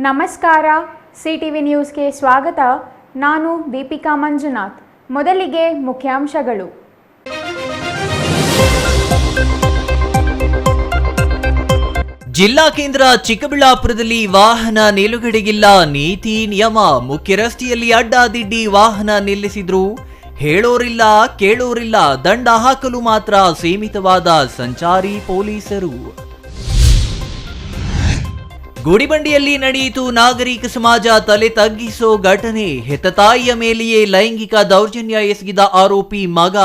ನಮಸ್ಕಾರ. ಸಿಟಿವಿ ನ್ಯೂಸ್ಗೆ ಸ್ವಾಗತ. ನಾನು ದೀಪಿಕಾ ಮಂಜುನಾಥ್. ಮೊದಲಿಗೆ ಮುಖ್ಯಾಂಶಗಳು. ಜಿಲ್ಲಾ ಕೇಂದ್ರ ಚಿಕ್ಕಬಳ್ಳಾಪುರದಲ್ಲಿ ವಾಹನ ನಿಲುಗಡೆಗಿಲ್ಲ ನೀತಿ ನಿಯಮ. ಮುಖ್ಯ ರಸ್ತೆಯಲ್ಲಿ ಅಡ್ಡಾದಿಡ್ಡಿ ವಾಹನ ನಿಲ್ಲಿಸಿದ್ರು. ಹೇಳೋರಿಲ್ಲ ಕೇಳೋರಿಲ್ಲ, ದಂಡ ಹಾಕಲು ಮಾತ್ರ ಸೀಮಿತವಾದ ಸಂಚಾರಿ ಪೊಲೀಸರು. ಗುಡಿಬಂಡಿಯಲ್ಲಿ ನಡೆಯಿತು ನಾಗರಿಕ ಸಮಾಜ ತಲೆ ತಗ್ಗಿಸೋ ಘಟನೆ. ಹೆತ್ತ ತಾಯಿಯ ಮೇಲೆಯೇ ಲೈಂಗಿಕ ದೌರ್ಜನ್ಯ ಎಸಗಿದ ಆರೋಪಿ ಮಗ.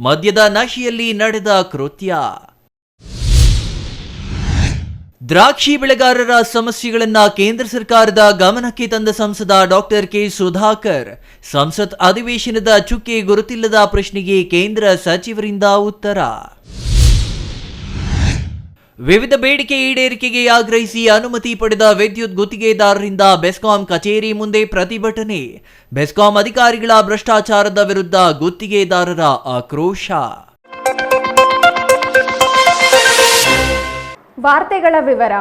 ಮದ್ಯದ ನಶೆಯಲ್ಲಿ ನಡೆದ ಕೃತ್ಯ. ದ್ರಾಕ್ಷಿ ಬೆಳೆಗಾರರ ಸಮಸ್ಯೆಗಳನ್ನ ಕೇಂದ್ರ ಸರ್ಕಾರದ ಗಮನಕ್ಕೆ ತಂದ ಸಂಸದ ಡಾಕ್ಟರ್ ಕೆ ಸುಧಾಕರ್. ಸಂಸತ್ ಅಧಿವೇಶನದ ಚುಕ್ಕೆ ಗುರುತಿಲ್ಲದ ಪ್ರಶ್ನೆಗೆ ಕೇಂದ್ರ ಸಚಿವರಿಂದ ಉತ್ತರ. ವಿವಿಧ ಬೇಡಿಕೆ ಈಡೇರಿಕೆಗೆ ಆಗ್ರಹಿಸಿ ಅನುಮತಿ ಪಡೆದ ವಿದ್ಯುತ್ ಗುತ್ತಿಗೆದಾರರಿಂದ ಬೆಸ್ಕಾಂ ಕಚೇರಿ ಮುಂದೆ ಪ್ರತಿಭಟನೆ. ಬೆಸ್ಕಾಂ ಅಧಿಕಾರಿಗಳ ಭ್ರಷ್ಟಾಚಾರದ ವಿರುದ್ಧ ಗುತ್ತಿಗೆದಾರರ ಆಕ್ರೋಶ. ವಾರ್ತೆಗಳ ವಿವರ.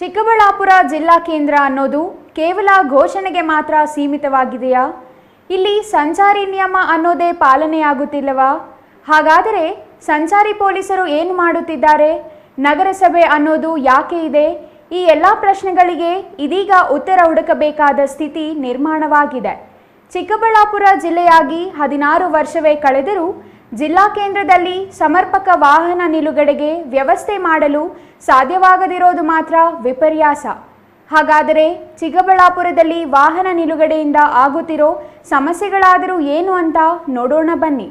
ಚಿಕ್ಕಬಳ್ಳಾಪುರ ಜಿಲ್ಲಾ ಕೇಂದ್ರ ಅನ್ನೋದು ಕೇವಲ ಘೋಷಣೆಗೆ ಮಾತ್ರ ಸೀಮಿತವಾಗಿದೆಯಾ? ಇಲ್ಲಿ ಸಂಚಾರಿ ನಿಯಮ ಅನ್ನೋದೇ ಪಾಲನೆಯಾಗುತ್ತಿಲ್ಲವಾ? ಹಾಗಾದರೆ ಸಂಚಾರಿ ಪೊಲೀಸರು ಏನು ಮಾಡುತ್ತಿದ್ದಾರೆ? ನಗರಸಭೆ ಅನ್ನೋದು ಯಾಕೆ ಇದೆ? ಈ ಎಲ್ಲ ಪ್ರಶ್ನೆಗಳಿಗೆ ಇದೀಗ ಉತ್ತರ ಹುಡುಕಬೇಕಾದ ಸ್ಥಿತಿ ನಿರ್ಮಾಣವಾಗಿದೆ. ಚಿಕ್ಕಬಳ್ಳಾಪುರ ಜಿಲ್ಲೆಯಾಗಿ 16 ವರ್ಷವೇ ಕಳೆದರೂ ಜಿಲ್ಲಾ ಕೇಂದ್ರದಲ್ಲಿ ಸಮರ್ಪಕ ವಾಹನ ನಿಲುಗಡೆಗೆ ವ್ಯವಸ್ಥೆ ಮಾಡಲು ಸಾಧ್ಯವಾಗದಿರೋದು ಮಾತ್ರ ವಿಪರ್ಯಾಸ. ಹಾಗಾದರೆ ಚಿಕ್ಕಬಳ್ಳಾಪುರದಲ್ಲಿ ವಾಹನ ನಿಲುಗಡೆಯಿಂದ ಆಗುತ್ತಿರೋ ಸಮಸ್ಯೆಗಳಾದರೂ ಏನು ಅಂತ ನೋಡೋಣ ಬನ್ನಿ.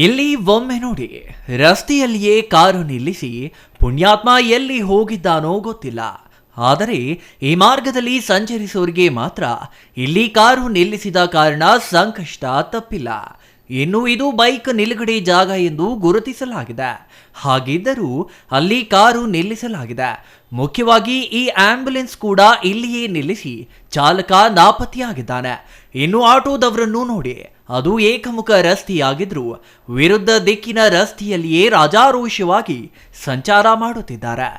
ಇಲ್ಲಿ ಒಮ್ಮೆ ನೋಡಿ, ರಸ್ತೆಯಲ್ಲಿಯೇ ಕಾರು ನಿಲ್ಲಿಸಿ ಪುಣ್ಯಾತ್ಮ ಎಲ್ಲಿ ಹೋಗಿದ್ದಾನೋ ಗೊತ್ತಿಲ್ಲ. ಆದರೆ ಈ ಮಾರ್ಗದಲ್ಲಿ ಸಂಚರಿಸುವವರಿಗೆ ಮಾತ್ರ ಇಲ್ಲಿ ಕಾರು ನಿಲ್ಲಿಸಿದ ಕಾರಣ ಸಂಕಷ್ಟ ತಪ್ಪಿಲ್ಲ. ಇನ್ನು ಇದು ಬೈಕ್ ನಿಲುಗಡೆ ಜಾಗ ಎಂದು ಗುರುತಿಸಲಾಗಿದೆ. ಹಾಗಿದ್ದರೂ ಅಲ್ಲಿ ಕಾರು ನಿಲ್ಲಿಸಲಾಗಿದೆ. ಮುಖ್ಯವಾಗಿ ಈ ಆಂಬ್ಯುಲೆನ್ಸ್ ಕೂಡ ಇಲ್ಲಿಯೇ ನಿಲ್ಲಿಸಿ ಚಾಲಕ ನಾಪತ್ತೆಯಾಗಿದ್ದಾನೆ. ಇನ್ನು ಆಟೋದವರನ್ನು ನೋಡಿ, ಅದು ಏಕಮುಖ ರಸ್ತೆಯಾಗಿದ್ರೂ ವಿರುದ್ಧ ದಿಕ್ಕಿನ ರಸ್ತೆಯಲ್ಲಿಯೇ ರಾಜಾರೋಷವಾಗಿ ಸಂಚಾರ ಮಾಡುತ್ತಿದ್ದಾರೆ.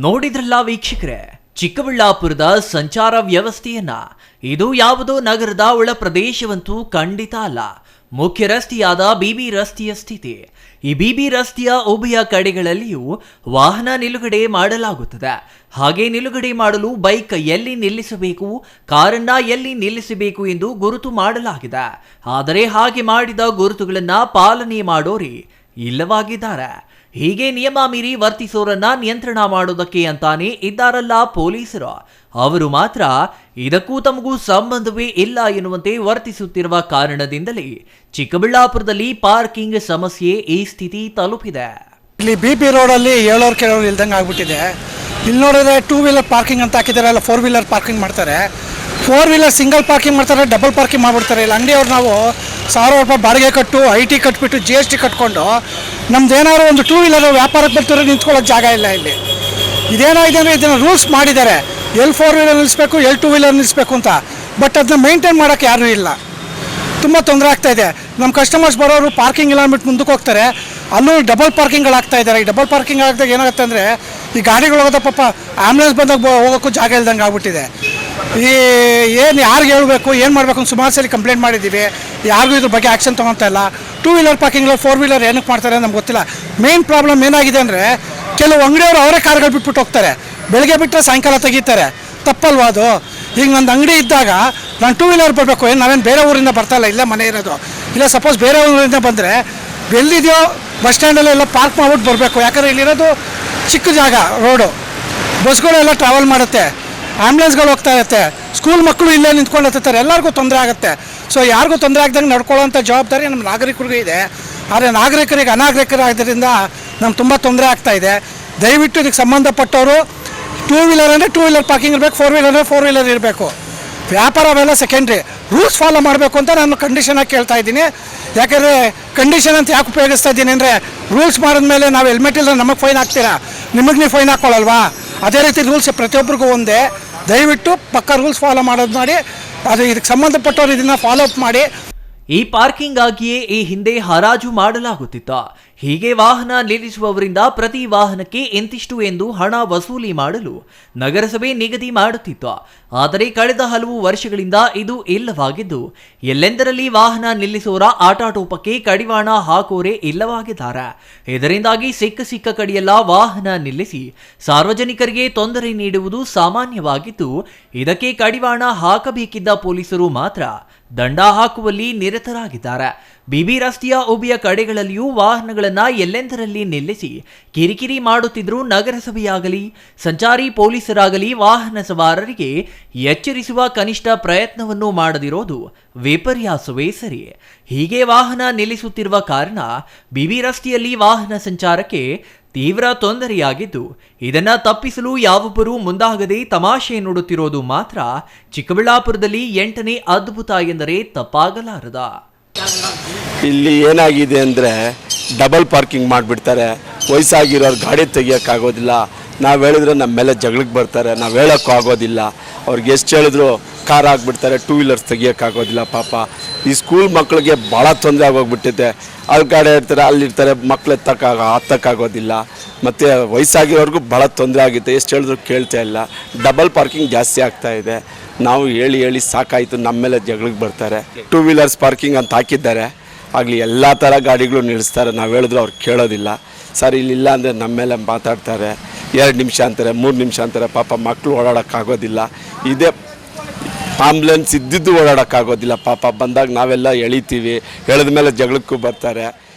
ನೋಡಿದ್ರಲ್ಲ ವೀಕ್ಷಕರೇ, ಚಿಕ್ಕಬಳ್ಳಾಪುರದ ಸಂಚಾರ ವ್ಯವಸ್ಥೆಯನ್ನ. ಇದು ಯಾವುದೋ ನಗರದ ಒಳ ಪ್ರದೇಶವಂತೂ ಖಂಡಿತ ಅಲ್ಲ. ಮುಖ್ಯ ರಸ್ತೆಯಾದ ಬಿಬಿ ರಸ್ತೆಯ ಸ್ಥಿತಿ. ಈ ಬಿಬಿ ರಸ್ತೆಯ ಉಭಯ ಕಡೆಗಳಲ್ಲಿಯೂ ವಾಹನ ನಿಲುಗಡೆ ಮಾಡಲಾಗುತ್ತದೆ. ಹಾಗೆ ನಿಲುಗಡೆ ಮಾಡಲು ಬೈಕ್ ಎಲ್ಲಿ ನಿಲ್ಲಿಸಬೇಕು, ಕಾರನ್ನ ಎಲ್ಲಿ ನಿಲ್ಲಿಸಬೇಕು ಎಂದು ಗುರುತು ಮಾಡಲಾಗಿದೆ. ಆದರೆ ಹಾಗೆ ಮಾಡಿದ ಗುರುತುಗಳನ್ನ ಪಾಲನೆ ಮಾಡೋರೇ ಇಲ್ಲವಾಗಿದ್ದಾರೆ. ಹೀಗೆ ನಿಯಮ ಮೀರಿ ವರ್ತಿಸೋರನ್ನ ನಿಯಂತ್ರಣ ಮಾಡೋದಕ್ಕೆ ಅಂತಾನೆ ಇದ್ದಾರಲ್ಲ ಪೊಲೀಸರು. ಅವರು ಮಾತ್ರ ಇದಕ್ಕೂ ತಮಗೂ ಸಂಬಂಧವೇ ಇಲ್ಲ ಎನ್ನುವಂತೆ ವರ್ತಿಸುತ್ತಿರುವ ಕಾರಣದಿಂದಲೇ ಚಿಕ್ಕಬಳ್ಳಾಪುರದಲ್ಲಿ ಪಾರ್ಕಿಂಗ್ ಸಮಸ್ಯೆ ಈ ಸ್ಥಿತಿ ತಲುಪಿದೆ. ಇಲ್ಲಿ ಬಿಬಿ ರೋಡಲ್ಲಿ ಹೇಳೋರು ಕೇಳೋರು ಇಲ್ದಂಗೆ ಆಗ್ಬಿಟ್ಟಿದೆ. ಇಲ್ಲಿ ನೋಡಿದ್ರೆ 2 ವೀಲರ್ ಪಾರ್ಕಿಂಗ್ ಅಂತ ಹಾಕಿದ್ದಾರೆ, ಅಲ್ಲ 4 ವೀಲರ್ ಪಾರ್ಕಿಂಗ್ ಮಾಡ್ತಾರೆ. 4 ವೀಲರ್ ಸಿಂಗಲ್ ಪಾರ್ಕಿಂಗ್ ಮಾಡ್ತಾರೆ, ಡಬಲ್ ಪಾರ್ಕಿಂಗ್ ಮಾಡಿಬಿಡ್ತಾರೆ. ಇಲ್ಲಿ ಅಂಗಡಿಯವ್ರು ನಾವು 1000 ರೂಪಾಯಿ ಬಾಡಿಗೆ ಕಟ್ಟು, IT ಕಟ್ಬಿಟ್ಟು GST ಕಟ್ಕೊಂಡು ನಮ್ದೇನಾದ್ರು ಒಂದು 2 ವೀಲರ್ ವ್ಯಾಪಾರಕ್ಕೆ ಬರ್ತಾರೆ, ನಿಂತ್ಕೊಳ್ಳೋಕೆ ಜಾಗ ಇಲ್ಲ ಇಲ್ಲಿ. ಇದೇನಾಗಿದೆ ಅಂದರೆ ಇದನ್ನು ರೂಲ್ಸ್ ಮಾಡಿದ್ದಾರೆ, ಎಲ್ಲಿ 4 ವೀಲರ್ ನಿಲ್ಲಿಸ್ಬೇಕು, ಎಲ್ಲಿ 2 ವೀಲರ್ ನಿಲ್ಲಿಸ್ಬೇಕು ಅಂತ. ಬಟ್ ಅದನ್ನ ಮೇಂಟೈನ್ ಮಾಡೋಕ್ಕೆ ಯಾರೂ ಇಲ್ಲ. ತುಂಬ ತೊಂದರೆ ಆಗ್ತಾಯಿದೆ. ನಮ್ಮ ಕಸ್ಟಮರ್ಸ್ ಬರೋರು ಪಾರ್ಕಿಂಗ್ ಇಲ್ಲ ಅಂದ್ಬಿಟ್ಟು ಮುಂದಕ್ಕೆ ಹೋಗ್ತಾರೆ. ಅಲ್ಲೂ ಡಬಲ್ ಪಾರ್ಕಿಂಗ್ಗಳಾಗ್ತಾ ಇದ್ದಾರೆ. ಈ ಡಬಲ್ ಪಾರ್ಕಿಂಗ್ ಆಗಿದಾಗ ಏನಾಗುತ್ತೆ ಅಂದರೆ ಈ ಗಾಡಿಗಳು ಹೋಗೋದ ಪಾಪ ಆ್ಯಂಬುಲೆನ್ಸ್ ಬಂದಾಗ ಹೋಗೋಕ್ಕೂ ಜಾಗ ಇಲ್ದಂಗೆ ಆಗ್ಬಿಟ್ಟಿದೆ. ಈ ಏನು ಯಾರಿಗೆ ಹೇಳಬೇಕು, ಏನು ಮಾಡಬೇಕು ಅಂತ ಸುಮಾರು ಸಲ ಕಂಪ್ಲೇಂಟ್ ಮಾಡಿದ್ದೀವಿ. ಯಾರಿಗೂ ಇದ್ರ ಬಗ್ಗೆ ಆ್ಯಕ್ಷನ್ ತೊಗೊಳ್ತಾ ಇಲ್ಲ. 2 ವೀಲರ್ ಪಾರ್ಕಿಂಗ್లో 4 ವೀಲರ್ ಏನಕ್ಕೆ ಮಾಡ್ತಾರೆ ನಮ್ಗೆ ಗೊತ್ತಿಲ್ಲ. ಮೇನ್ ಪ್ರಾಬ್ಲಮ್ ಏನಾಗಿದೆ ಅಂದರೆ ಕೆಲವು ಅಂಗಡಿಯವರು ಅವರೇ ಕಾರ್ಗಳು ಬಿಟ್ಬಿಟ್ಟು ಹೋಗ್ತಾರೆ. ಬೆಳಗ್ಗೆ ಬಿಟ್ಟರೆ ಸಾಯಂಕಾಲ ತೆಗಿತಾರೆ. ತಪ್ಪಲ್ವಾ ಅದು? ಈಗ ನಂದು ಅಂಗಡಿ ಇದ್ದಾಗ ನಾನು 2 ವೀಲರ್ ಬರಬೇಕು. ಏನು ನಾವೇನು ಬೇರೆ ಊರಿಂದ ಬರ್ತಾಯಿಲ್ಲ, ಇಲ್ಲೇ ಮನೆ ಇರೋದು. ಇಲ್ಲ ಸಪೋಸ್ ಬೇರೆ ಊರಿಂದ ಬಂದರೆ ಎಲ್ಲಿದೆಯೋ ಬಸ್ ಸ್ಟ್ಯಾಂಡಲ್ಲೆಲ್ಲ ಪಾರ್ಕ್ ಮಾಡ್ಬಿಟ್ಟು ಬರಬೇಕು. ಯಾಕಂದರೆ ಇಲ್ಲಿರೋದು ಚಿಕ್ಕ ಜಾಗ, ರೋಡು, ಬಸ್ಗಳೆಲ್ಲ ಟ್ರಾವೆಲ್ ಮಾಡುತ್ತೆ, ಆ್ಯಂಬುಲೆನ್ಸ್ಗಳು ಹೋಗ್ತಾ ಇರುತ್ತೆ, ಸ್ಕೂಲ್ ಮಕ್ಕಳು ಇಲ್ಲೇ ನಿಂತ್ಕೊಂಡು ಹತ್ತಾರೆ. ಎಲ್ಲರಿಗೂ ತೊಂದರೆ ಆಗುತ್ತೆ. ಸೊ ಯಾರಿಗೂ ತೊಂದರೆ ಆಗ್ದಂಗೆ ನಡ್ಕೊಳ್ಳೋಂಥ ಜವಾಬ್ದಾರಿ ನಮ್ಮ ನಾಗರಿಕರಿಗೂ ಇದೆ. ಆದರೆ ನಾಗರಿಕರಿಗೆ ಅನಾಗರಿಕರಾದ್ದರಿಂದ ನಮ್ಗೆ ತುಂಬ ತೊಂದರೆ ಆಗ್ತಾಯಿದೆ. ದಯವಿಟ್ಟು ಇದಕ್ಕೆ ಸಂಬಂಧಪಟ್ಟವರು ಟೂ ವೀಲರ್ ಅಂದರೆ ಟೂ ವೀಲರ್ ಪಾರ್ಕಿಂಗ್ ಇರಬೇಕು, ಫೋರ್ ವೀಲರ್ ಅಂದರೆ ಫೋರ್ ವೀಲರ್ ಇರಬೇಕು. ವ್ಯಾಪಾರ ಅವೆಲ್ಲ ಸೆಕೆಂಡ್ರಿ, ರೂಲ್ಸ್ ಫಾಲೋ ಮಾಡಬೇಕು ಅಂತ ನಾನು ಕಂಡೀಷನಾಗಿ ಕೇಳ್ತಾ ಇದ್ದೀನಿ. ಯಾಕೆಂದರೆ ಕಂಡೀಷನ್ ಅಂತ ಯಾಕೆ ಉಪಯೋಗಿಸ್ತಾ ಇದ್ದೀನಿ ಅಂದರೆ, ರೂಲ್ಸ್ ಮಾಡಿದ್ಮೇಲೆ ನಾವು ಹೆಲ್ಮೆಟ್ ಇಲ್ಲ ನಮಗೆ ಫೈನ್ ಹಾಕ್ತೀರಾ, ನಿಮಗೆ ನೀವು ಫೈನ್ ಹಾಕ್ಕೊಳ್ಳಲ್ವಾ? ಅದೇ ರೀತಿ ರೂಲ್ಸ್ ಪ್ರತಿಯೊಬ್ಬರಿಗೂ ಒಂದೇ. ದಯವಿಟ್ಟು ಪಕ್ಕ ರೂಲ್ಸ್ ಫಾಲೋ ಮಾಡೋದು ಮಾಡಿ, ಅದು ಇದಕ್ಕೆ ಸಂಬಂಧಪಟ್ಟವ್ರು ಇದನ್ನು ಫಾಲೋ ಅಪ್ ಮಾಡಿ. ಈ ಪಾರ್ಕಿಂಗ್ ಆಗಿಯೇ ಈ ಹಿಂದೆ ಹರಾಜು ಮಾಡಲಾಗುತ್ತಿತ್ತು. ಹೀಗೆ ವಾಹನ ನಿಲ್ಲಿಸುವವರಿಂದ ಪ್ರತಿ ವಾಹನಕ್ಕೆ ಇಂತಿಷ್ಟು ಎಂದು ಹಣ ವಸೂಲಿ ಮಾಡಲು ನಗರಸಭೆ ನಿಗದಿ ಮಾಡುತ್ತಿತ್ತು. ಆದರೆ ಕಳೆದ ಹಲವು ವರ್ಷಗಳಿಂದ ಇದು ಇಲ್ಲವಾಗಿದ್ದು, ಎಲ್ಲೆಂದರಲ್ಲಿ ವಾಹನ ನಿಲ್ಲಿಸುವವರ ಆಟಾಟೋಪಕ್ಕೆ ಕಡಿವಾಣ ಹಾಕೋರೇ ಇಲ್ಲವಾಗಿದ್ದಾರೆ. ಇದರಿಂದಾಗಿ ಸಿಕ್ಕ ಕಡೆಯೆಲ್ಲ ವಾಹನ ನಿಲ್ಲಿಸಿ ಸಾರ್ವಜನಿಕರಿಗೆ ತೊಂದರೆ ನೀಡುವುದು ಸಾಮಾನ್ಯವಾಗಿದ್ದು, ಇದಕ್ಕೆ ಕಡಿವಾಣ ಹಾಕಬೇಕಿದ್ದ ಪೊಲೀಸರು ಮಾತ್ರ ದಂಡ ಹಾಕುವಲ್ಲಿ ನಿರತರಾಗಿದ್ದಾರೆ. ಬಿಬಿ ರಸ್ತೆಯ ಉಭಯ ಕಡೆಗಳಲ್ಲಿಯೂ ವಾಹನಗಳನ್ನು ಎಲ್ಲೆಂದರಲ್ಲಿ ನಿಲ್ಲಿಸಿ ಕಿರಿಕಿರಿ ಮಾಡುತ್ತಿದ್ದರೂ ನಗರಸಭೆಯಾಗಲಿ ಸಂಚಾರಿ ಪೊಲೀಸರಾಗಲಿ ವಾಹನ ಸವಾರರಿಗೆ ಎಚ್ಚರಿಸುವ ಕನಿಷ್ಠ ಪ್ರಯತ್ನವನ್ನು ಮಾಡದಿರೋದು ವಿಪರ್ಯಾಸವೇ ಸರಿ. ಹೀಗೆ ವಾಹನ ನಿಲ್ಲಿಸುತ್ತಿರುವ ಕಾರಣ ಬಿಬಿ ರಸ್ತೆಯಲ್ಲಿ ವಾಹನ ಸಂಚಾರಕ್ಕೆ ತೀವ್ರ ತೊಂದರೆಯಾಗಿದ್ದು, ಇದನ್ನು ತಪ್ಪಿಸಲು ಯಾವೊಬ್ಬರೂ ಮುಂದಾಗದೆ ತಮಾಷೆ ನೋಡುತ್ತಿರೋದು ಮಾತ್ರ ಚಿಕ್ಕಬಳ್ಳಾಪುರದಲ್ಲಿ 8ನೇ ಅದ್ಭುತ ಎಂದರೆ ತಪ್ಪಾಗಲಾರದ. ಇಲ್ಲಿ ಏನಾಗಿದೆ ಅಂದರೆ ಡಬಲ್ ಪಾರ್ಕಿಂಗ್ ಮಾಡಿಬಿಡ್ತಾರೆ. ವಯಸ್ಸಾಗಿರೋರು ಗಾಡಿ ತೆಗಿಯೋಕ್ಕಾಗೋದಿಲ್ಲ. ನಾವು ಹೇಳಿದ್ರೆ ನಮ್ಮ ಮೇಲೆ ಜಗಳಕ್ಕೆ ಬರ್ತಾರೆ, ನಾವು ಹೇಳೋಕ್ಕೂ ಆಗೋದಿಲ್ಲ. ಅವ್ರಿಗೆ ಎಷ್ಟು ಹೇಳಿದ್ರು ಕಾರ್ ಆಗಿಬಿಡ್ತಾರೆ, ಟೂ ವೀಲರ್ಸ್ ತೆಗಿಯೋಕ್ಕಾಗೋದಿಲ್ಲ. ಪಾಪ ಈ ಸ್ಕೂಲ್ ಮಕ್ಕಳಿಗೆ ಭಾಳ ತೊಂದರೆ ಆಗೋಗ್ಬಿಟ್ಟಿದೆ. ಅಲ್ಲಿ ಗಾಡಿ ಇರ್ತಾರೆ, ಅಲ್ಲಿರ್ತಾರೆ, ಮಕ್ಳು ಹತ್ತಕ್ಕಾಗೋದಿಲ್ಲ. ಮತ್ತು ವಯಸ್ಸಾಗಿರೋರ್ಗೂ ಭಾಳ ತೊಂದರೆ ಆಗುತ್ತೆ, ಎಷ್ಟು ಹೇಳಿದ್ರು ಕೇಳ್ತಾ ಇಲ್ಲ. ಡಬಲ್ ಪಾರ್ಕಿಂಗ್ ಜಾಸ್ತಿ ಆಗ್ತಾಯಿದೆ. ನಾವು ಹೇಳಿ ಸಾಕಾಯಿತು, ನಮ್ಮ ಮೇಲೆ ಜಗಳಕ್ಕೆ ಬರ್ತಾರೆ. ಟೂ ವೀಲರ್ಸ್ ಪಾರ್ಕಿಂಗ್ ಅಂತ ಹಾಕಿದ್ದಾರೆ, ಆಗಲಿ ಎಲ್ಲ ಥರ ಗಾಡಿಗಳು ನಿಲ್ಲಿಸ್ತಾರೆ. ನಾವು ಹೇಳಿದ್ರು ಅವ್ರು ಕೇಳೋದಿಲ್ಲ. ಸರ್ ಇಲ್ಲಿಲ್ಲ ಅಂದರೆ ನಮ್ಮ ಮೇಲೆ ಮಾತಾಡ್ತಾರೆ. 2 ನಿಮಿಷ ಅಂತಾರೆ, 3 ನಿಮಿಷ ಅಂತಾರೆ. ಪಾಪ ಮಕ್ಕಳು ಓಡಾಡೋಕ್ಕಾಗೋದಿಲ್ಲ. ಇದೇ ಆಂಬ್ಯುಲೆನ್ಸ್ ಇದ್ದಿದ್ದು ಓಡಾಡೋಕ್ಕಾಗೋದಿಲ್ಲ. ಪಾಪ ಬಂದಾಗ ನಾವೆಲ್ಲ ಎಳಿತೀವಿ, ಹೇಳಿದ ಮೇಲೆ ಜಗಳಕ್ಕೂ ಬರ್ತಾರೆ.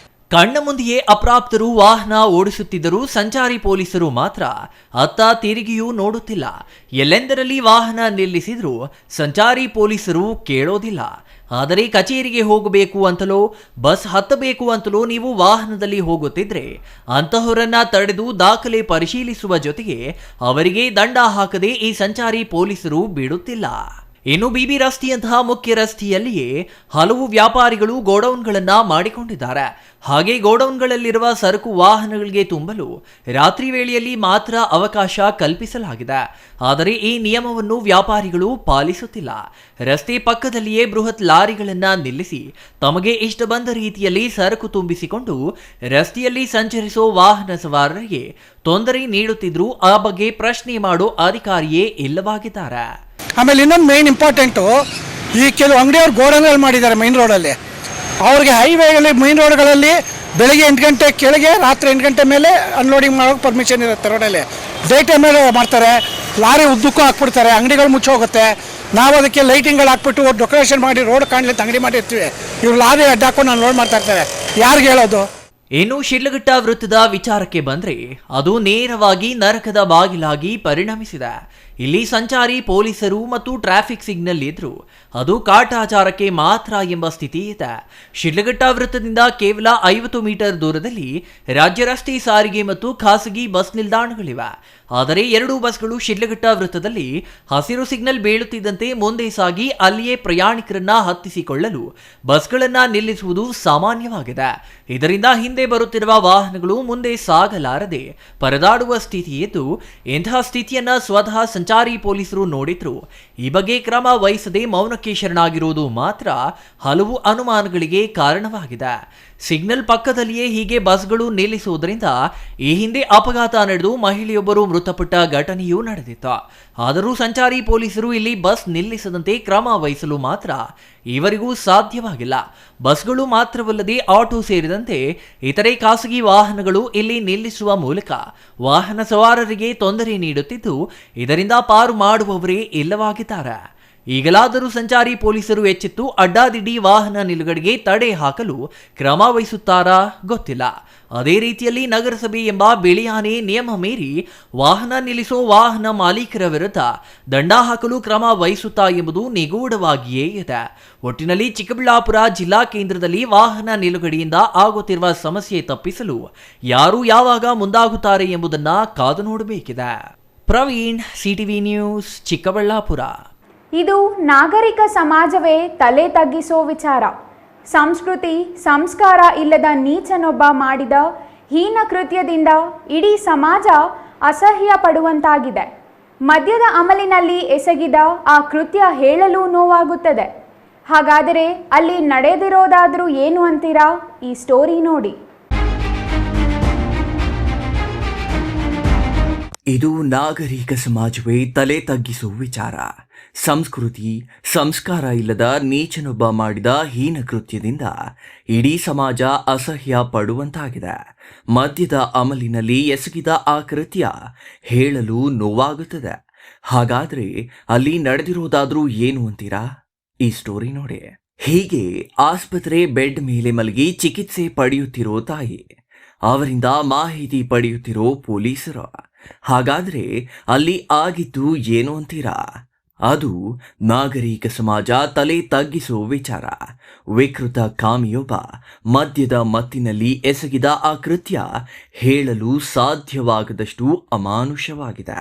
ಕಣ್ಣ ಮುಂದೆಯೇ ಅಪ್ರಾಪ್ತರು ವಾಹನ ಓಡಿಸುತ್ತಿದ್ದರೂ ಸಂಚಾರಿ ಪೊಲೀಸರು ಮಾತ್ರ ಅತ್ತ ತಿರುಗಿಯೂ ನೋಡುತ್ತಿಲ್ಲ. ಎಲ್ಲೆಂದರಲ್ಲಿ ವಾಹನ ನಿಲ್ಲಿಸಿದ್ರೂ ಸಂಚಾರಿ ಪೊಲೀಸರು ಕೇಳೋದಿಲ್ಲ. ಆದರೆ ಕಚೇರಿಗೆ ಹೋಗಬೇಕು ಅಂತಲೋ ಬಸ್ ಹತ್ತಬೇಕು ಅಂತಲೋ ನೀವು ವಾಹನದಲ್ಲಿ ಹೋಗುತ್ತಿದ್ರೆ ಅಂತಹವರನ್ನ ತಡೆದು ದಾಖಲೆ ಪರಿಶೀಲಿಸುವ ಜೊತೆಗೆ ಅವರಿಗೆ ದಂಡ ಹಾಕದೆ ಈ ಸಂಚಾರಿ ಪೊಲೀಸರು ಬಿಡುತ್ತಿಲ್ಲ. ಇನ್ನು ಬಿಬಿ ರಸ್ತೆಯಂತಹ ಮುಖ್ಯ ರಸ್ತೆಯಲ್ಲಿಯೇ ಹಲವು ವ್ಯಾಪಾರಿಗಳು ಗೋಡೌನ್ಗಳನ್ನ ಮಾಡಿಕೊಂಡಿದ್ದಾರೆ. ಹಾಗೆ ಗೋಡೌನ್ಗಳಲ್ಲಿರುವ ಸರಕು ವಾಹನಗಳಿಗೆ ತುಂಬಲು ರಾತ್ರಿ ವೇಳೆಯಲ್ಲಿ ಮಾತ್ರ ಅವಕಾಶ ಕಲ್ಪಿಸಲಾಗಿದೆ. ಆದರೆ ಈ ನಿಯಮವನ್ನು ವ್ಯಾಪಾರಿಗಳು ಪಾಲಿಸುತ್ತಿಲ್ಲ. ರಸ್ತೆ ಪಕ್ಕದಲ್ಲಿಯೇ ಬೃಹತ್ ಲಾರಿಗಳನ್ನ ನಿಲ್ಲಿಸಿ ತಮಗೆ ಇಷ್ಟ ಬಂದ ರೀತಿಯಲ್ಲಿ ಸರಕು ತುಂಬಿಸಿಕೊಂಡು ರಸ್ತೆಯಲ್ಲಿ ಸಂಚರಿಸೋ ವಾಹನ ಸವಾರರಿಗೆ ತೊಂದರೆ ನೀಡುತ್ತಿದ್ರೂ ಆ ಬಗ್ಗೆ ಪ್ರಶ್ನೆ ಮಾಡೋ ಅಧಿಕಾರಿಯೇ ಇಲ್ಲವಾಗಿದ್ದಾರೆ. ಆಮೇಲೆ ಇನ್ನೊಂದು ಮೇನ್ ಇಂಪಾರ್ಟೆಂಟು, ಈ ಕೆಲವು ಅಂಗಡಿಯವ್ರು ಗೋಡನ್ಗಳು ಮಾಡಿದ್ದಾರೆ ಮೈನ್ ರೋಡಲ್ಲಿ. ಅವ್ರಿಗೆ ಹೈವೇಗಳಲ್ಲಿ ಮೈನ್ ರೋಡ್ಗಳಲ್ಲಿ ಬೆಳಗ್ಗೆ 8 ಗಂಟೆ ಕೆಳಗೆ ರಾತ್ರಿ 8 ಗಂಟೆ ಮೇಲೆ ಅನ್ಲೋಡಿಂಗ್ ಮಾಡೋಕ್ಕೆ ಪರ್ಮಿಷನ್ ಇರುತ್ತೆ. ರೋಡಲ್ಲಿ ಡೇ ಟೈಮಲ್ಲಿ ಮಾಡ್ತಾರೆ, ಲಾರಿ ಉದ್ದಕ್ಕೂ ಹಾಕ್ಬಿಡ್ತಾರೆ, ಅಂಗಡಿಗಳು ಮುಚ್ಚೋಗುತ್ತೆ. ನಾವು ಅದಕ್ಕೆ ಲೈಟಿಂಗ್ಗಳು ಹಾಕ್ಬಿಟ್ಟು ಡೆಕೋರೇಷನ್ ಮಾಡಿ ರೋಡ್ ಕಾಣಲಿ ಅಂತ ಅಂಗಡಿ ಮಾಡಿರ್ತೀವಿ. ಇವ್ರು ಲಾರಿ ಅಡ್ಡ ಹಾಕೊಂಡು ನಾನು ಲೋಡ್ ಮಾಡ್ತಾ ಇರ್ತಾರೆ. ಯಾರಿಗೆ ಹೇಳೋದು? ಇನ್ನು ಶಿಡ್ಲಘಟ್ಟ ವೃತ್ತದ ವಿಚಾರಕ್ಕೆ ಬಂದ್ರೆ ಅದು ನೇರವಾಗಿ ನರಕದ ಬಾಗಿಲಾಗಿ ಪರಿಣಮಿಸಿದೆ. ಇಲ್ಲಿ ಸಂಚಾರಿ ಪೊಲೀಸರು ಮತ್ತು ಟ್ರಾಫಿಕ್ ಸಿಗ್ನಲ್ ಇದ್ರು ಅದು ಕಾಟಾಚಾರಕ್ಕೆ ಮಾತ್ರ ಎಂಬ ಸ್ಥಿತಿ ಇದೆ. ಶಿಡ್ಲಘಟ್ಟ ವೃತ್ತದಿಂದ ಕೇವಲ 50 ಮೀಟರ್ ದೂರದಲ್ಲಿ ರಾಜ್ಯ ರಸ್ತೆ ಸಾರಿಗೆ ಮತ್ತು ಖಾಸಗಿ ಬಸ್ ನಿಲ್ದಾಣಗಳಿವೆ. ಆದರೆ 2 ಬಸ್ಗಳು ಶಿಡ್ಲಘಟ್ಟ ವೃತ್ತದಲ್ಲಿ ಹಸಿರು ಸಿಗ್ನಲ್ ಬೀಳುತ್ತಿದ್ದಂತೆ ಮುಂದೆ ಸಾಗಿ ಅಲ್ಲಿಯೇ ಪ್ರಯಾಣಿಕರನ್ನ ಹತ್ತಿಸಿಕೊಳ್ಳಲು ಬಸ್ಗಳನ್ನ ನಿಲ್ಲಿಸುವುದು ಸಾಮಾನ್ಯವಾಗಿದೆ. ಇದರಿಂದ ಹಿಂದೆ ಬರುತ್ತಿರುವ ವಾಹನಗಳು ಮುಂದೆ ಸಾಗಲಾರದೆ ಪರದಾಡುವ ಸ್ಥಿತಿ ಇದ್ದು, ಇಂತಹ ಸ್ಥಿತಿಯನ್ನ ಸ್ವತಃ ಸಂಚಾರಿ ಪೊಲೀಸರು ನೋಡಿದ್ರು ಈ ಬಗ್ಗೆ ಕ್ರಮ ವಹಿಸದೆ ಮೌನಕ್ಕೆ ಶರಣಾಗಿರುವುದು ಮಾತ್ರ ಹಲವು ಅನುಮಾನಗಳಿಗೆ ಕಾರಣವಾಗಿದೆ. ಸಿಗ್ನಲ್ ಪಕ್ಕದಲ್ಲಿಯೇ ಹೀಗೆ ಬಸ್ಗಳು ನಿಲ್ಲಿಸುವುದರಿಂದ ಈ ಹಿಂದೆ ಅಪಘಾತ ನಡೆದು ಮಹಿಳೆಯೊಬ್ಬರು ಮೃತಪಟ್ಟ ಘಟನೆಯೂ ನಡೆದಿತ್ತು. ಆದರೂ ಸಂಚಾರಿ ಪೊಲೀಸರು ಇಲ್ಲಿ ಬಸ್ ನಿಲ್ಲಿಸದಂತೆ ಕ್ರಮ ವಹಿಸಲು ಮಾತ್ರ ಇವರಿಗೂ ಸಾಧ್ಯವಾಗಿಲ್ಲ. ಬಸ್ಗಳು ಮಾತ್ರವಲ್ಲದೆ ಆಟೋ ಸೇರಿದಂತೆ ಇತರೆ ಖಾಸಗಿ ವಾಹನಗಳು ಇಲ್ಲಿ ನಿಲ್ಲಿಸುವ ಮೂಲಕ ವಾಹನ ಸವಾರರಿಗೆ ತೊಂದರೆ ನೀಡುತ್ತಿದ್ದು, ಇದರಿಂದ ಪಾರು ಮಾಡುವವರೇ ಇಲ್ಲವಾಗಿದ್ದಾರೆ. ಈಗಲಾದರೂ ಸಂಚಾರಿ ಪೊಲೀಸರು ಎಚ್ಚೆತ್ತು ಅಡ್ಡಾದಿಡ್ಡಿ ವಾಹನ ನಿಲುಗಡೆಗೆ ತಡೆ ಹಾಕಲು ಕ್ರಮ ವಹಿಸುತ್ತಾರಾ ಗೊತ್ತಿಲ್ಲ. ಅದೇ ರೀತಿಯಲ್ಲಿ ನಗರಸಭೆ ಎಂಬ ಬಿಳಿಯಾನೆ ನಿಯಮ ಮೀರಿ ವಾಹನ ನಿಲ್ಲಿಸೋ ವಾಹನ ಮಾಲೀಕರ ವಿರುದ್ಧ ದಂಡ ಹಾಕಲು ಕ್ರಮ ವಹಿಸುತ್ತಾ ಎಂಬುದು ನಿಗೂಢವಾಗಿಯೇ ಇದೆ. ಒಟ್ಟಿನಲ್ಲಿ ಚಿಕ್ಕಬಳ್ಳಾಪುರ ಜಿಲ್ಲಾ ಕೇಂದ್ರದಲ್ಲಿ ವಾಹನ ನಿಲುಗಡೆಯಿಂದ ಆಗುತ್ತಿರುವ ಸಮಸ್ಯೆ ತಪ್ಪಿಸಲು ಯಾರು ಯಾವಾಗ ಮುಂದಾಗುತ್ತಾರೆ ಎಂಬುದನ್ನು ಕಾದು ನೋಡಬೇಕಿದೆ. Praveen, CTV news, Chikkaballapur. ಇದು ನಾಗರಿಕ ಸಮಾಜವೇ ತಲೆ ತಗ್ಗಿಸೋ ವಿಚಾರ. ಸಂಸ್ಕೃತಿ ಸಂಸ್ಕಾರ ಇಲ್ಲದ ನೀಚನೊಬ್ಬ ಮಾಡಿದ ಹೀನ ಕೃತ್ಯದಿಂದ ಇಡೀ ಸಮಾಜ ಅಸಹ್ಯ ಪಡುವಂತಾಗಿದೆ. ಮದ್ಯದ ಅಮಲಿನಲ್ಲಿ ಎಸಗಿದ ಆ ಕೃತ್ಯ ಹೇಳಲು ನೋವಾಗುತ್ತದೆ. ಹಾಗಾದರೆ ಅಲ್ಲಿ ನಡೆದಿರೋದಾದರೂ ಏನು ಅಂತೀರಾ? ಈ ಸ್ಟೋರಿ ನೋಡಿ. ಇದು ನಾಗರಿಕ ಸಮಾಜವೇ ತಲೆ ತಗ್ಗಿಸುವ ವಿಚಾರ. ಸಂಸ್ಕೃತಿ ಸಂಸ್ಕಾರ ಇಲ್ಲದ ನೀಚನೊಬ್ಬ ಮಾಡಿದ ಹೀನ ಕೃತ್ಯದಿಂದ ಇಡೀ ಸಮಾಜ ಅಸಹ್ಯ ಪಡುವಂತಾಗಿದೆ. ಮದ್ಯದ ಅಮಲಿನಲ್ಲಿ ಎಸಗಿದ ಆ ಕೃತ್ಯ ಹೇಳಲು ನೋವಾಗುತ್ತದೆ. ಹಾಗಾದ್ರೆ ಅಲ್ಲಿ ನಡೆದಿರೋದಾದ್ರೂ ಏನು ಅಂತೀರಾ? ಈ ಸ್ಟೋರಿ ನೋಡಿ. ಹೀಗೆ ಆಸ್ಪತ್ರೆ ಬೆಡ್ ಮೇಲೆ ಮಲಗಿ ಚಿಕಿತ್ಸೆ ಪಡೆಯುತ್ತಿರೋ ತಾಯಿ, ಅವರಿಂದ ಮಾಹಿತಿ ಪಡೆಯುತ್ತಿರೋ ಪೊಲೀಸರು. ಹಾಗಾದ್ರೆ ಅಲ್ಲಿ ಆಗಿದ್ದು ಏನು ಅಂತೀರಾ? ಅದು ನಾಗರಿಕ ಸಮಾಜ ತಲೆ ತಗ್ಗಿಸೋ ವಿಚಾರ. ವಿಕೃತ ಕಾಮಿಯೊಬ್ಬ ಮದ್ಯದ ಮತ್ತಿನಲ್ಲಿ ಎಸಗಿದ ಆ ಕೃತ್ಯ ಹೇಳಲು ಸಾಧ್ಯವಾಗದಷ್ಟು ಅಮಾನುಷವಾಗಿದೆ.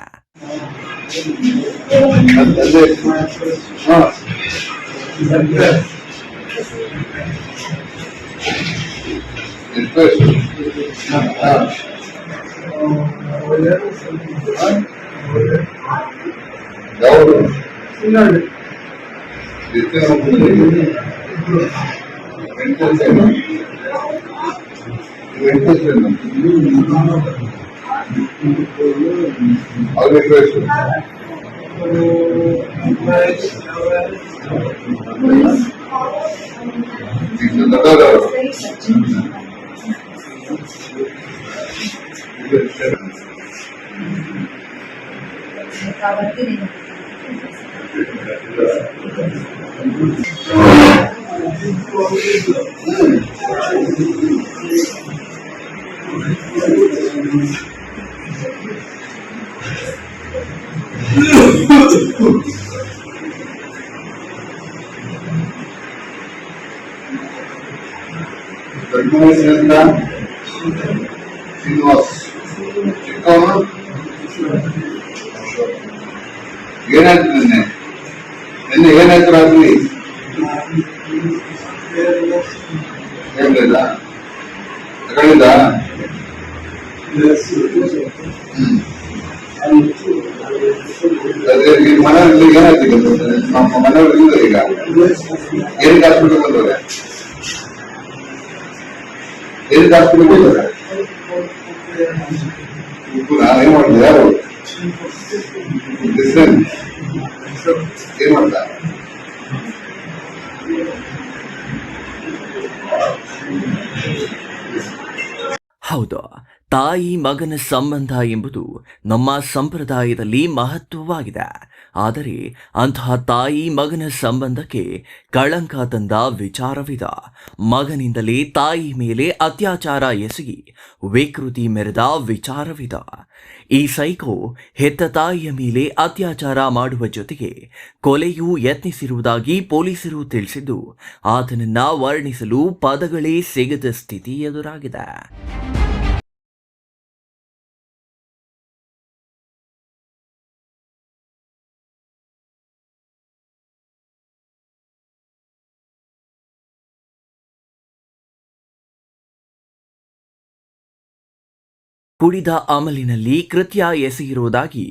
ಏನಾಯ್ತು ನಿನ್ನೆ ಏನಾಯ್ತು ರಾತ್ರಿ? ಹೇಳಿಲ್ಲ ತಗೊಂಡಿದ್ದ? ಅದೇ ನಿಮ್ಮ ಮನೆಯಲ್ಲಿ ಏನಾಯ್ತು? ನಮ್ಮ ಮನೆಯವ್ರು ಇಲ್ಲ ಈಗ. ಏನಕ್ಕೆ ಹಾಸ್ಪಿಟಲ್ ಬಂದವ್ರೆ? ಏನಕ್ಕೆ ಹಾಸ್ಪಿಟಲ್ ಬಂದವ್ರೆ? ಏನ್ ಮಾಡಿದೆ? ಯಾರು ಏನ್ ಮಾಡ್ದ? ಹೌದು, ತಾಯಿ ಮಗನ ಸಂಬಂಧ ಎಂಬುದು ನಮ್ಮ ಸಂಪ್ರದಾಯದಲ್ಲಿ ಮಹತ್ವವಾಗಿದೆ. ಆದರೆ ಅಂತಹ ತಾಯಿ ಮಗನ ಸಂಬಂಧಕ್ಕೆ ಕಳಂಕ ತಂದ ವಿಚಾರವಿದ. ಮಗನಿಂದಲೇ ತಾಯಿ ಮೇಲೆ ಅತ್ಯಾಚಾರ ಎಸಗಿ ವಿಕೃತಿ ಮೆರೆದ ವಿಚಾರವಿದ. ಈ ಸೈಕೋ ಹೆತ್ತ ತಾಯಿಯ ಮೇಲೆ ಅತ್ಯಾಚಾರ ಮಾಡುವ ಜೊತೆಗೆ ಕೊಲೆಯೂ ಯತ್ನಿಸಿರುವುದಾಗಿ ಪೊಲೀಸರು ತಿಳಿಸಿದ್ದು, ಆತನನ್ನ ವರ್ಣಿಸಲು ಪದಗಳೇ ಸಿಗದ ಸ್ಥಿತಿ ಎದುರಾಗಿದೆ. ಕುಡಿದ ಅಮಲಿನಲ್ಲಿ ಕೃತ್ಯ ಎಸಗಿರುವುದಾಗಿ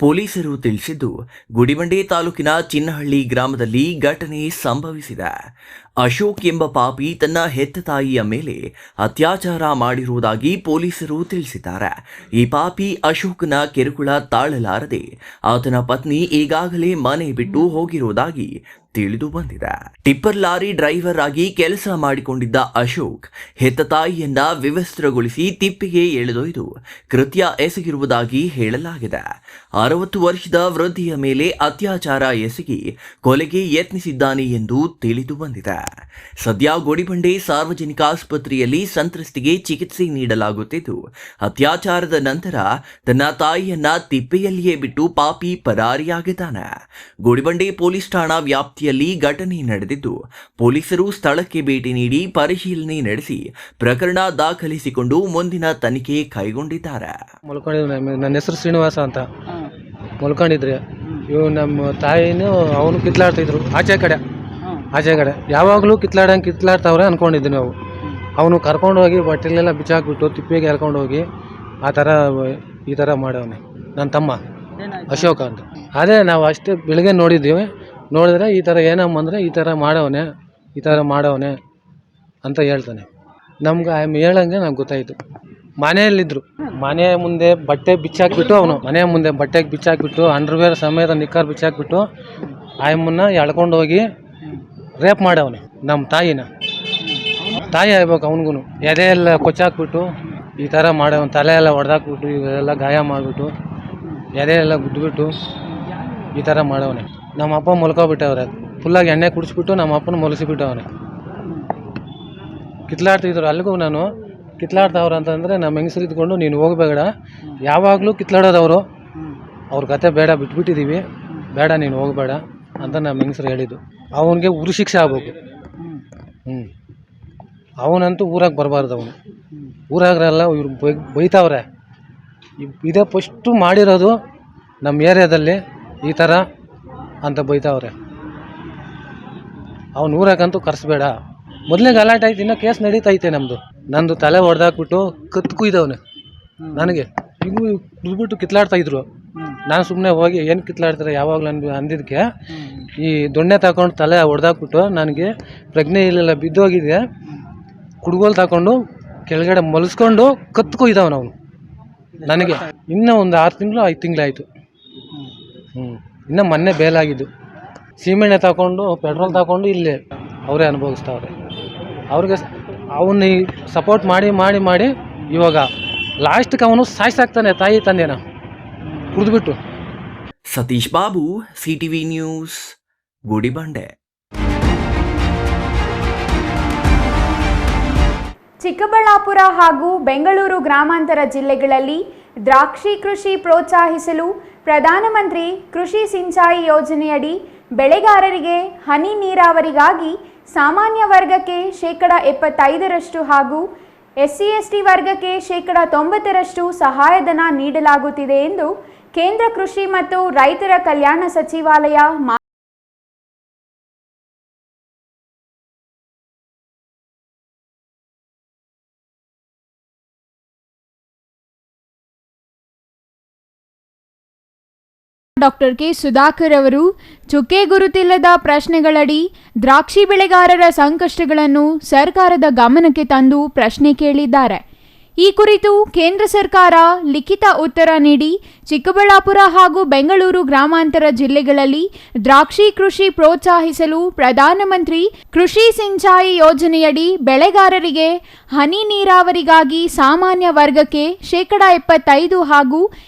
ಪೊಲೀಸರು ತಿಳಿಸಿದ್ದು, ಗುಡಿಬಂಡೆ ತಾಲೂಕಿನ ಚಿನ್ನಹಳ್ಳಿ ಗ್ರಾಮದಲ್ಲಿ ಘಟನೆ ಸಂಭವಿಸಿದೆ. ಅಶೋಕ್ ಎಂಬ ಪಾಪಿ ತನ್ನ ಹೆತ್ತ ತಾಯಿಯ ಮೇಲೆ ಅತ್ಯಾಚಾರ ಮಾಡಿರುವುದಾಗಿ ಪೊಲೀಸರು ತಿಳಿಸಿದ್ದಾರೆ. ಈ ಪಾಪಿ ಅಶೋಕ್ನ ಕಿರುಕುಳ ತಾಳಲಾರದೆ ಆತನ ಪತ್ನಿ ಈಗಾಗಲೇ ಮನೆ ಬಿಟ್ಟು ಹೋಗಿರುವುದಾಗಿ ತಿಳಿದು ಬಂದಿದೆ. ಟಿಪ್ಪರ್ ಲಾರಿ ಡ್ರೈವರ್ ಆಗಿ ಕೆಲಸ ಮಾಡಿಕೊಂಡಿದ್ದ ಅಶೋಕ್ ಹೆತ್ತ ತಾಯಿಯನ್ನ ವಿವಸ್ತ್ರಗೊಳಿಸಿ ತಿಪ್ಪಿಗೆ ಎಳೆದೊಯ್ದು ಕೃತ್ಯ ಎಸಗಿರುವುದಾಗಿ ಹೇಳಲಾಗಿದೆ. 60 ವರ್ಷದ ವೃದ್ಧಿಯ ಮೇಲೆ ಅತ್ಯಾಚಾರ ಎಸಗಿ ಕೊಲೆಗೆ ಯತ್ನಿಸಿದ್ದಾನೆ ಎಂದು ತಿಳಿದು ಬಂದಿದೆ. ಸದ್ಯ ಗುಡಿಬಂಡೆ ಸಾರ್ವಜನಿಕ ಆಸ್ಪತ್ರೆಯಲ್ಲಿ ಸಂತ್ರಸ್ತಿಗೆ ಚಿಕಿತ್ಸೆ ನೀಡಲಾಗುತ್ತಿದ್ದು, ಅತ್ಯಾಚಾರದ ನಂತರ ತನ್ನ ತಾಯಿಯನ್ನ ತಿಪ್ಪೆಯಲ್ಲಿಯೇ ಬಿಟ್ಟು ಪಾಪಿ ಪರಾರಿಯಾಗಿದ್ದಾನೆ. ಗುಡಿಬಂಡೆ ಪೊಲೀಸ್ ಠಾಣಾ ವ್ಯಾಪ್ತಿಯಲ್ಲಿ ಘಟನೆ ನಡೆದಿದ್ದು, ಪೊಲೀಸರು ಸ್ಥಳಕ್ಕೆ ಭೇಟಿ ನೀಡಿ ಪರಿಶೀಲನೆ ನಡೆಸಿ ಪ್ರಕರಣ ದಾಖಲಿಸಿಕೊಂಡು ಮುಂದಿನ ತನಿಖೆ ಕೈಗೊಂಡಿದ್ದಾರೆ. ನನ್ನ ಹೆಸರು ಶ್ರೀನಿವಾಸ ಅಂತ. ಮಲ್ಕೊಂಡಿದ್ರೆ ಇವು ನಮ್ಮ ತಾಯಿನೂ ಅವನು ಕಿತ್ಲಾಡ್ತಿದ್ರು ಆಚೆ ಕಡೆ ಯಾವಾಗಲೂ ಕಿತ್ಲಾಡ್ತಾವ್ರೆ ಅಂದ್ಕೊಂಡಿದ್ವಿ ನಾವು. ಅವನು ಕರ್ಕೊಂಡು ಹೋಗಿ ಬಟ್ಟೆಲೆಲ್ಲ ಬಿಚ್ಚಾಕ್ಬಿಟ್ಟು ತಿಪ್ಪಿಗೆ ಎಳ್ಕೊಂಡು ಹೋಗಿ ಈ ಥರ ಮಾಡವನೆ ನನ್ನ ತಮ್ಮ ಅಶೋಕ ಅಂತ. ಅದೇ ನಾವು ಅಷ್ಟೇ ಬೆಳಗ್ಗೆ ನೋಡಿದ್ರೆ ಈ ಥರ ಏನಮ್ಮ ಅಂದರೆ ಈ ಥರ ಮಾಡವನೆ ಅಂತ ಹೇಳ್ತಾನೆ. ನಮ್ಗೆ ಹೇಳಂಗೆ ನಮ್ಗೆ ಗೊತ್ತಾಯಿತು. ಮನೆಯಲ್ಲಿದ್ದರು, ಮನೆ ಮುಂದೆ ಬಟ್ಟೆ ಬಿಚ್ಚಾಕ್ಬಿಟ್ಟು ಅಂಡರ್ವೇರ್ ಸಮೇತ ನಿಕ್ಕರ್ ಬಿಚ್ಚಾಕ್ಬಿಟ್ಟು ಆಯಮ್ಮನ್ನ ಎಳ್ಕೊಂಡು ಹೋಗಿ ರೇಪ್ ಮಾಡವನೆ ನಮ್ಮ ತಾಯಿ ಆಗ್ಬೇಕು ಅವನಿಗೂ. ಎದೆ ಎಲ್ಲ ಕೊಚ್ಚಾಕ್ಬಿಟ್ಟು ಈ ಥರ ಮಾಡವನು. ತಲೆ ಎಲ್ಲ ಹೊಡೆದಾಕ್ಬಿಟ್ಟು ಇವೆಲ್ಲ ಗಾಯ ಮಾಡಿಬಿಟ್ಟು ಎದೆ ಎಲ್ಲ ಗುದ್ದುಬಿಟ್ಟು ಈ ಥರ ಮಾಡವನೆ. ನಮ್ಮ ಅಪ್ಪ ಮಲ್ಕೊಬಿಟ್ಟವ್ರೆ, ಫುಲ್ಲಾಗಿ ಎಣ್ಣೆ ಕುಡಿಸ್ಬಿಟ್ಟು ನಮ್ಮ ಅಪ್ಪನ ಮಲಸಿಬಿಟ್ಟವನೆ. ಕಿತ್ಲಾಡ್ತಿದ್ರು. ಅಲ್ಲಿಗೂ ನಾನು ಕಿತ್ಲಾಡ್ತಾವ್ರು ಅಂತಂದರೆ ನಮ್ಮ ಹೆಂಗಸರು ಇದ್ಕೊಂಡು ನೀನು ಹೋಗಬೇಡ, ಯಾವಾಗಲೂ ಕಿತ್ಲಾಡೋದವರು, ಅವ್ರ ಕತೆ ಬೇಡ, ಬಿಟ್ಬಿಟ್ಟಿದ್ದೀವಿ, ಬೇಡ ನೀನು ಹೋಗಬೇಡ ಅಂತ ನಮ್ಮ ಹೆಂಗಸರು ಹೇಳಿದ್ದು. ಅವನಿಗೆ ಉರಿ ಶಿಕ್ಷೆ ಆಗ್ಬೇಕು. ಅವನಂತೂ ಊರಾಗ ಬರಬಾರ್ದು. ಅವನು ಊರಾಗ್ರೆಲ್ಲ ಇವ್ರು ಬೈತಾವ್ರೆ. ಇದೇ ಫಸ್ಟು ಮಾಡಿರೋದು ನಮ್ಮ ಏರಿಯಾದಲ್ಲಿ ಈ ಥರ ಅಂತ ಬೈತಾವ್ರೆ. ಅವ್ನು ಊರಾಗಂತೂ ಕರೆಸ್ಬೇಡ. ಮೊದಲೇ ಗಲಾಟೆ ಆಯ್ತು, ಇನ್ನೂ ಕೇಸ್ ನಡೀತೈತೆ ನಂದು ತಲೆ ಹೊಡೆದಾಕ್ಬಿಟ್ಟು ಕುಯ್ದವನೆ ನನಗೆ. ಹಿಂಗೂ ಕುದ್ಬಿಟ್ಟು ಕಿತ್ಲಾಡ್ತಾಯಿದ್ರು. ನಾನು ಸುಮ್ಮನೆ ಹೋಗಿ ಏನು ಕಿತ್ಲಾಡ್ತಾರೆ ಯಾವಾಗಲೂ ಅಂದಿದ್ದಕ್ಕೆ ಈ ದೊಣ್ಣೆ ತಗೊಂಡು ತಲೆ ಹೊಡೆದಾಕ್ಬಿಟ್ಟು ನನಗೆ ಪ್ರಜ್ಞೆ ಇರಲಿಲ್ಲ, ಬಿದ್ದೋಗಿದೆ. ಕುಡ್ಗೋಲು ತಗೊಂಡು ಕೆಳಗಡೆ ಮಲಸ್ಕೊಂಡು ಕುಯ್ದವನು ಅವನು ನನಗೆ. ಇನ್ನೂ ಒಂದು 6 ತಿಂಗಳು 5 ತಿಂಗಳಾಯಿತು. ಇನ್ನೂ ಮೊನ್ನೆ ಬೇಲಾಗಿದ್ದು. ಸೀಮೆಣ್ಣೆ ತಗೊಂಡು ಪೆಟ್ರೋಲ್ ತಗೊಂಡು ಇಲ್ಲೇ ಅವರೇ ಅನುಭವಿಸ್ತಾವ್ರೆ. ಅವ್ರಿಗೆ ಅವನ್ನ ಸಪೋರ್ಟ್ ಮಾಡಿ ಇವಾಗ ಲಾಸ್ಟ್ಗೆ ಅವನು ಸಾಯಿಸಾಕ್ತಾನೆ ತಾಯಿ ತಂದೆನ ಕುಡಿದ್ಬಿಟ್ಟು. Satish Babu, CTV news, Gudibande. ಚಿಕ್ಕಬಳ್ಳಾಪುರ ಹಾಗೂ ಬೆಂಗಳೂರು ಗ್ರಾಮಾಂತರ ಜಿಲ್ಲೆಗಳಲ್ಲಿ ದ್ರಾಕ್ಷಿ ಕೃಷಿ ಪ್ರೋತ್ಸಾಹಿಸಲು ಪ್ರಧಾನಮಂತ್ರಿ ಕೃಷಿ ಸಿಂಚಾಯಿ ಯೋಜನೆಯಡಿ ಬೆಳೆಗಾರರಿಗೆ ಹನಿ ನೀರಾವರಿಗಾಗಿ ಸಾಮಾನ್ಯ ವರ್ಗಕ್ಕೆ 75% ಹಾಗೂ SC/ST ವರ್ಗಕ್ಕೆ 90% ಸಹಾಯಧನ ನೀಡಲಾಗುತ್ತಿದೆ ಎಂದು ಕೇಂದ್ರ ಕೃಷಿ ಮತ್ತು ರೈತರ ಕಲ್ಯಾಣ ಸಚಿವಾಲಯ ಡಾಕ್ಟರ್ ಕೆ ಸುಧಾಕರ್ ಅವರು ಚುಕ್ಕೆ ಗುರುತಿಲ್ಲದ ಪ್ರಶ್ನೆಗಳಡಿ ದ್ರಾಕ್ಷಿ ಬೆಳೆಗಾರರ ಸಂಕಷ್ಟಗಳನ್ನು ಸರ್ಕಾರದ ಗಮನಕ್ಕೆ ತಂದು ಪ್ರಶ್ನೆ ಕೇಳಿದ್ದಾರೆ. ಈ ಕುರಿತು ಕೇಂದ್ರ ಸರ್ಕಾರ ಲಿಖಿತ ಉತ್ತರ ನೀಡಿ ಚಿಕ್ಕಬಳ್ಳಾಪುರ ಹಾಗೂ ಬೆಂಗಳೂರು ಗ್ರಾಮಾಂತರ ಜಿಲ್ಲೆಗಳಲ್ಲಿ ದ್ರಾಕ್ಷಿ ಕೃಷಿ ಪ್ರೋತ್ಸಾಹಿಸಲು ಪ್ರಧಾನಮಂತ್ರಿ ಕೃಷಿ ಸಿಂಚಾಯಿ ಯೋಜನೆಯಡಿ ಬೆಳೆಗಾರರಿಗೆ ಹನಿ ನೀರಾವರಿಗಾಗಿ ಸಾಮಾನ್ಯ ವರ್ಗಕ್ಕೆ 75% ಹಾಗೂ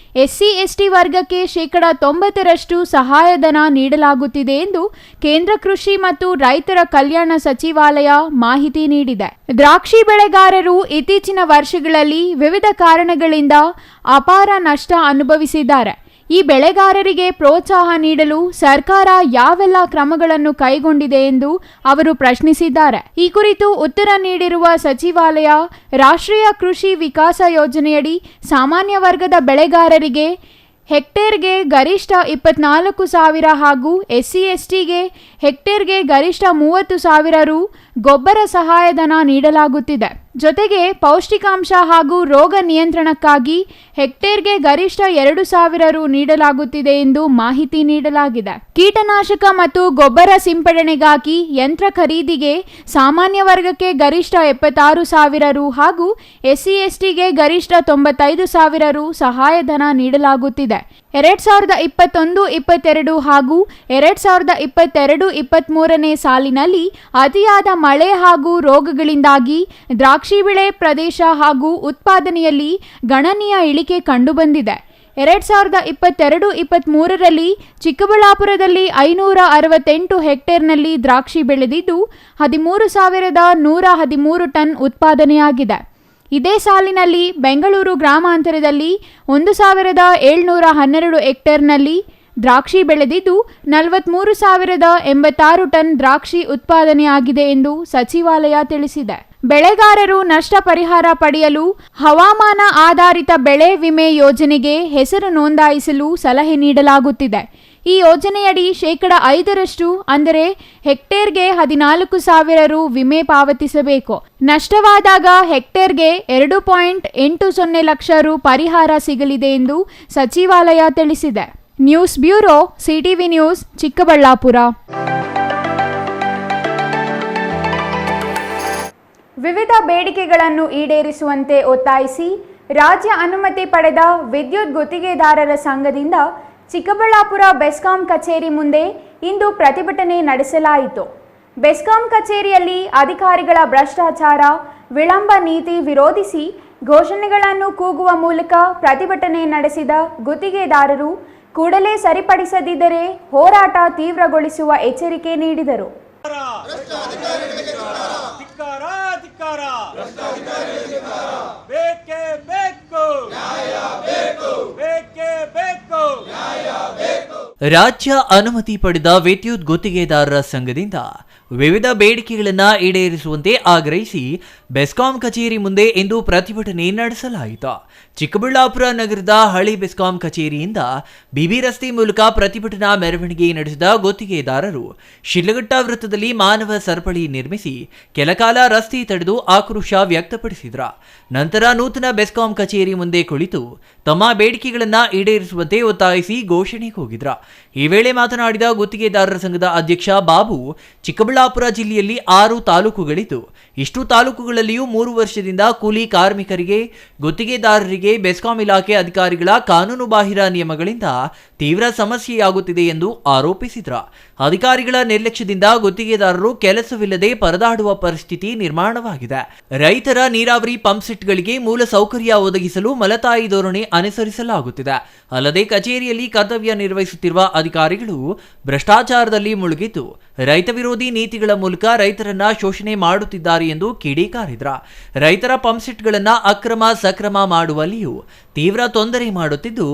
SC/ST ವರ್ಗಕ್ಕೆ 90% ಸಹಾಯಧನ ನೀಡಲಾಗುತ್ತಿದೆ ಎಂದು ಕೇಂದ್ರ ಕೃಷಿ ಮತ್ತು ರೈತರ ಕಲ್ಯಾಣ ಸಚಿವಾಲಯ ಮಾಹಿತಿ ನೀಡಿದೆ. ದ್ರಾಕ್ಷಿ ಬೆಳೆಗಾರರು ಇತ್ತೀಚಿನ ವರ್ಷಗಳಲ್ಲಿ ವಿವಿಧ ಕಾರಣಗಳಿಂದ ಅಪಾರ ನಷ್ಟ ಅನುಭವಿಸಿದ್ದಾರೆ. ಈ ಬೆಳೆಗಾರರಿಗೆ ಪ್ರೋತ್ಸಾಹ ನೀಡಲು ಸರ್ಕಾರ ಯಾವೆಲ್ಲ ಕ್ರಮಗಳನ್ನು ಕೈಗೊಂಡಿದೆ ಎಂದು ಅವರು ಪ್ರಶ್ನಿಸಿದ್ದಾರೆ. ಈ ಕುರಿತು ಉತ್ತರ ನೀಡಿರುವ ಸಚಿವಾಲಯ, ರಾಷ್ಟ್ರೀಯ ಕೃಷಿ ವಿಕಾಸ ಯೋಜನೆಯಡಿ ಸಾಮಾನ್ಯ ವರ್ಗದ ಬೆಳೆಗಾರರಿಗೆ ಹೆಕ್ಟೇರ್ಗೆ ಗರಿಷ್ಠ 24,000 ಹಾಗೂ SC/STಗೆ ಹೆಕ್ಟೇರ್ಗೆ ಗರಿಷ್ಠ 30,000 ರು ಗೊಬ್ಬರ ಸಹಾಯಧನ ನೀಡಲಾಗುತ್ತಿದೆ. ಜೊತೆಗೆ ಪೌಷ್ಟಿಕಾಂಶ ಹಾಗೂ ರೋಗ ನಿಯಂತ್ರಣಕ್ಕಾಗಿ ಹೆಕ್ಟೇರ್ಗೆ ಗರಿಷ್ಠ 2,000 ರು ನೀಡಲಾಗುತ್ತಿದೆ ಎಂದು ಮಾಹಿತಿ ನೀಡಲಾಗಿದೆ. ಕೀಟನಾಶಕ ಮತ್ತು ಗೊಬ್ಬರ ಸಿಂಪಡಣೆಗಾಗಿ ಯಂತ್ರ ಖರೀದಿಗೆ ಸಾಮಾನ್ಯ ವರ್ಗಕ್ಕೆ ಗರಿಷ್ಠ 76,000 ರು ಹಾಗೂ SC/STಗೆ ಗರಿಷ್ಠ 95,000 ರು ಸಹಾಯಧನ ನೀಡಲಾಗುತ್ತಿದೆ. 2021-22 ಹಾಗೂ 2022-23ನೇ ಸಾಲಿನಲ್ಲಿ ಅತಿಯಾದ ಮಳೆ ಹಾಗೂ ರೋಗಗಳಿಂದಾಗಿ ದ್ರಾಕ್ಷಿ ಬೆಳೆ ಪ್ರದೇಶ ಹಾಗೂ ಉತ್ಪಾದನೆಯಲ್ಲಿ ಗಣನೀಯ ಇಳಿಕೆ ಕಂಡುಬಂದಿದೆ. 2022-23ರಲ್ಲಿ ಚಿಕ್ಕಬಳ್ಳಾಪುರದಲ್ಲಿ 568 ಹೆಕ್ಟೇರ್ನಲ್ಲಿ ದ್ರಾಕ್ಷಿ ಬೆಳೆದಿದ್ದು 13,113 ಟನ್ ಉತ್ಪಾದನೆಯಾಗಿದೆ. ಇದೇ ಸಾಲಿನಲ್ಲಿ ಬೆಂಗಳೂರು ಗ್ರಾಮಾಂತರದಲ್ಲಿ 1,712 ಹೆಕ್ಟೇರ್ನಲ್ಲಿ ದ್ರಾಕ್ಷಿ ಬೆಳೆದಿದ್ದು 43,086 ಟನ್ ದ್ರಾಕ್ಷಿ ಉತ್ಪಾದನೆಯಾಗಿದೆ ಎಂದು ಸಚಿವಾಲಯ ತಿಳಿಸಿದೆ. ಬೆಳೆಗಾರರು ನಷ್ಟ ಪರಿಹಾರ ಪಡೆಯಲು ಹವಾಮಾನ ಆಧಾರಿತ ಬೆಳೆ ವಿಮೆ ಯೋಜನೆಗೆ ಹೆಸರು ನೋಂದಾಯಿಸಲು ಸಲಹೆ ನೀಡಲಾಗುತ್ತಿದೆ. ಈ ಯೋಜನೆಯಡಿ 5% ಅಂದರೆ ಹೆಕ್ಟೇರ್ಗೆ 14,000 ರು ವಿಮೆ ಪಾವತಿಸಬೇಕು. ನಷ್ಟವಾದಾಗ ಹೆಕ್ಟೇರ್ಗೆ 2.80 ಲಕ್ಷ ರು ಪರಿಹಾರ ಸಿಗಲಿದೆ ಎಂದು ಸಚಿವಾಲಯ ತಿಳಿಸಿದೆ. News bureau, CTV news, Chikkaballapur. ವಿವಿಧ ಬೇಡಿಕೆಗಳನ್ನು ಈಡೇರಿಸುವಂತೆ ಒತ್ತಾಯಿಸಿ ರಾಜ್ಯ ಅನುಮತಿ ಪಡೆದ ವಿದ್ಯುತ್ ಗುತ್ತಿಗೆದಾರರ ಸಂಘದಿಂದ ಚಿಕ್ಕಬಳ್ಳಾಪುರ ಬೆಸ್ಕಾಂ ಕಚೇರಿ ಮುಂದೆ ಇಂದು ಪ್ರತಿಭಟನೆ ನಡೆಸಲಾಯಿತು. ಬೆಸ್ಕಾಂ ಕಚೇರಿಯಲ್ಲಿ ಅಧಿಕಾರಿಗಳ ಭ್ರಷ್ಟಾಚಾರ, ವಿಳಂಬ ನೀತಿ ವಿರೋಧಿಸಿ ಘೋಷಣೆಗಳನ್ನು ಕೂಗುವ ಮೂಲಕ ಪ್ರತಿಭಟನೆ ನಡೆಸಿದ ಗುತ್ತಿಗೆದಾರರು ಕೂಡಲೇ ಸರಿಪಡಿಸದಿದ್ದರೆ ಹೋರಾಟ ತೀವ್ರಗೊಳಿಸುವ ಎಚ್ಚರಿಕೆ ನೀಡಿದರು. ರಾಜ್ಯ ಅನುಮತಿ ಪಡೆದ ವಿದ್ಯುತ್ ಗುತ್ತಿಗೆದಾರರ ಸಂಘದಿಂದ ವಿವಿಧ ಬೇಡಿಕೆಗಳನ್ನು ಈಡೇರಿಸುವಂತೆ ಆಗ್ರಹಿಸಿ ಬೆಸ್ಕಾಂ ಕಚೇರಿ ಮುಂದೆ ಇಂದು ಪ್ರತಿಭಟನೆ ನಡೆಸಲಾಯಿತು. ಚಿಕ್ಕಬಳ್ಳಾಪುರ ನಗರದ ಹಳಿ ಬೆಸ್ಕಾಂ ಕಚೇರಿಯಿಂದ ಬಿಬಿ ರಸ್ತೆ ಮೂಲಕ ಪ್ರತಿಭಟನಾ ಮೆರವಣಿಗೆ ನಡೆಸಿದ ಗುತ್ತಿಗೆದಾರರು ಶಿಡ್ಲಘಟ್ಟ ವೃತ್ತದಲ್ಲಿ ಮಾನವ ಸರಪಳಿ ನಿರ್ಮಿಸಿ ಕೆಲಕಾಲ ರಸ್ತೆ ತಡೆದು ಆಕ್ರೋಶ ವ್ಯಕ್ತಪಡಿಸಿದ್ರ. ನಂತರ ನೂತನ ಬೆಸ್ಕಾಂ ಕಚೇರಿ ಮುಂದೆ ಕುಳಿತು ತಮ್ಮ ಬೇಡಿಕೆಗಳನ್ನು ಈಡೇರಿಸುವಂತೆ ಒತ್ತಾಯಿಸಿ ಘೋಷಣೆ ಕೂಗಿದ್ರ. ಈ ವೇಳೆ ಮಾತನಾಡಿದ ಗುತ್ತಿಗೆದಾರರ ಸಂಘದ ಅಧ್ಯಕ್ಷ ಬಾಬು, ಚಿಕ್ಕಬಳ್ಳಾಪುರ ಜಿಲ್ಲೆಯಲ್ಲಿ 6 ತಾಲೂಕುಗಳಿದ್ದು, ಇಷ್ಟು ತಾಲೂಕುಗಳಲ್ಲಿಯೂ 3 ವರ್ಷದಿಂದ ಕೂಲಿ ಕಾರ್ಮಿಕರಿಗೆ, ಗುತ್ತಿಗೆದಾರರಿಗೆ ಬೆಸ್ಕಾಂ ಇಲಾಖೆ ಅಧಿಕಾರಿಗಳ ಕಾನೂನುಬಾಹಿರ ನಿಯಮಗಳಿಂದ ತೀವ್ರ ಸಮಸ್ಯೆಯಾಗುತ್ತಿದೆ ಎಂದು ಆರೋಪಿಸಿದ್ರ. ಅಧಿಕಾರಿಗಳ ನಿರ್ಲಕ್ಷ್ಯದಿಂದ ಗುತ್ತಿಗೆದಾರರು ಕೆಲಸವಿಲ್ಲದೆ ಪರದಾಡುವ ಪರಿಸ್ಥಿತಿ ನಿರ್ಮಾಣವಾಗಿದೆ. ರೈತರ ನೀರಾವರಿ ಪಂಪ್ಸೆಟ್ಗಳಿಗೆ ಮೂಲ ಸೌಕರ್ಯ ಒದಗಿಸಲು ಮಲತಾಯಿ ಧೋರಣೆ ಅನುಸರಿಸಲಾಗುತ್ತಿದೆ. ಅಲ್ಲದೆ ಕಚೇರಿಯಲ್ಲಿ ಕರ್ತವ್ಯ ನಿರ್ವಹಿಸುತ್ತಿರುವ ಅಧಿಕಾರಿಗಳು ಭ್ರಷ್ಟಾಚಾರದಲ್ಲಿ ಮುಳುಗಿದ್ದು ರೈತ ವಿರೋಧಿ ನೀತಿಗಳ ಮೂಲಕ ರೈತರನ್ನ ಶೋಷಣೆ ಮಾಡುತ್ತಿದ್ದಾರೆ ಎಂದು ಕಿಡಿಕಾರಿದ್ರ. ರೈತರ ಪಂಪ್ಸೆಟ್ಗಳನ್ನು ಅಕ್ರಮ ಸಕ್ರಮ ಮಾಡುವಲ್ಲಿಯೂ ತೀವ್ರ ತೊಂದರೆ ಮಾಡುತ್ತಿದ್ದು,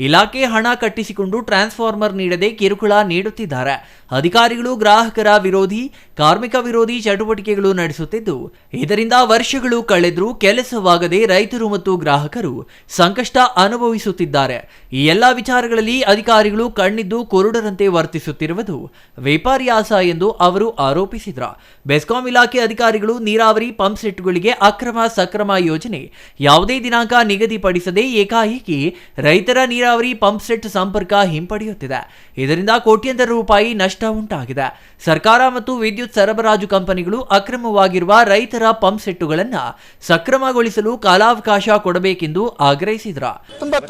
ಇಲಾಖೆ ಹಣ ಕಟ್ಟಿಸಿಕೊಂಡು ಟ್ರಾನ್ಸ್ಫಾರ್ಮರ್ ನೀಡದೆ ಕಿರುಕುಳ ನೀಡುತ್ತಿದ್ದಾರೆ. ಅಧಿಕಾರಿಗಳು ಗ್ರಾಹಕರ ವಿರೋಧಿ, ಕಾರ್ಮಿಕ ವಿರೋಧಿ ಚಟುವಟಿಕೆಗಳು ನಡೆಸುತ್ತಿದ್ದು, ಇದರಿಂದ ವರ್ಷಗಳು ಕಳೆದರೂ ಕೆಲಸವಾಗದೆ ರೈತರು ಮತ್ತು ಗ್ರಾಹಕರು ಸಂಕಷ್ಟ ಅನುಭವಿಸುತ್ತಿದ್ದಾರೆ. ಈ ಎಲ್ಲ ವಿಚಾರಗಳಲ್ಲಿ ಅಧಿಕಾರಿಗಳು ಕಣ್ಣಿದ್ದು ಕುರುಡರಂತೆ ವರ್ತಿಸುತ್ತಿರುವುದು ವಿಪರ್ಯಾಸ ಎಂದು ಅವರು ಆರೋಪಿಸಿದ್ರ. ಬೆಸ್ಕಾಂ ಇಲಾಖೆ ಅಧಿಕಾರಿಗಳು ನೀರಾವರಿ ಪಂಪ್ಸೆಟ್ಗಳಿಗೆ ಅಕ್ರಮ ಸಕ್ರಮ ಯೋಜನೆ ಯಾವುದೇ ದಿನಾಂಕ ನಿಗದಿಪಡಿಸದೆ ಏಕಾಏಕಿ ರೈತರ ನೀರಾವರಿ ಪಂಪ್ಸೆಟ್ ಸಂಪರ್ಕ ಹಿಂಪಡೆಯುತ್ತಿದೆ. ಇದರಿಂದ ಕೋಟ್ಯಂತರ ರೂಪಾಯಿ ನಷ್ಟ ಉಂಟಾಗಿದೆ. ಸರ್ಕಾರ ಮತ್ತು ವಿದ್ಯುತ್ ಸರಬರಾಜು ಕಂಪನಿಗಳು ಅಕ್ರಮವಾಗಿರುವ ರೈತರ ಪಂಪ್ಸೆಟ್ಟುಗಳನ್ನು ಸಕ್ರಮಗೊಳಿಸಲು ಕಾಲಾವಕಾಶ ಕೊಡಬೇಕೆಂದು ಆಗ್ರಹಿಸಿದ್ರ.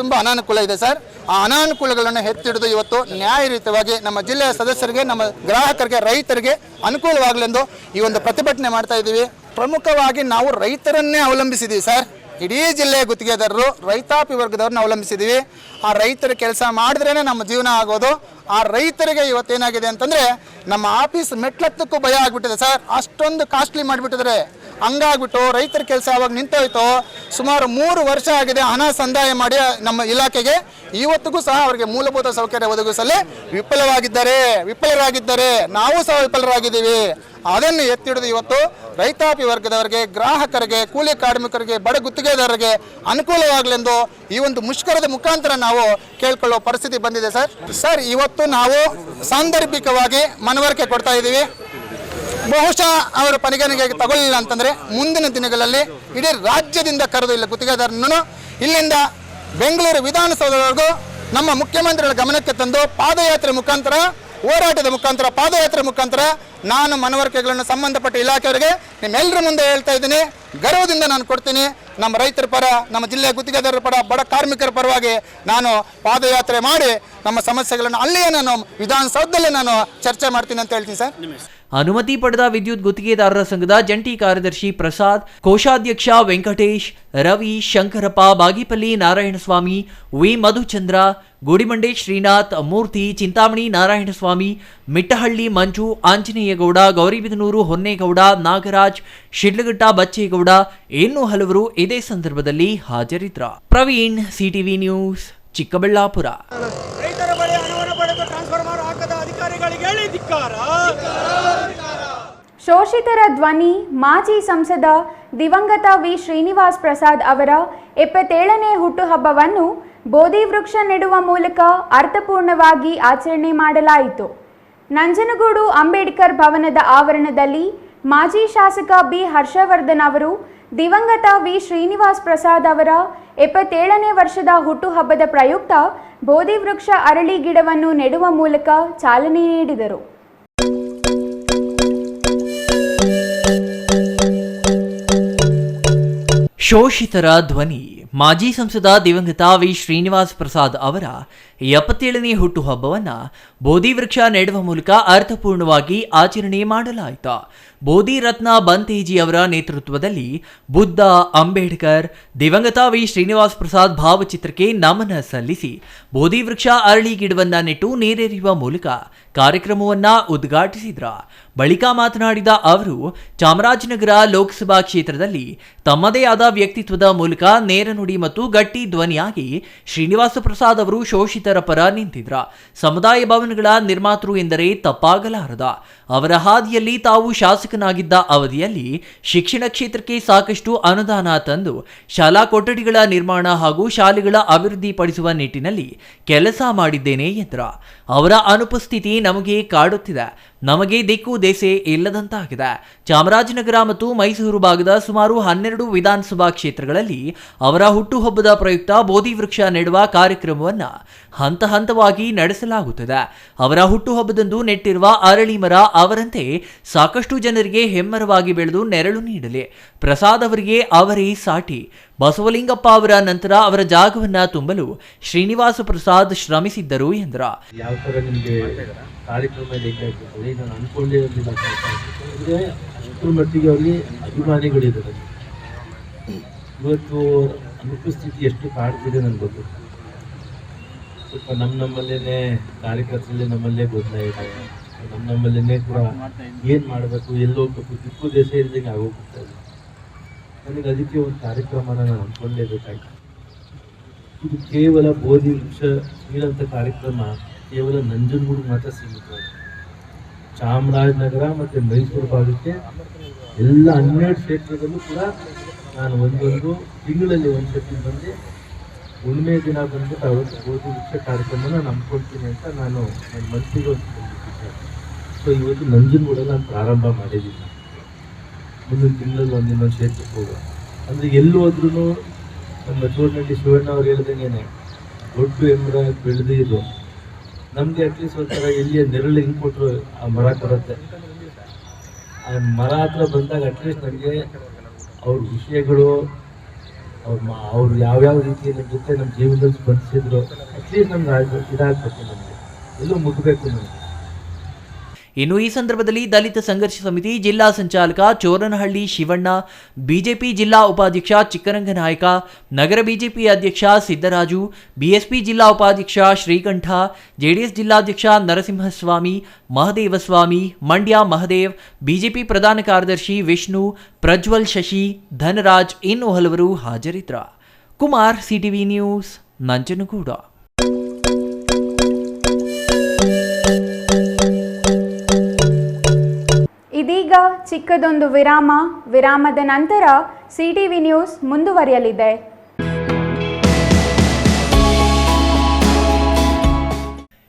ತುಂಬಾ ಅನಾನುಕೂಲ ಇದೆ ಸರ್. ಆ ಅನಾನುಕೂಲಗಳನ್ನು ಎತ್ತಿಡಿದು ಇವತ್ತು ನ್ಯಾಯಯುತವಾಗಿ ನಮ್ಮ ಜಿಲ್ಲೆಯ ಸದಸ್ಯರಿಗೆ, ನಮ್ಮ ಗ್ರಾಹಕರಿಗೆ, ರೈತರಿಗೆ ಅನುಕೂಲವಾಗಲೆಂದು ಈ ಒಂದು ಪ್ರತಿಭಟನೆ ಮಾಡ್ತಾ ಇದ್ದೀವಿ. ಪ್ರಮುಖವಾಗಿ ನಾವು ರೈತರನ್ನೇ ಅವಲಂಬಿಸಿದ್ದೀವಿ ಸರ್. ಇಡೀ ಜಿಲ್ಲೆಯ ಗುತ್ತಿಗೆದಾರರು ರೈತಾಪಿ ವರ್ಗದವ್ರನ್ನ ಅವಲಂಬಿಸಿದ್ದೀವಿ. ಆ ರೈತರ ಕೆಲಸ ಮಾಡಿದ್ರೇ ನಮ್ಮ ಜೀವನ ಆಗೋದು. ಆ ರೈತರಿಗೆ ಇವತ್ತೇನಾಗಿದೆ ಅಂತಂದರೆ ನಮ್ಮ ಆಫೀಸ್ ಮೆಟ್ಲತ್ತಕ್ಕೂ ಭಯ ಆಗಿಬಿಟ್ಟಿದೆ ಸರ್. ಅಷ್ಟೊಂದು ಕಾಸ್ಟ್ಲಿ ಮಾಡಿಬಿಟ್ಟಿದ್ದಾರೆ. ಹಂಗಾಗ್ಬಿಟ್ಟು ರೈತರ ಕೆಲಸ ಅವಾಗ ನಿಂತೋಯ್ತು. ಸುಮಾರು 3 ವರ್ಷ ಆಗಿದೆ ಹಣ ಸಂದಾಯ ಮಾಡಿ ನಮ್ಮ ಇಲಾಖೆಗೆ. ಇವತ್ತಿಗೂ ಸಹ ಅವರಿಗೆ ಮೂಲಭೂತ ಸೌಕರ್ಯ ಒದಗಿಸಲು ವಿಫಲರಾಗಿದ್ದಾರೆ. ನಾವು ಸಹ ವಿಫಲರಾಗಿದ್ದೀವಿ. ಅದನ್ನು ಎತ್ತಿಡಿದು ಇವತ್ತು ರೈತಾಪಿ ವರ್ಗದವರಿಗೆ, ಗ್ರಾಹಕರಿಗೆ, ಕೂಲಿ ಕಾರ್ಮಿಕರಿಗೆ, ಬಡ ಗುತ್ತಿಗೆದಾರರಿಗೆ ಅನುಕೂಲವಾಗಲೆಂದು ಈ ಒಂದು ಮುಷ್ಕರದ ಮುಖಾಂತರ ನಾವು ಕೇಳ್ಕೊಳ್ಳೋ ಪರಿಸ್ಥಿತಿ ಬಂದಿದೆ ಸರ್. ಇವತ್ತು ನಾವು ಸಾಂದರ್ಭಿಕವಾಗಿ ಮನವರಿಕೆ ಕೊಡ್ತಾ ಇದ್ದೀವಿ. ಬಹುಶಃ ಅವರ ಪರಿಗಣನೆಗೆ ತಗೊಳ್ಳಿಲ್ಲ ಅಂತಂದರೆ ಮುಂದಿನ ದಿನಗಳಲ್ಲಿ ಇಡೀ ರಾಜ್ಯದಿಂದ ಕರೆದು ಇಲ್ಲ ಗುತ್ತಿಗೆದಾರನನ್ನು ಇಲ್ಲಿಂದ ಬೆಂಗಳೂರು ವಿಧಾನಸೌಧವರೆಗೂ ನಮ್ಮ ಮುಖ್ಯಮಂತ್ರಿಗಳ ಗಮನಕ್ಕೆ ತಂದು ಪಾದಯಾತ್ರೆ ಮುಖಾಂತರ ಹೋರಾಟದ ಮುಖಾಂತರ, ಪಾದಯಾತ್ರೆ ಮುಖಾಂತರ ನಾನು ಮನವರಿಕೆಗಳನ್ನು ಸಂಬಂಧಪಟ್ಟ ಇಲಾಖೆಯವರಿಗೆ ನಿಮ್ಮೆಲ್ಲರ ಮುಂದೆ ಹೇಳ್ತಾ ಇದ್ದೀನಿ. ಗರ್ವದಿಂದ ನಾನು ಕೊಡ್ತೀನಿ. ನಮ್ಮ ರೈತರ ಪರ, ನಮ್ಮ ಜಿಲ್ಲೆಯ ಗುತ್ತಿಗೆದಾರರ ಪರ, ಬಡ ಕಾರ್ಮಿಕರ ಪರವಾಗಿ ನಾನು ಪಾದಯಾತ್ರೆ ಮಾಡಿ ನಮ್ಮ ಸಮಸ್ಯೆಗಳನ್ನು ಅಲ್ಲಿಯೇ ನಾನು ವಿಧಾನಸೌಧದಲ್ಲೇ ನಾನು ಚರ್ಚೆ ಮಾಡ್ತೀನಿ ಅಂತ ಹೇಳ್ತೀನಿ ಸರ್. ಅನುಮತಿ ಪಡೆದ ವಿದ್ಯುತ್ ಗುತ್ತಿಗೆದಾರರ ಸಂಘದ ಜಂಟಿ ಕಾರ್ಯದರ್ಶಿ ಪ್ರಸಾದ್, ಕೋಶಾಧ್ಯಕ್ಷ ವೆಂಕಟೇಶ್, ರವಿ, ಶಂಕರಪ್ಪ, ಬಾಗಿಪಲ್ಲಿ ನಾರಾಯಣಸ್ವಾಮಿ, ವಿ ಮಧುಚಂದ್ರ, ಗುಡಿಮಂಡೆ ಶ್ರೀನಾಥ್, ಮೂರ್ತಿ, ಚಿಂತಾಮಣಿ ನಾರಾಯಣಸ್ವಾಮಿ, ಮಿಟ್ಟಹಳ್ಳಿ ಮಂಜು, ಆಂಜನೇಯಗೌಡ, ಗೌರಿಬಿದನೂರು ಹೊನ್ನೇಗೌಡ, ನಾಗರಾಜ್, ಶಿಡ್ಲಘಟ್ಟ ಬಚ್ಚೇಗೌಡ ಇನ್ನೂ ಹಲವರು ಇದೇ ಸಂದರ್ಭದಲ್ಲಿ ಹಾಜರಿದ್ದರು. Praveen, CTV news, Chikkaballapur. ರೈತರ ಬಳಿ ಹಣವನ್ನು ಪಡೆದು ಟ್ರಾನ್ಸ್ಫಾರ್ಮರ್ ಹಾಕದ ಅಧಿಕಾರಿಗಳಿಗೆ ಹೇಳಿ ಧಿಕ್ಕಾರ. ಶೋಷಿತರ ಧ್ವನಿ ಮಾಜಿ ಸಂಸದ ದಿವಂಗತ ವಿ ಶ್ರೀನಿವಾಸ್ ಪ್ರಸಾದ್ ಅವರ 77ನೇ ಹುಟ್ಟುಹಬ್ಬವನ್ನು ಬೋಧಿ ವೃಕ್ಷ ನೆಡುವ ಮೂಲಕ ಅರ್ಥಪೂರ್ಣವಾಗಿ ಆಚರಣೆ ಮಾಡಲಾಯಿತು. ನಂಜನಗೂಡು ಅಂಬೇಡ್ಕರ್ ಭವನದ ಆವರಣದಲ್ಲಿ ಮಾಜಿ ಶಾಸಕ ಬಿ ಹರ್ಷವರ್ಧನ್ ಅವರು ದಿವಂಗತ ವಿ ಶ್ರೀನಿವಾಸ್ ಪ್ರಸಾದ್ ಅವರ 77ನೇ ವರ್ಷದ ಹುಟ್ಟುಹಬ್ಬದ ಪ್ರಯುಕ್ತ ಬೋಧಿ ವೃಕ್ಷ ಅರಳಿ ಗಿಡವನ್ನು ನೆಡುವ ಮೂಲಕ ಚಾಲನೆ ನೀಡಿದರು. ಶೋಷಿತರ ಧ್ವನಿ ಮಾಜಿ ಸಂಸದ ದಿವಂಗತ ವಿ ಶ್ರೀನಿವಾಸ್ ಪ್ರಸಾದ್ ಅವರ 77ನೇ ಹುಟ್ಟುಹಬ್ಬವನ್ನು ಬೋಧಿ ವೃಕ್ಷ ನೆಡುವ ಮೂಲಕ ಅರ್ಥಪೂರ್ಣವಾಗಿ ಆಚರಣೆ ಮಾಡಲಾಯಿತು. ಬೋಧಿ ರತ್ನ ಬಂತೇಜಿ ಅವರ ನೇತೃತ್ವದಲ್ಲಿ ಬುದ್ಧ, ಅಂಬೇಡ್ಕರ್, ದಿವಂಗತ ವಿ ಶ್ರೀನಿವಾಸ್ ಪ್ರಸಾದ್ ಭಾವಚಿತ್ರಕ್ಕೆ ನಮನ ಸಲ್ಲಿಸಿ ಬೋಧಿ ವೃಕ್ಷ ಅರಳಿ ಗಿಡವನ್ನ ನೆಟ್ಟು ನೀರೆರೆಯುವ ಮೂಲಕ ಕಾರ್ಯಕ್ರಮವನ್ನ ಉದ್ಘಾಟಿಸಿದ್ರು. ಬಳಿಕ ಮಾತನಾಡಿದ ಅವರು, ಚಾಮರಾಜನಗರ ಲೋಕಸಭಾ ಕ್ಷೇತ್ರದಲ್ಲಿ ತಮ್ಮದೇ ಆದ ವ್ಯಕ್ತಿತ್ವದ ಮೂಲಕ ನೇರ ನುಡಿ ಮತ್ತು ಗಟ್ಟಿ ಧ್ವನಿಯಾಗಿ ಶ್ರೀನಿವಾಸ ಪ್ರಸಾದ್ ಅವರು ಶೋಷಿತರ ಪರ ನಿಂತಿದ್ರ. ಸಮುದಾಯ ಭವನಗಳ ನಿರ್ಮಾತೃ ಎಂದರೆ ತಪ್ಪಾಗಲಾರದ. ಅವರ ಹಾದಿಯಲ್ಲಿ ತಾವು ಶಾಸಕನಾಗಿದ್ದ ಅವಧಿಯಲ್ಲಿ ಶಿಕ್ಷಣ ಕ್ಷೇತ್ರಕ್ಕೆ ಸಾಕಷ್ಟು ಅನುದಾನ ತಂದು ಶಾಲಾ ಕೊಠಡಿಗಳ ನಿರ್ಮಾಣ ಹಾಗೂ ಶಾಲೆಗಳ ಅಭಿವೃದ್ಧಿ ಪಡಿಸುವ ನಿಟ್ಟಿನಲ್ಲಿ ಕೆಲಸ ಮಾಡಿದ್ದೇನೆ ಎಂದ್ರ. ಅವರ ಅನುಪಸ್ಥಿತಿ ನಮಗೆ ಕಾಡುತ್ತಿದೆ. ನಮಗೆ ದಿಕ್ಕು ದೇಸೆ ಇಲ್ಲದಂತಾಗಿದೆ. ಚಾಮರಾಜನಗರ ಮತ್ತು ಮೈಸೂರು ಭಾಗದ ಸುಮಾರು 12 ವಿಧಾನಸಭಾ ಕ್ಷೇತ್ರಗಳಲ್ಲಿ ಅವರ ಹುಟ್ಟುಹಬ್ಬದ ಪ್ರಯುಕ್ತ ಬೋಧಿ ವೃಕ್ಷ ನೆಡುವ ಕಾರ್ಯಕ್ರಮವನ್ನು ಹಂತ ಹಂತವಾಗಿ ನಡೆಸಲಾಗುತ್ತದೆ. ಅವರ ಹುಟ್ಟುಹಬ್ಬದಂದು ನೆಟ್ಟಿರುವ ಅರಳಿ ಮರ ಅವರಂತೆ ಸಾಕಷ್ಟು ಜನರಿಗೆ ಹೆಮ್ಮರವಾಗಿ ಬೆಳೆದು ನೆರಳು ನೀಡಲಿ. ಪ್ರಸಾದ್ ಅವರಿಗೆ ಅವರೇ ಸಾಟಿ. ಬಸವಲಿಂಗಪ್ಪ ಅವರ ನಂತರ ಅವರ ಜಾಗವನ್ನ ತುಂಬಲು ಶ್ರೀನಿವಾಸ ಪ್ರಸಾದ್ ಶ್ರಮಿಸಿದ್ದರು ಎಂದ್ರ. ಯಾವ ಥರ ನಿಮಗೆ ಕಾರ್ಯಕ್ರಮ ಬೇಕಾಗ್ತದೆ ನಾನು ಅಂದ್ಕೊಂಡೇ ಇರಲಿಲ್ಲ. ಅಂದರೆ ಅಷ್ಟರ ಮಟ್ಟಿಗೆ ಅವರಿಗೆ ಅಭಿಮಾನಿಗಳಿದ್ದಾರೆ. ಇವತ್ತು ಅನುಪಸ್ಥಿತಿ ಎಷ್ಟು ಕಾಡ್ತಿದೆ ನನಗೆ ಗೊತ್ತು. ಸ್ವಲ್ಪ ನಮ್ಮಲ್ಲೇ ಕಾರ್ಯಕರ್ತರಲ್ಲಿ ನಮ್ಮಲ್ಲೇ ಗೊಂದಲ ಇದೆ. ನಮ್ಮಲ್ಲೇ ಕೂಡ ಏನು ಮಾಡಬೇಕು, ಎಲ್ಲಿ ಹೋಗ್ಬೇಕು, ದಿಕ್ಕು ದೇಶ ಇಲ್ದಂಗೆ ಆಗೋಗ್ತಾ ಇದೆ. ನನಗೆ ಅದಕ್ಕೆ ಒಂದು ಕಾರ್ಯಕ್ರಮನ ನಾನು ಅಂದ್ಕೊಳ್ಳೇಬೇಕಾಗಿತ್ತು. ಇದು ಕೇವಲ ಬೋಧಿ ವೃಕ್ಷ ನೀಡಂಥ ಕಾರ್ಯಕ್ರಮ ಕೇವಲ ನಂಜನಗೂಡು ಮಾತ್ರ ಸೀಮಿತ. ಚಾಮರಾಜನಗರ ಮತ್ತು ಮೈಸೂರು ಭಾಗಕ್ಕೆ ಎಲ್ಲ 12 ಕ್ಷೇತ್ರದಲ್ಲೂ ಕೂಡ ನಾನು ಒಂದೊಂದು ತಿಂಗಳಲ್ಲಿ ಒಂದು ಸತಿ ಬಂದು ಹುಣ್ಣಿಮೆ ದಿನ ಬಂದ್ಬಿಟ್ಟು ಅವತ್ತು ಬೋಧಿ ವೃಕ್ಷ ಕಾರ್ಯಕ್ರಮನ ನಾನು ನಂಬ್ಕೊಳ್ತೀನಿ ಅಂತ ನಾನು ನನ್ನ ಮನಸ್ಸಿಗೆ ಒಂದು ಬಂದಿದ್ದೆ. ಸೊ ಇವತ್ತು ನಂಜನಗೂಡಲ್ಲಿ ನಾನು ಪ್ರಾರಂಭ ಮಾಡಿದ್ದೀನಿ. ಮುಂದಿನ ತಿಂಗಳಲ್ಲಿ ಇನ್ನೊಂದು ಕ್ಷೇತ್ರಕ್ಕೆ ಹೋಗುವ ಅಂದರೆ ಎಲ್ಲಿ ಹೋದ್ರೂ ನಮ್ಮ ಚೋಟನಹಳ್ಳಿ ಶಿವಣ್ಣ ಅವ್ರು ಹೇಳ್ದಂಗೆ ದೊಡ್ಡ ಎಮ್ಮರ ಬೆಳೆದಿದ್ದು ನಮಗೆ ಅಟ್ಲೀಸ್ಟ್ ಒಂಥರ ಎಲ್ಲಿಯ ನೆರಳು ಹಿಂಗೆ ಕೊಟ್ಟರು ಆ ಮರ ಕೊಡುತ್ತೆ. ಆ ಮರ ಹತ್ರ ಬಂದಾಗ ಅಟ್ಲೀಸ್ಟ್ ನನಗೆ ಅವ್ರ ವಿಷಯಗಳು ಅವ್ರು ಯಾವ್ಯಾವ ರೀತಿ ನಮ್ಮ ಜೊತೆ ನಮ್ಮ ಜೀವನದಲ್ಲಿ ಸ್ಪಂದಿಸಿದ್ರು ಅಟ್ಲೀಸ್ಟ್ ನಮ್ಗೆ ಇದಾಗಬೇಕು. ನಮಗೆ ಎಲ್ಲೂ ಮುಟ್ಟಬೇಕು ನಮಗೆ. ಇನ್ನು ಈ ಸಂದರ್ಭದಲ್ಲಿ ದಲಿತ ಸಂಘರ್ಷ ಸಮಿತಿ ಜಿಲ್ಲಾ ಸಂಚಾಲಕ ಚೋರನಹಳ್ಳಿ ಶಿವಣ್ಣ, ಬಿಜೆಪಿ ಜಿಲ್ಲಾ ಉಪಾಧ್ಯಕ್ಷ ಚಿಕ್ಕರಂಗನಾಯಕ, ನಗರ ಬಿಜೆಪಿ ಅಧ್ಯಕ್ಷ ಸಿದ್ದರಾಜು, ಬಿಎಸ್ಪಿ ಜಿಲ್ಲಾ ಉಪಾಧ್ಯಕ್ಷ ಶ್ರೀಕಂಠ, ಜೆಡಿಎಸ್ ಜಿಲ್ಲಾಧ್ಯಕ್ಷ ನರಸಿಂಹಸ್ವಾಮಿ, ಮಹದೇವಸ್ವಾಮಿ, ಮಂಡ್ಯ ಮಹದೇವ್, ಬಿಜೆಪಿ ಪ್ರಧಾನ ಕಾರ್ಯದರ್ಶಿ ವಿಷ್ಣು, ಪ್ರಜ್ವಲ್ ಶಶಿ, ಧನರಾಜ್ ಇನ್ನೂ ಹಲವರು ಹಾಜರಿದ್ದರು. Kumar, CTV news, Nanjangud. ಇದೀಗ ಚಿಕ್ಕದೊಂದು ವಿರಾಮದ ನಂತರ ಸಿಟಿವಿ ನ್ಯೂಸ್ ಮುಂದುವರಿಯಲಿದೆ.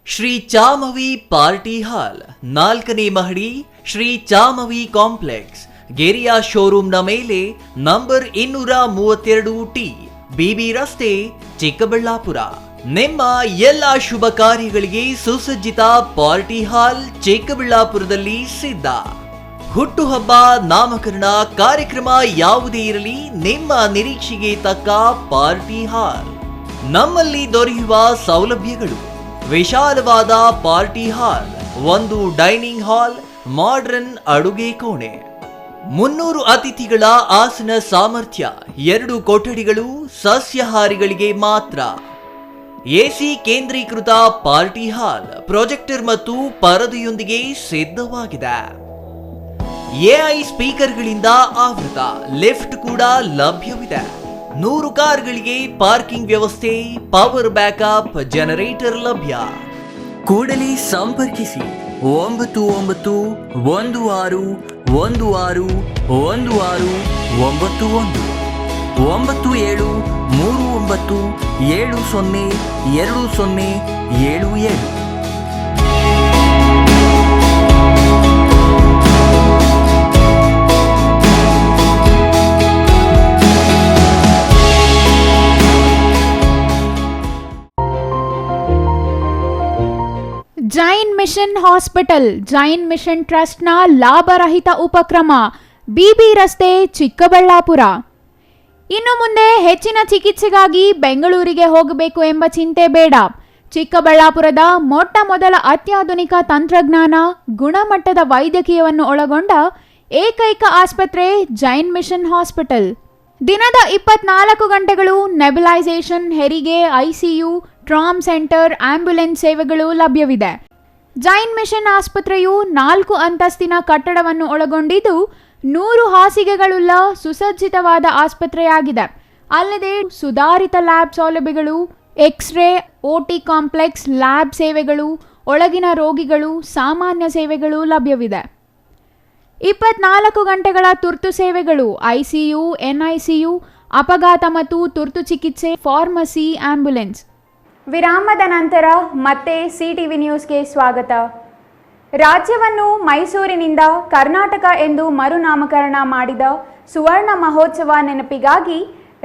ಶ್ರೀ ಚಾಮವಿ ಪಾರ್ಟಿ ಹಾಲ್ 4ನೇ ಮಹಡಿ, ಶ್ರೀ ಚಾಮವಿ ಕಾಂಪ್ಲೆಕ್ಸ್, ಗೆರಿಯಾ ಶೋರೂಮ್ನ ಮೇಲೆ, ನಂಬರ್ 232T, ಬಿಬಿ ರಸ್ತೆ, ಚಿಕ್ಕಬಳ್ಳಾಪುರ. ನಿಮ್ಮ ಎಲ್ಲ ಶುಭ ಕಾರ್ಯಗಳಿಗೆ ಸುಸಜ್ಜಿತ ಪಾರ್ಟಿ ಹಾಲ್ ಚಿಕ್ಕಬಳ್ಳಾಪುರದಲ್ಲಿ ಸಿದ್ಧ. ಹುಟ್ಟುಹಬ್ಬ, ನಾಮಕರಣ, ಕಾರ್ಯಕ್ರಮ ಯಾವುದೇ ಇರಲಿ, ನಿಮ್ಮ ನಿರೀಕ್ಷೆಗೆ ತಕ್ಕ ಪಾರ್ಟಿ ಹಾಲ್. ನಮ್ಮಲ್ಲಿ ದೊರೆಯುವ ಸೌಲಭ್ಯಗಳು: ವಿಶಾಲವಾದ ಪಾರ್ಟಿ ಹಾಲ್, ಒಂದು ಡೈನಿಂಗ್ ಹಾಲ್, ಮಾಡರ್ನ್ ಅಡುಗೆ ಕೋಣೆ, 300 ಅತಿಥಿಗಳ ಆಸನ ಸಾಮರ್ಥ್ಯ, 2 ಕೊಠಡಿಗಳು ಸಸ್ಯಾಹಾರಿಗಳಿಗೆ ಮಾತ್ರ, ಎಸಿ ಕೇಂದ್ರೀಕೃತ ಪಾರ್ಟಿ ಹಾಲ್, ಪ್ರೊಜೆಕ್ಟರ್ ಮತ್ತು ಪರದೆಯೊಂದಿಗೆ ಸಿದ್ಧವಾಗಿದೆ. ಎಐ ಸ್ಪೀಕರ್ಗಳಿಂದ ಆವೃತ, ಲಿಫ್ಟ್ ಕೂಡ ಲಭ್ಯವಿದೆ. 100 ಕಾರ್ಗಳಿಗೆ ಪಾರ್ಕಿಂಗ್ ವ್ಯವಸ್ಥೆ, ಪವರ್ ಬ್ಯಾಕಪ್ ಜನರೇಟರ್ ಲಭ್ಯ. ಕೂಡಲೇ ಸಂಪರ್ಕಿಸಿ 9916161691 9739702077. Jain mission hospital, Jain mission ಟ್ರಸ್ಟ್ನ ಲಾಭರಹಿತ ಉಪಕ್ರಮ, ಬಿಬಿ ರಸ್ತೆ, ಚಿಕ್ಕಬಳ್ಳಾಪುರ. ಇನ್ನು ಮುಂದೆ ಹೆಚ್ಚಿನ ಚಿಕಿತ್ಸೆಗಾಗಿ ಬೆಂಗಳೂರಿಗೆ ಹೋಗಬೇಕು ಎಂಬ ಚಿಂತೆ ಬೇಡ. ಚಿಕ್ಕಬಳ್ಳಾಪುರದ ಮೊಟ್ಟ ಮೊದಲ ಅತ್ಯಾಧುನಿಕ ತಂತ್ರಜ್ಞಾನ, ಗುಣಮಟ್ಟದ ವೈದ್ಯಕೀಯವನ್ನು ಒಳಗೊಂಡ ಏಕೈಕ ಆಸ್ಪತ್ರೆ ಜೈನ್ ಮಿಷನ್ ಹಾಸ್ಪಿಟಲ್. ದಿನದ 24 ಗಂಟೆಗಳು ನೆಬುಲೈಸೇಷನ್, ಹೆರಿಗೆ, ಐಸಿಯು, ಟ್ರಾಮ್ ಸೆಂಟರ್, ಆಂಬ್ಯುಲೆನ್ಸ್ ಸೇವೆಗಳು ಲಭ್ಯವಿದೆ. ಜೈನ್ ಮಿಷನ್ ಆಸ್ಪತ್ರೆಯು 4 ಅಂತಸ್ತಿನ ಕಟ್ಟಡವನ್ನು ಒಳಗೊಂಡಿದ್ದು 100 ಹಾಸಿಗೆಗಳುಳ್ಳ ಸುಸಜ್ಜಿತವಾದ ಆಸ್ಪತ್ರೆಯಾಗಿದೆ. ಅಲ್ಲದೆ ಸುಧಾರಿತ ಲ್ಯಾಬ್ ಸೌಲಭ್ಯಗಳು, ಎಕ್ಸ್ರೇ, ಓಟಿ ಕಾಂಪ್ಲೆಕ್ಸ್, ಲ್ಯಾಬ್ ಸೇವೆಗಳು, ಒಳಗಿನ ರೋಗಿಗಳು, ಸಾಮಾನ್ಯ ಸೇವೆಗಳು ಲಭ್ಯವಿದೆ. 24 ಗಂಟೆಗಳ ತುರ್ತು ಸೇವೆಗಳು, ಐಸಿಯು, ಎನ್ಐಸಿಯು, ಅಪಘಾತ ಮತ್ತು ತುರ್ತು ಚಿಕಿತ್ಸೆ, ಫಾರ್ಮಸಿ, ಆಂಬ್ಯುಲೆನ್ಸ್. ವಿರಾಮದ ನಂತರ ಮತ್ತೆ ಸಿಟಿವಿ ನ್ಯೂಸ್ಗೆ ಸ್ವಾಗತ. ರಾಜ್ಯವನ್ನು ಮೈಸೂರಿನಿಂದ ಕರ್ನಾಟಕ ಎಂದು ಮರುನಾಮಕರಣ ಮಾಡಿದ ಸುವರ್ಣ ಮಹೋತ್ಸವ ನೆನಪಿಗಾಗಿ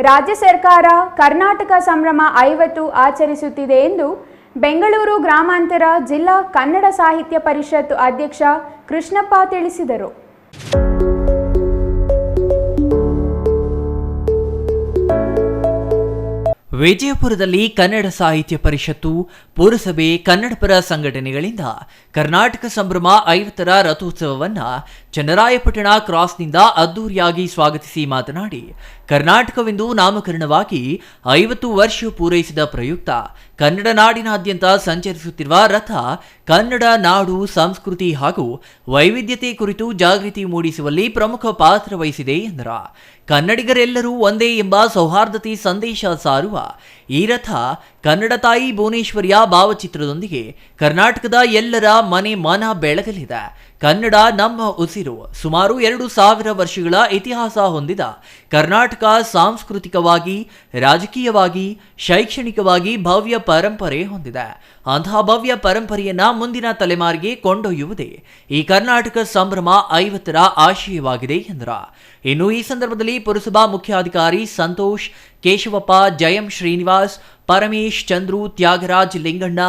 ರಾಜ್ಯ ಸರ್ಕಾರ ಕರ್ನಾಟಕ ಸಂಭ್ರಮ 50 ಆಚರಿಸುತ್ತಿದೆ ಎಂದು ಬೆಂಗಳೂರು ಗ್ರಾಮಾಂತರ ಜಿಲ್ಲಾ ಕನ್ನಡ ಸಾಹಿತ್ಯ ಪರಿಷತ್ ಅಧ್ಯಕ್ಷ ಕೃಷ್ಣಪ್ಪ ತಿಳಿಸಿದರು. ವಿಜಯಪುರದಲ್ಲಿ ಕನ್ನಡ ಸಾಹಿತ್ಯ ಪರಿಷತ್ತು, ಪುರಸಭೆ, ಕನ್ನಡಪರ ಸಂಘಟನೆಗಳಿಂದ ಕರ್ನಾಟಕ ಸಂಭ್ರಮ 50ರ ರಥೋತ್ಸವವನ್ನು ಚನ್ನರಾಯಪಟ್ಟಣ ಕ್ರಾಸ್ನಿಂದ ಅದ್ದೂರಿಯಾಗಿ ಸ್ವಾಗತಿಸಿ ಮಾತನಾಡಿ, ಕರ್ನಾಟಕವೆಂದು ನಾಮಕರಣವಾಗಿ 50 ವರ್ಷ ಪೂರೈಸಿದ ಪ್ರಯುಕ್ತ ಕನ್ನಡ ನಾಡಿನಾದ್ಯಂತ ಸಂಚರಿಸುತ್ತಿರುವ ರಥ ಕನ್ನಡ ನಾಡು, ಸಂಸ್ಕೃತಿ ಹಾಗೂ ವೈವಿಧ್ಯತೆ ಕುರಿತು ಜಾಗೃತಿ ಮೂಡಿಸುವಲ್ಲಿ ಪ್ರಮುಖ ಪಾತ್ರ ವಹಿಸಿದೆ ಎಂದರು. ಕನ್ನಡಿಗರೆಲ್ಲರೂ ಒಂದೇ ಎಂಬ ಸೌಹಾರ್ದತೆ ಸಂದೇಶ ಸಾರುವ ಈ ರಥ ಕನ್ನಡ ತಾಯಿ ಭುವನೇಶ್ವರಿಯ ಭಾವಚಿತ್ರದೊಂದಿಗೆ ಕರ್ನಾಟಕದ ಎಲ್ಲರ ಮನೆ ಮನ ಬೆಳಗಲಿದೆ. ಕನ್ನಡ ನಮ್ಮ ಉಸಿರು. ಸುಮಾರು 2000 ವರ್ಷಗಳ ಇತಿಹಾಸ ಹೊಂದಿದ ಕರ್ನಾಟಕ ಸಾಂಸ್ಕೃತಿಕವಾಗಿ, ರಾಜಕೀಯವಾಗಿ, ಶೈಕ್ಷಣಿಕವಾಗಿ ಭವ್ಯ ಪರಂಪರೆ ಹೊಂದಿದೆ. ಅಂತಹ ಭವ್ಯ ಪರಂಪರೆಯನ್ನ ಮುಂದಿನ ತಲೆಮಾರಿಗೆ ಕೊಂಡೊಯ್ಯುವುದೇ ಈ ಕರ್ನಾಟಕ ಸಂಭ್ರಮ 50ರ ಆಶಯವಾಗಿದೆ ಎಂದರು. ಇನ್ನು ಈ ಸಂದರ್ಭದಲ್ಲಿ ಪುರಸಭಾ ಮುಖ್ಯಾಧಿಕಾರಿ ಸಂತೋಷ್, ಕೇಶವಪ್ಪ, ಜಯಂ ಶ್ರೀನಿವಾಸ್, ಪರಮೇಶ್, ಚಂದ್ರು, ತ್ಯಾಗರಾಜ್, ಲಿಂಗಣ್ಣ,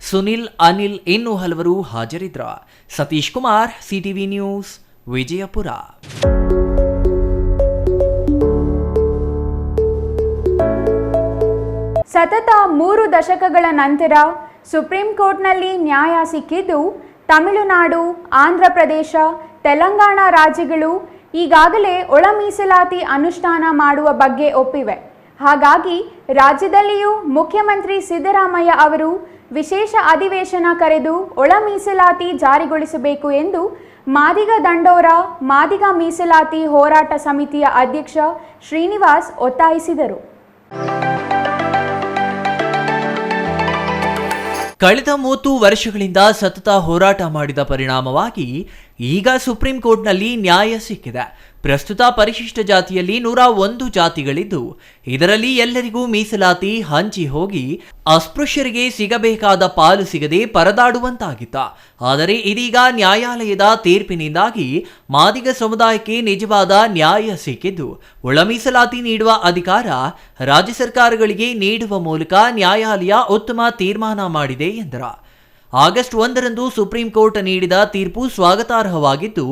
ಸುನಿಲ್, ಅನಿಲ್ ಇನ್ನೂ ಹಲವರು ಹಾಜರಿದ್ದರು. Satish Kumar, CTV news, Vijayapura. ಸತತ 3 ದಶಕಗಳ ನಂತರ ಸುಪ್ರೀಂ ಕೋರ್ಟ್ನಲ್ಲಿ ನ್ಯಾಯ ಸಿಕ್ಕಿದ್ದು, ತಮಿಳುನಾಡು, ಆಂಧ್ರ ಪ್ರದೇಶ, ತೆಲಂಗಾಣ ರಾಜ್ಯಗಳು ಈಗಾಗಲೇ ಒಳ ಮೀಸಲಾತಿ ಅನುಷ್ಠಾನ ಮಾಡುವ ಬಗ್ಗೆ ಒಪ್ಪಿವೆ. ಹಾಗಾಗಿ ರಾಜ್ಯದಲ್ಲಿಯೂ ಮುಖ್ಯಮಂತ್ರಿ ಸಿದ್ದರಾಮಯ್ಯ ಅವರು ವಿಶೇಷ ಅಧಿವೇಶನ ಕರೆದು ಒಳ ಮೀಸಲಾತಿ ಜಾರಿಗೊಳಿಸಬೇಕು ಎಂದು ಮಾದಿಗ ದಂಡೋರ ಮಾದಿಗ ಮೀಸಲಾತಿ ಹೋರಾಟ ಸಮಿತಿಯ ಅಧ್ಯಕ್ಷ ಶ್ರೀನಿವಾಸ್ ಒತ್ತಾಯಿಸಿದರು. ಕಳೆದ 30 ವರ್ಷಗಳಿಂದ ಸತತ ಹೋರಾಟ ಮಾಡಿದ ಪರಿಣಾಮವಾಗಿ ಈಗ ಸುಪ್ರೀಂ ಕೋರ್ಟ್ನಲ್ಲಿ ನ್ಯಾಯ ಸಿಕ್ಕಿದೆ. ಪ್ರಸ್ತುತ ಪರಿಶಿಷ್ಟ ಜಾತಿಯಲ್ಲಿ 101 ಜಾತಿಗಳಿದ್ದು ಇದರಲ್ಲಿ ಎಲ್ಲರಿಗೂ ಮೀಸಲಾತಿ ಹಂಚಿ ಹೋಗಿ ಅಸ್ಪೃಶ್ಯರಿಗೆ ಸಿಗಬೇಕಾದ ಪಾಲು ಸಿಗದೆ ಪರದಾಡುವಂತಾಗಿತ್ತ. ಆದರೆ ಇದೀಗ ನ್ಯಾಯಾಲಯದ ತೀರ್ಪಿನಿಂದಾಗಿ ಮಾದಿಗ ಸಮುದಾಯಕ್ಕೆ ನಿಜವಾದ ನ್ಯಾಯ ಸಿಕ್ಕಿದ್ದು ಒಳ ಮೀಸಲಾತಿ ನೀಡುವ ಅಧಿಕಾರ ರಾಜ್ಯ ಸರ್ಕಾರಗಳಿಗೆ ನೀಡುವ ಮೂಲಕ ನ್ಯಾಯಾಲಯ ಉತ್ತಮ ತೀರ್ಮಾನ ಮಾಡಿದೆ ಎಂದರು. ಆಗಸ್ಟ್ 1ರಂದು ಸುಪ್ರೀಂ ಕೋರ್ಟ್ ನೀಡಿದ ತೀರ್ಪು ಸ್ವಾಗತಾರ್ಹವಾಗಿದ್ದು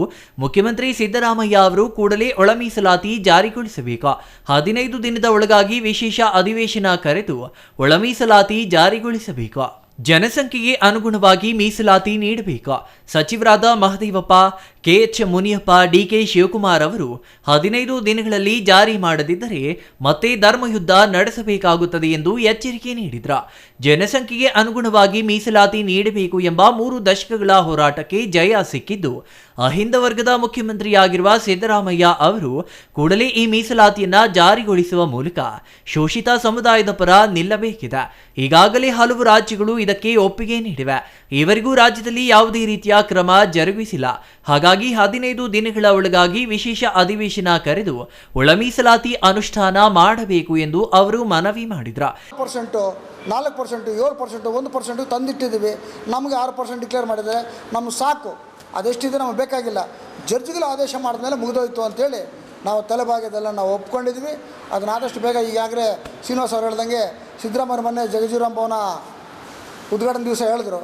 ಮುಖ್ಯಮಂತ್ರಿ ಸಿದ್ದರಾಮಯ್ಯ ಅವರು ಕೂಡಲೇ ಒಳ ಮೀಸಲಾತಿ ಜಾರಿಗೊಳಿಸಬೇಕು. 15 ದಿನದ ಒಳಗಾಗಿ ವಿಶೇಷ ಅಧಿವೇಶನ ಕರೆದು ಒಳ ಮೀಸಲಾತಿ ಜಾರಿಗೊಳಿಸಬೇಕು. ಜನಸಂಖ್ಯೆಗೆ ಅನುಗುಣವಾಗಿ ಮೀಸಲಾತಿ ನೀಡಬೇಕು. ಸಚಿವರಾದ ಮಹದೇವಪ್ಪ, ಕೆಎಚ್ ಮುನಿಯಪ್ಪ, ಡಿಕೆ ಶಿವಕುಮಾರ್ ಅವರು 15 ದಿನಗಳಲ್ಲಿ ಜಾರಿ ಮಾಡದಿದ್ದರೆ ಮತ್ತೆ ಧರ್ಮಯುದ್ಧ ನಡೆಸಬೇಕಾಗುತ್ತದೆ ಎಂದು ಎಚ್ಚರಿಕೆ ನೀಡಿದರು. ಜನಸಂಖ್ಯೆಗೆ ಅನುಗುಣವಾಗಿ ಮೀಸಲಾತಿ ನೀಡಬೇಕು ಎಂಬ 3 ದಶಕಗಳ ಹೋರಾಟಕ್ಕೆ ಜಯ ಸಿಕ್ಕಿದ್ದು ಅಹಿಂದ ವರ್ಗದ ಮುಖ್ಯಮಂತ್ರಿಯಾಗಿರುವ ಸಿದ್ದರಾಮಯ್ಯ ಅವರು ಕೂಡಲೇ ಈ ಮೀಸಲಾತಿಯನ್ನ ಜಾರಿಗೊಳಿಸುವ ಮೂಲಕ ಶೋಷಿತ ಸಮುದಾಯದ ಪರ ನಿಲ್ಲಬೇಕಿದೆ. ಈಗಾಗಲೇ ಹಲವು ರಾಜ್ಯಗಳು ಇದಕ್ಕೆ ಒಪ್ಪಿಗೆ ನೀಡಿವೆ. ಈವರೆಗೂ ರಾಜ್ಯದಲ್ಲಿ ಯಾವುದೇ ರೀತಿಯ ಕ್ರಮ ಜರುಗಿಸಿಲ್ಲ. ಹಾಗಾಗಿ 15 ದಿನಗಳ ಒಳಗಾಗಿ ವಿಶೇಷ ಅಧಿವೇಶನ ಕರೆದು ಒಳ ಮೀಸಲಾತಿ ಅನುಷ್ಠಾನ ಮಾಡಬೇಕು ಎಂದು ಅವರು ಮನವಿ ಮಾಡಿದರು. 4%, 7%, 1% ತಂದಿಟ್ಟಿದ್ದೀವಿ. ನಮಗೆ 6% ಡಿಕ್ಲೇರ್ ಮಾಡಿದರೆ ನಮ್ಗೆ ಸಾಕು, ಅದೆಷ್ಟಿದೆ ನಮಗೆ ಬೇಕಾಗಿಲ್ಲ. ಜಡ್ಜ್ಗಳು ಆದೇಶ ಮಾಡಿದ್ಮೇಲೆ ಮುಗಿದೋಯ್ತು ಅಂತೇಳಿ ನಾವು ತಲೆಭಾಗ್ಯದೆಲ್ಲ ನಾವು ಒಪ್ಕೊಂಡಿದ್ವಿ. ಅದನ್ನ ಆದಷ್ಟು ಬೇಗ ಈಗಾಗಲೇ ಶ್ರೀನಿವಾಸ್ ಅವರು ಹೇಳ್ದಂಗೆ ಸಿದ್ದರಾಮಯ್ಯ ಮೊನ್ನೆ ಜಗಜೀವರಾಮ್ ಭವನ ಉದ್ಘಾಟನೆ ದಿವಸ ಹೇಳಿದ್ರು.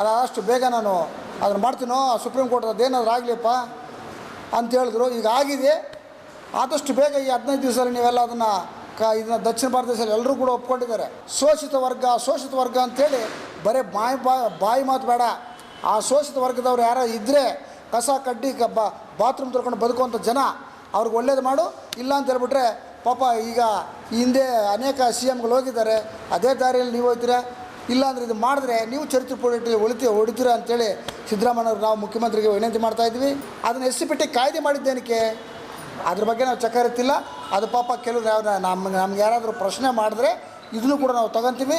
ಅದಾದಷ್ಟು ಬೇಗ ನಾನು ಅದನ್ನು ಮಾಡ್ತೀನೋ, ಸುಪ್ರೀಂ ಕೋರ್ಟ್ ಅದೇನಾದ್ರು ಆಗಲಿಪ್ಪ ಅಂತ ಹೇಳಿದ್ರು. ಈಗ ಆಗಿದೆ. ಆದಷ್ಟು ಬೇಗ ಈ 15 ದಿವಸದಲ್ಲಿ ನೀವೆಲ್ಲ ಇದನ್ನು ದಕ್ಷಿಣ ಭಾರತ ದೇಶದಲ್ಲಿ ಎಲ್ಲರೂ ಕೂಡ ಒಪ್ಕೊಂಡಿದ್ದಾರೆ. ಶೋಷಿತ ವರ್ಗ ಅಂತೇಳಿ ಬರೀ ಬಾಯಿ ಮಾತು ಬೇಡ. ಆ ಶೋಷಿತ ವರ್ಗದವ್ರು ಯಾರೋ ಇದ್ದರೆ ಕಸ ಕಡ್ಡಿ ಬಾತ್ರೂಮ್ ತೊಳ್ಕೊಂಡು ಬದುಕುವಂಥ ಜನ ಅವ್ರಿಗೆ ಒಳ್ಳೇದು ಮಾಡು. ಇಲ್ಲ ಅಂತ ಹೇಳ್ಬಿಟ್ರೆ ಪಾಪ ಈಗ ಹಿಂದೆ ಅನೇಕ CMಗಳು ಹೋಗಿದ್ದಾರೆ, ಅದೇ ದಾರಿಯಲ್ಲಿ ನೀವು ಹೋಗ್ತೀರಾ. ಇಲ್ಲಾಂದರೆ ಇದು ಮಾಡಿದ್ರೆ ನೀವು ಚರಿತ್ರೆ ಹೊಡಿತೀರಾ ಅಂತೇಳಿ ಸಿದ್ದರಾಮಯ್ಯವ್ರು ನಾವು ಮುಖ್ಯಮಂತ್ರಿಗೆ ವಿನಂತಿ ಮಾಡ್ತಾಯಿದ್ವಿ. ಅದನ್ನು SCPT ಕಾಯ್ದೆ ಮಾಡಿದ್ದೇನಕ್ಕೆ ಅದ್ರ ಬಗ್ಗೆ ನಾವು ಚಕ್ಕರಿತ್ತಿಲ್ಲ. ಅದು ಪಾಪ ಕೆಲವರು ನಮ್ಗೆ ಯಾರಾದರೂ ಪ್ರಶ್ನೆ ಮಾಡಿದ್ರೆ ಇದನ್ನು ಕೂಡ ನಾವು ತಗೊತೀವಿ.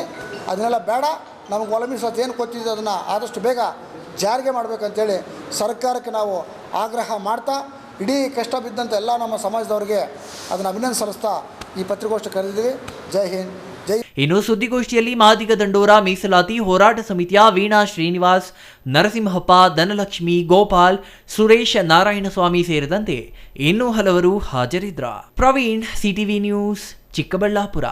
ಅದನ್ನೆಲ್ಲ ಬೇಡ, ನಮಗೆ ಒಳ ಮೀಸಲಾತಿ ಏನು ಕೊಟ್ಟಿದ್ದು ಅದನ್ನು ಆದಷ್ಟು ಬೇಗ ಜಾರಿಗೆ ಮಾಡಬೇಕಂತೇಳಿ ಸರ್ಕಾರಕ್ಕೆ ನಾವು ಆಗ್ರಹ ಮಾಡ್ತಾ ಇಡೀ ಕಷ್ಟ ಬಿದ್ದಂಥ ಎಲ್ಲ ನಮ್ಮ ಸಮಾಜದವರಿಗೆ ಅದನ್ನು ಅಭಿನಂದನೆ ಸಲ್ಲಿಸ್ತಾ ಈ ಪತ್ರಿಕಾಗೋಷ್ಠಿ ಕರೆದಿದ್ದೀವಿ. ಜೈ ಹಿಂದ್, ಜೈ. ಇನ್ನು ಸುದ್ದಿಗೋಷ್ಠಿಯಲ್ಲಿ ಮಾದಿಗ ದಂಡೋರ ಮೀಸಲಾತಿ ಹೋರಾಟ ಸಮಿತಿಯ ವೀಣಾ ಶ್ರೀನಿವಾಸ್, ನರಸಿಂಹಪ್ಪ, ಧನಲಕ್ಷ್ಮಿ, ಗೋಪಾಲ್, ಸುರೇಶ್, ನಾರಾಯಣಸ್ವಾಮಿ ಸೇರಿದಂತೆ ಇನ್ನೂ ಹಲವರು ಹಾಜರಿದ್ದರು. Praveen, CTV news, Chikkaballapur.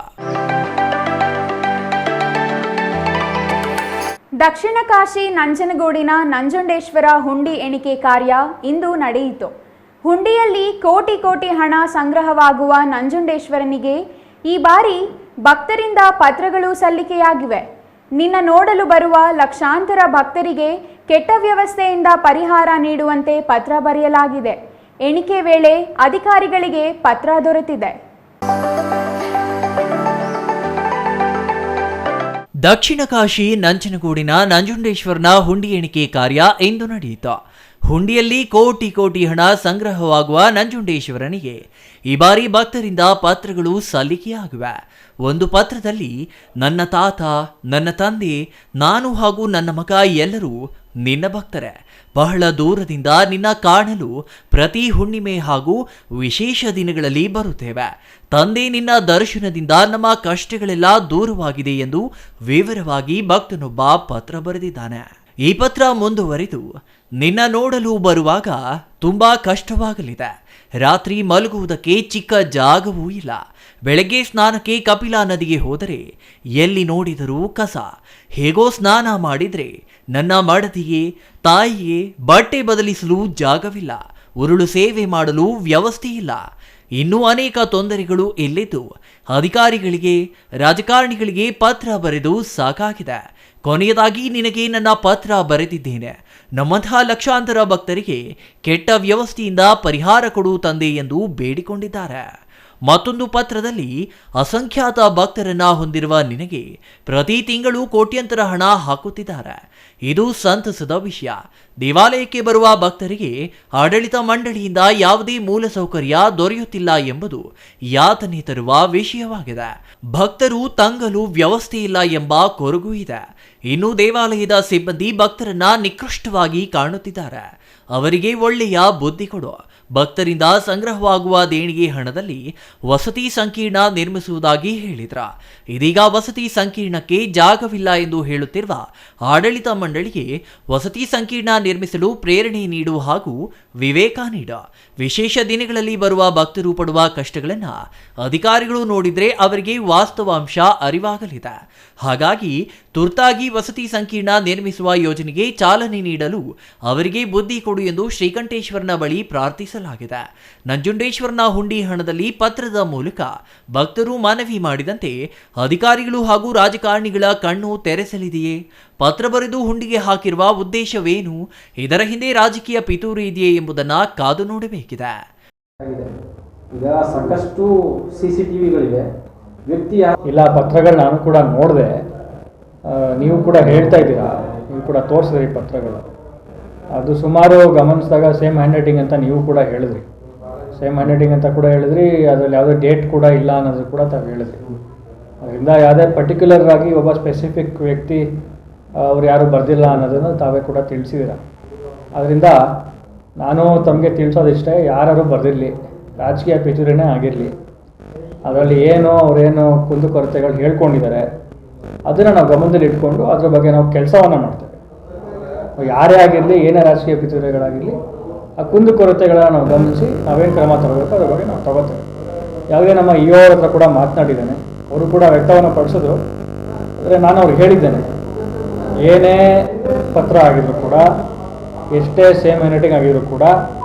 ದಕ್ಷಿಣ ಕಾಶಿ ನಂಜನಗೂಡಿನ ನಂಜುಂಡೇಶ್ವರ ಹುಂಡಿ ಎಣಿಕೆ ಕಾರ್ಯ ಇಂದು ನಡೆಯಿತು. ಹುಂಡಿಯಲ್ಲಿ ಕೋಟಿ ಹಣ ಸಂಗ್ರಹವಾಗುವ ನಂಜುಂಡೇಶ್ವರನಿಗೆ ಈ ಬಾರಿ ಭಕ್ತರಿಂದ ಪತ್ರಗಳು ಸಲ್ಲಿಕೆಯಾಗಿವೆ. ನಿನ್ನ ನೋಡಲು ಬರುವ ಲಕ್ಷಾಂತರ ಭಕ್ತರಿಗೆ ಕೆಟ್ಟ ವ್ಯವಸ್ಥೆಯಿಂದ ಪರಿಹಾರ ನೀಡುವಂತೆ ಪತ್ರ ಬರೆಯಲಾಗಿದೆ. ಎಣಿಕೆ ವೇಳೆ ಅಧಿಕಾರಿಗಳಿಗೆ ಪತ್ರ ದೊರೆತಿದೆ. ದಕ್ಷಿಣ ಕಾಶಿ ನಂಜನಗೂಡಿನ ನಂಜುಂಡೇಶ್ವರನ ಹುಂಡಿ ಎಣಿಕೆ ಕಾರ್ಯ ಇಂದು ನಡೆಯಿತು. ಹುಂಡಿಯಲ್ಲಿ ಕೋಟಿ ಹಣ ಸಂಗ್ರಹವಾಗುವ ನಂಜುಂಡೇಶ್ವರನಿಗೆ ಈ ಬಾರಿ ಭಕ್ತರಿಂದ ಪತ್ರಗಳು ಸಲ್ಲಿಕೆಯಾಗಿವೆ. ಒಂದು ಪತ್ರದಲ್ಲಿ ನನ್ನ ತಾತ, ನನ್ನ ತಂದೆ, ನಾನು ಹಾಗೂ ನನ್ನ ಮಗ ಎಲ್ಲರೂ ನಿನ್ನ ಭಕ್ತರೇ. ಬಹಳ ದೂರದಿಂದ ನಿನ್ನ ಕಾಣಲು ಪ್ರತಿ ಹುಣ್ಣಿಮೆ ಹಾಗೂ ವಿಶೇಷ ದಿನಗಳಲ್ಲಿ ಬರುತ್ತೇವೆ. ತಂದೆ, ನಿನ್ನ ದರ್ಶನದಿಂದ ನಮ್ಮ ಕಷ್ಟಗಳೆಲ್ಲ ದೂರವಾಗಿದೆ ಎಂದು ವಿವರವಾಗಿ ಭಕ್ತನೊಬ್ಬ ಪತ್ರ ಬರೆದಿದ್ದಾನೆ. ಈ ಪತ್ರ ಮುಂದುವರಿದು, ನಿನ್ನ ನೋಡಲು ಬರುವಾಗ ತುಂಬಾ ಕಷ್ಟವಾಗಲಿದೆ. ರಾತ್ರಿ ಮಲಗುವುದಕ್ಕೆ ಚಿಕ್ಕ ಜಾಗವೂ ಇಲ್ಲ. ಬೆಳಗ್ಗೆ ಸ್ನಾನಕ್ಕೆ ಕಪಿಲಾ ನದಿಗೆ ಹೋದರೆ ಎಲ್ಲಿ ನೋಡಿದರೂ ಕಸ. ಹೇಗೋ ಸ್ನಾನ ಮಾಡಿದರೆ ನನ್ನ ಮಡದಿಗೆ, ತಾಯಿಗೆ ಬಟ್ಟೆ ಬದಲಿಸಲು ಜಾಗವಿಲ್ಲ. ಉರುಳು ಸೇವೆ ಮಾಡಲು ವ್ಯವಸ್ಥೆ ಇಲ್ಲ. ಇನ್ನೂ ಅನೇಕ ತೊಂದರೆಗಳು ಇಲ್ಲಿದ್ದು ಅಧಿಕಾರಿಗಳಿಗೆ, ರಾಜಕಾರಣಿಗಳಿಗೆ ಪತ್ರ ಬರೆದು ಸಾಕಾಗಿದೆ. ಕೊನೆಯದಾಗಿ ನಿನಗೆ ನನ್ನ ಪತ್ರ ಬರೆದಿದ್ದೇನೆ. ನಮ್ಮಂತಹ ಲಕ್ಷಾಂತರ ಭಕ್ತರಿಗೆ ಕೆಟ್ಟ ವ್ಯವಸ್ಥೆಯಿಂದ ಪರಿಹಾರ ಕೊಡು ತಂದೆ ಎಂದು ಬೇಡಿಕೊಂಡಿದ್ದಾರೆ. ಮತ್ತೊಂದು ಪತ್ರದಲ್ಲಿ, ಅಸಂಖ್ಯಾತ ಭಕ್ತರನ್ನ ಹೊಂದಿರುವ ನಿನಗೆ ಪ್ರತಿ ತಿಂಗಳು ಕೋಟ್ಯಂತರ ಹಣ ಹಾಕುತ್ತಿದ್ದಾರೆ. ಇದು ಸಂತಸದ ವಿಷಯ. ದೇವಾಲಯಕ್ಕೆ ಬರುವ ಭಕ್ತರಿಗೆ ಆಡಳಿತ ಮಂಡಳಿಯಿಂದ ಯಾವುದೇ ಮೂಲಸೌಕರ್ಯ ದೊರೆಯುತ್ತಿಲ್ಲ ಎಂಬುದು ಯಾತನೆ ತರುವ ವಿಷಯವಾಗಿದೆ. ಭಕ್ತರು ತಂಗಲು ವ್ಯವಸ್ಥೆ ಇಲ್ಲ ಎಂಬ ಕೊರಗು ಇದೆ. ಇನ್ನು ದೇವಾಲಯದ ಸಿಬ್ಬಂದಿ ಭಕ್ತರನ್ನ ನಿಕೃಷ್ಟವಾಗಿ ಕಾಣುತ್ತಿದ್ದಾರೆ. ಅವರಿಗೆ ಒಳ್ಳೆಯ ಬುದ್ಧಿ ಕೊಡು. ಭಕ್ತರಿಂದ ಸಂಗ್ರಹವಾಗುವ ದೇಣಿಗೆ ಹಣದಲ್ಲಿ ವಸತಿ ಸಂಕೀರ್ಣ ನಿರ್ಮಿಸುವುದಾಗಿ ಹೇಳಿದ್ರ. ಇದೀಗ ವಸತಿ ಸಂಕೀರ್ಣಕ್ಕೆ ಜಾಗವಿಲ್ಲ ಎಂದು ಹೇಳುತ್ತಿರುವ ಆಡಳಿತ ಮಂಡಳಿಗೆ ವಸತಿ ಸಂಕೀರ್ಣ ನಿರ್ಮಿಸಲು ಪ್ರೇರಣೆ ನೀಡು ಹಾಗೂ ವಿವೇಕ ನೀಡ. ವಿಶೇಷ ದಿನಗಳಲ್ಲಿ ಬರುವ ಭಕ್ತರು ಪಡುವ ಕಷ್ಟಗಳನ್ನು ಅಧಿಕಾರಿಗಳು ನೋಡಿದ್ರೆ ಅವರಿಗೆ ವಾಸ್ತವಾಂಶ ಅರಿವಾಗಲಿದೆ. ಹಾಗಾಗಿ ತುರ್ತಾಗಿ ವಸತಿ ಸಂಕೀರ್ಣ ನಿರ್ಮಿಸುವ ಯೋಜನೆಗೆ ಚಾಲನೆ ನೀಡಲು ಅವರಿಗೆ ಬುದ್ಧಿ ಕೊಡು ಎಂದು ಶ್ರೀಕಂಠೇಶ್ವರನ ಬಳಿ ಪ್ರಾರ್ಥಿಸಲಾಗಿದೆ. ನಂಜುಂಡೇಶ್ವರನ ಹುಂಡಿ ಹಣದಲ್ಲಿ ಪತ್ರದ ಮೂಲಕ ಭಕ್ತರು ಮನವಿ ಮಾಡಿದಂತೆ ಅಧಿಕಾರಿಗಳು ಹಾಗೂ ರಾಜಕಾರಣಿಗಳ ಕಣ್ಣು ತೆರೆಸಲಿದೆಯೇ? ಪತ್ರ ಬರೆದು ಹುಂಡಿಗೆ ಹಾಕಿರುವ ಉದ್ದೇಶವೇನು? ಇದರ ಹಿಂದೆ ರಾಜಕೀಯ ಪಿತೂರಿ ಇದೆಯೇ ಎಂಬುದನ್ನು ಕಾದು ನೋಡಬೇಕಿದೆ. ಈಗ ಸಾಕಷ್ಟು CCTVಗಳಿವೆ. ವ್ಯಕ್ತಿ ಇಲ್ಲ ಪತ್ರಗಳು ನಾನು ಕೂಡ ನೋಡಿದೆ. ನೀವು ಕೂಡ ಹೇಳ್ತಾ ಇದ್ದೀರಾ, ನೀವು ಕೂಡ ತೋರಿಸಿದ್ರಿ ಪತ್ರಗಳು. ಅದು ಸುಮಾರು ಗಮನಿಸಿದಾಗ ಸೇಮ್ ಹ್ಯಾಂಡ್ ರೈಟಿಂಗ್ ಅಂತ ನೀವು ಕೂಡ ಹೇಳಿದ್ರಿ. ಸೇಮ್ ಹ್ಯಾಂಡ್ ರೈಟಿಂಗ್ ಅಂತ ಕೂಡ ಹೇಳಿದ್ರಿ. ಅದರಲ್ಲಿ ಯಾವುದೇ ಡೇಟ್ ಕೂಡ ಇಲ್ಲ ಅನ್ನೋದು ಕೂಡ ತಾವು ಹೇಳಿದ್ರಿ. ಅದರಿಂದ ಯಾವುದೇ ಪರ್ಟಿಕ್ಯುಲರ್ ಆಗಿ ಒಬ್ಬ ಸ್ಪೆಸಿಫಿಕ್ ವ್ಯಕ್ತಿ ಅವ್ರು ಯಾರು ಬರೆದಿಲ್ಲ ಅನ್ನೋದನ್ನು ತಾವೇ ಕೂಡ ತಿಳಿಸಿದ್ದೀರ. ಅದರಿಂದ ನಾನು ತಮಗೆ ತಿಳಿಸೋದಿಷ್ಟೇ, ಯಾರು ಬರೆದಿರಲಿ, ರಾಜಕೀಯ ಪಿತೂರಿನೇ ಆಗಿರಲಿ, ಅದರಲ್ಲಿ ಏನೋ ಅವರೇನು ಕುಂದುಕೊರತೆಗಳು ಹೇಳ್ಕೊಂಡಿದ್ದಾರೆ ಅದನ್ನು ನಾವು ಗಮನದಲ್ಲಿ ಇಟ್ಕೊಂಡು ಅದ್ರ ಬಗ್ಗೆ ನಾವು ಕೆಲಸವನ್ನು ಮಾಡ್ತೇವೆ. ಯಾರೇ ಆಗಿರಲಿ, ಏನೇ ರಾಜಕೀಯ ಪಿತೂರಿಗಳಾಗಿರಲಿ, ಆ ಕುಂದುಕೊರತೆಗಳನ್ನ ನಾವು ಗಮನಿಸಿ ನಾವೇನು ಕ್ರಮ ತಗೋಬೇಕು ಅದ್ರ ಬಗ್ಗೆ ನಾವು ತಗೋತೇವೆ. ಯಾವುದೇ ನಮ್ಮ ಇಒ ಹತ್ರ ಕೂಡ ಮಾತನಾಡಿದ್ದೇನೆ. ಅವರು ಕೂಡ ವ್ಯಕ್ತವನ್ನು ಪಡಿಸಿದ್ರು. ಆದರೆ ನಾನು ಅವ್ರಿಗೆ ಹೇಳಿದ್ದೇನೆ, ಏನೇ ಪತ್ರ ಆಗಿದ್ರು ಕೂಡ, ಎಷ್ಟೇ ಸೇಮ್ ಹ್ಯಾಂಡ್ ಆಗಿದ್ರು ಕೂಡ,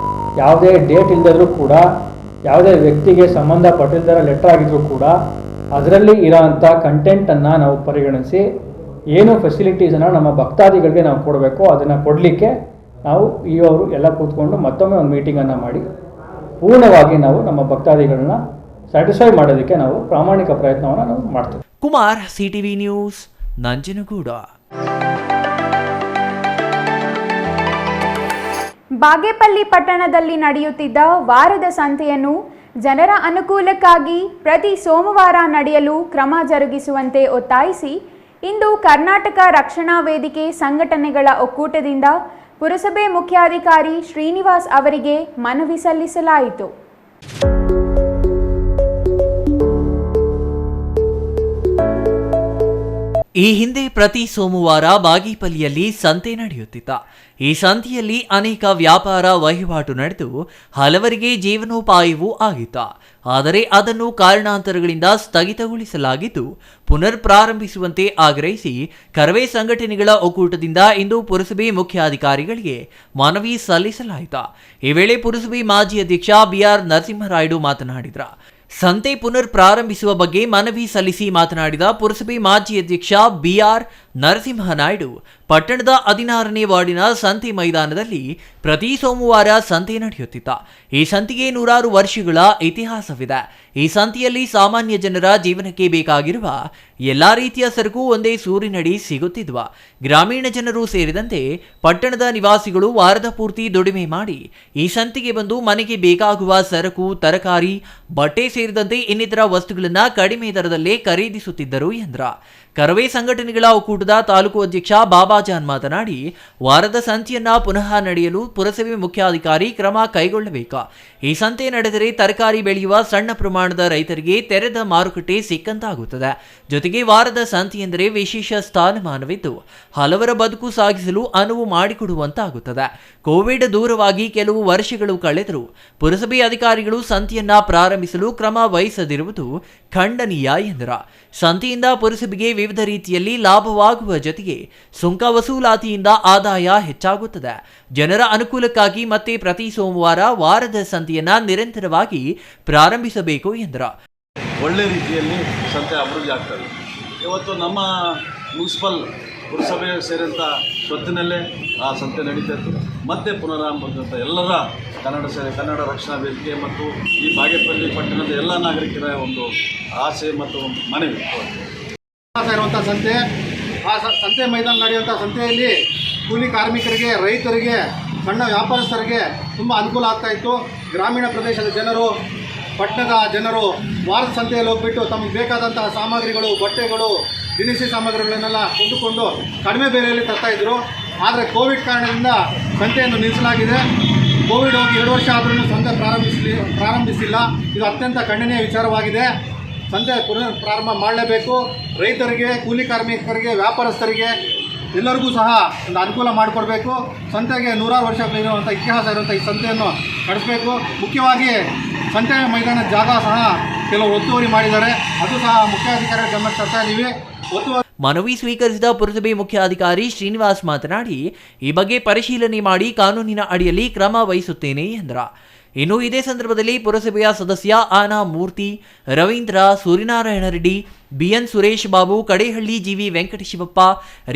ಯಾವುದೇ ಡೇಟ್ ಇಲ್ಲದಿದ್ರೂ ಕೂಡ, ಯಾವುದೇ ವ್ಯಕ್ತಿಗೆ ಸಂಬಂಧಪಟ್ಟಿದ್ದರ ಲೆಟರ್ ಆಗಿದ್ರು ಕೂಡ ಅದರಲ್ಲಿ ಇರೋಂಥ ಕಂಟೆಂಟನ್ನು ನಾವು ಪರಿಗಣಿಸಿ ಏನು ಫೆಸಿಲಿಟೀಸನ್ನು ನಮ್ಮ ಭಕ್ತಾದಿಗಳಿಗೆ ನಾವು ಕೊಡಬೇಕು ಅದನ್ನು ಕೊಡಲಿಕ್ಕೆ ನಾವು ಅವರು ಎಲ್ಲ ಕೂತ್ಕೊಂಡು ಮತ್ತೊಮ್ಮೆ ಒಂದು ಮೀಟಿಂಗನ್ನು ಮಾಡಿ ಪೂರ್ಣವಾಗಿ ನಾವು ನಮ್ಮ ಭಕ್ತಾದಿಗಳನ್ನ ಸ್ಯಾಟಿಸ್ಫೈ ಮಾಡೋದಕ್ಕೆ ನಾವು ಪ್ರಾಮಾಣಿಕ ಪ್ರಯತ್ನವನ್ನು ನಾವು ಮಾಡ್ತೇವೆ. Kumar, CTV news, ನಂಜನಗೂಡ. ಬಾಗೇಪಲ್ಲಿ ಪಟ್ಟಣದಲ್ಲಿ ನಡೆಯುತ್ತಿದ್ದ ವಾರದ ಸಂತೆಯನ್ನು ಜನರ ಅನುಕೂಲಕ್ಕಾಗಿ ಪ್ರತಿ ಸೋಮವಾರ ನಡೆಯಲು ಕ್ರಮ ಜರುಗಿಸುವಂತೆ ಒತ್ತಾಯಿಸಿ ಇಂದು ಕರ್ನಾಟಕ ರಕ್ಷಣಾ ವೇದಿಕೆ ಸಂಘಟನೆಗಳ ಒಕ್ಕೂಟದಿಂದ ಪುರಸಭೆ ಮುಖ್ಯಾಧಿಕಾರಿ ಶ್ರೀನಿವಾಸ್ ಅವರಿಗೆ ಮನವಿ ಸಲ್ಲಿಸಲಾಯಿತು. ಈ ಹಿಂದೆ ಪ್ರತಿ ಸೋಮವಾರ ಬಾಗೇಪಲ್ಲಿಯಲ್ಲಿ ಸಂತೆ ನಡೆಯುತ್ತಿತ್ತ. ಈ ಸಂತೆಯಲ್ಲಿ ಅನೇಕ ವ್ಯಾಪಾರ ವಹಿವಾಟು ನಡೆದು ಹಲವರಿಗೆ ಜೀವನೋಪಾಯವೂ ಆಗಿತ್ತ. ಆದರೆ ಅದನ್ನು ಕಾರಣಾಂತರಗಳಿಂದ ಸ್ಥಗಿತಗೊಳಿಸಲಾಗಿದ್ದು ಪುನರ್ ಪ್ರಾರಂಭಿಸುವಂತೆ ಆಗ್ರಹಿಸಿ ಕರವೇ ಸಂಘಟನೆಗಳ ಒಕ್ಕೂಟದಿಂದ ಇಂದು ಪುರಸಭೆ ಮುಖ್ಯಾಧಿಕಾರಿಗಳಿಗೆ ಮನವಿ ಸಲ್ಲಿಸಲಾಯಿತು. ಈ ವೇಳೆ ಪುರಸಭೆ ಮಾಜಿ ಅಧ್ಯಕ್ಷ BR ನರಸಿಂಹರಾಯುಡು ಮಾತನಾಡಿದರು. ಸಂತೆ ಪುನರ್ ಪ್ರಾರಂಭಿಸುವ ಬಗ್ಗೆ ಮನವಿ ಸಲ್ಲಿಸಿ ಮಾತನಾಡಿದ ಪುರಸಭೆ ಮಾಜಿ ಅಧ್ಯಕ್ಷ BR ನರಸಿಂಹನಾಯ್ಡು, ಪಟ್ಟಣದ 16ನೇ ವಾರ್ಡಿನ ಸಂತೆ ಮೈದಾನದಲ್ಲಿ ಪ್ರತಿ ಸೋಮವಾರ ಸಂತೆ ನಡೆಯುತ್ತಿತ್ತ. ಈ ಸಂತೆಗೆ ನೂರಾರು ವರ್ಷಗಳ ಇತಿಹಾಸವಿದೆ. ಈ ಸಂತೆಯಲ್ಲಿ ಸಾಮಾನ್ಯ ಜನರ ಜೀವನಕ್ಕೆ ಬೇಕಾಗಿರುವ ಎಲ್ಲಾ ರೀತಿಯ ಸರಕು ಒಂದೇ ಸೂರಿನಡಿ ಸಿಗುತ್ತಿದ್ವ. ಗ್ರಾಮೀಣ ಜನರು ಸೇರಿದಂತೆ ಪಟ್ಟಣದ ನಿವಾಸಿಗಳು ವಾರದ ಪೂರ್ತಿ ದುಡಿಮೆ ಮಾಡಿ ಈ ಸಂತೆಗೆ ಬಂದು ಮನೆಗೆ ಬೇಕಾಗುವ ಸರಕು, ತರಕಾರಿ, ಬಟ್ಟೆ ಸೇರಿದಂತೆ ಇನ್ನಿತರ ವಸ್ತುಗಳನ್ನು ಕಡಿಮೆ ದರದಲ್ಲೇ ಖರೀದಿಸುತ್ತಿದ್ದರು ಎಂದ್ರ. ಕರವೇ ಸಂಘಟನೆಗಳ ಒಕ್ಕೂಟದ ತಾಲೂಕು ಅಧ್ಯಕ್ಷ ಬಾಬಾಜಾನ್ ಮಾತನಾಡಿ, ವಾರದ ಸಂತೆಯನ್ನ ಪುನಃ ನಡೆಯಲು ಪುರಸಭೆ ಮುಖ್ಯಾಧಿಕಾರಿ ಕ್ರಮ ಕೈಗೊಳ್ಳಬೇಕು. ಈ ಸಂತೆ ನಡೆದರೆ ತರಕಾರಿ ಬೆಳೆಯುವ ಸಣ್ಣ ಪ್ರಮಾಣದ ರೈತರಿಗೆ ತೆರೆದ ಮಾರುಕಟ್ಟೆ ಸಿಕ್ಕಂತಾಗುತ್ತದೆ. ಜೊತೆಗೆ ವಾರದ ಸಂತೆ ಎಂದರೆ ವಿಶೇಷ ಸ್ಥಾನಮಾನವಿದ್ದು ಹಲವರ ಬದುಕು ಸಾಗಿಸಲು ಅನುವು ಮಾಡಿಕೊಡುವಂತಾಗುತ್ತದೆ. ಕೋವಿಡ್ ದೂರವಾಗಿ ಕೆಲವು ವರ್ಷಗಳು ಕಳೆದರೂ ಪುರಸಭೆ ಅಧಿಕಾರಿಗಳು ಸಂತೆಯನ್ನ ಪ್ರಾರಂಭಿಸಲು ಕ್ರಮ ವಹಿಸದಿರುವುದು ಖಂಡನೀಯ ಎಂದರ. ಸಂತೆಯಿಂದ ಪುರಸಭೆಗೆ ವಿವಿಧ ರೀತಿಯಲ್ಲಿ ಲಾಭವಾಗುವ ಜೊತೆಗೆ ಸುಂಕ ವಸೂಲಾತಿಯಿಂದ ಆದಾಯ ಹೆಚ್ಚಾಗುತ್ತದೆ. ಜನರ ಅನುಕೂಲಕ್ಕಾಗಿ ಮತ್ತೆ ಪ್ರತಿ ಸೋಮವಾರ ವಾರದ ಸಂತೆಯನ್ನ ನಿರಂತರವಾಗಿ ಪ್ರಾರಂಭಿಸಬೇಕು ಎಂದರು. ಒಳ್ಳೆ ರೀತಿಯಲ್ಲಿ ಸಂತೆ ಅಭಿವೃದ್ಧಿ ಆಗ್ತದೆ. ಇವತ್ತು ನಮ್ಮ ಮುನ್ಸಿಪಲ್ ಪುರಸಭೆ ಸೇರಿದಂಥ ಸ್ವತ್ತಿನಲ್ಲೇ ಆ ಸಂತೆ ನಡೀತಾ ಇತ್ತು. ಮತ್ತೆ ಪುನರಾರಂಭದಂಥ ಎಲ್ಲರ ಕನ್ನಡ ರಕ್ಷಣಾ ವೇದಿಕೆ ಮತ್ತು ಈ ಬಾಗೇಪಲ್ಲಿ ಪಟ್ಟಣದ ಎಲ್ಲ ನಾಗರಿಕರ ಒಂದು ಆಸೆ ಮತ್ತು ಮನವಿ ಇರುವಂಥ ಸಂತೆ, ಆ ಸಂತೆ ಮೈದಾನ ನಡೆಯುವಂಥ ಸಂತೆಯಲ್ಲಿ ಕೂಲಿ ಕಾರ್ಮಿಕರಿಗೆ, ರೈತರಿಗೆ, ಸಣ್ಣ ವ್ಯಾಪಾರಸ್ಥರಿಗೆ ತುಂಬ ಅನುಕೂಲ ಆಗ್ತಾಯಿತ್ತು. ಗ್ರಾಮೀಣ ಪ್ರದೇಶದ ಜನರು, ಪಟ್ಟಣದ ಜನರು ವಾರದ ಸಂತೆಯಲ್ಲಿ ಹೋಗ್ಬಿಟ್ಟು ತಮಗೆ ಬೇಕಾದಂತಹ ಸಾಮಗ್ರಿಗಳು, ಬಟ್ಟೆಗಳು, ದಿನಸಿ ಸಾಮಗ್ರಿಗಳನ್ನೆಲ್ಲ ಕೊಂಡುಕೊಂಡು ಕಡಿಮೆ ಬೆಲೆಯಲ್ಲಿ ತರ್ತಾಯಿದ್ರು. ಆದರೆ ಕೋವಿಡ್ ಕಾರಣದಿಂದ ಸಂತೆಯನ್ನು ನಿಲ್ಲಿಸಲಾಗಿದೆ. ಕೋವಿಡ್ ಹೋಗಿ 2 ವರ್ಷ ಆದ್ರೂ ಸಂತೆ ಪ್ರಾರಂಭಿಸಿಲ್ಲ. ಇದು ಅತ್ಯಂತ ಖಂಡನೀಯ ವಿಚಾರವಾಗಿದೆ. ಸಂತೆ ಪುನಃ ಪ್ರಾರಂಭ ಮಾಡಲೇಬೇಕು. ರೈತರಿಗೆ, ಕೂಲಿ ಕಾರ್ಮಿಕರಿಗೆ, ವ್ಯಾಪಾರಸ್ಥರಿಗೆ ಎಲ್ಲರಿಗೂ ಸಹ ಒಂದು ಅನುಕೂಲ ಮಾಡಿಕೊಡ್ಬೇಕು. ಸಂತೆಗೆ 100 ವರ್ಷಗಳಿರುವಂಥ ಇತಿಹಾಸ ಇರುವಂಥ ಈ ಸಂತೆಯನ್ನು ನಡೆಸಬೇಕು. ಮುಖ್ಯವಾಗಿ ಸಂತೆ ಮೈದಾನದ ಜಾಗ ಸಹ ಕೆಲವು ಒತ್ತುವರಿ ಮಾಡಿದ್ದಾರೆ. ಅದು ಸಹ ಮುಖ್ಯಾಧಿಕಾರಿಗಳ ಗಮನಕ್ಕೆ ತರ್ತಾ ಇದ್ದೀವಿ. ಮನವಿ ಸ್ವೀಕರಿಸಿದ ಪುರಸಭೆ ಮುಖ್ಯಾಧಿಕಾರಿ ಶ್ರೀನಿವಾಸ್ ಮಾತನಾಡಿ, ಈ ಬಗ್ಗೆ ಪರಿಶೀಲನೆ ಮಾಡಿ ಕಾನೂನಿನ ಅಡಿಯಲ್ಲಿ ಕ್ರಮ ವಹಿಸುತ್ತೇನೆ ಎಂದರು. ಇನ್ನು ಇದೇ ಸಂದರ್ಭದಲ್ಲಿ ಪುರಸಭೆಯ ಸದಸ್ಯ ಆನಾ ಮೂರ್ತಿ, ರವೀಂದ್ರ, ಸೂರ್ಯನಾರಾಯಣ ರೆಡ್ಡಿ, ಬಿಎನ್ ಸುರೇಶ್ ಬಾಬು, ಕಡೇಹಳ್ಳಿ ಜಿವಿ ವೆಂಕಟಶಿವಪ್ಪ,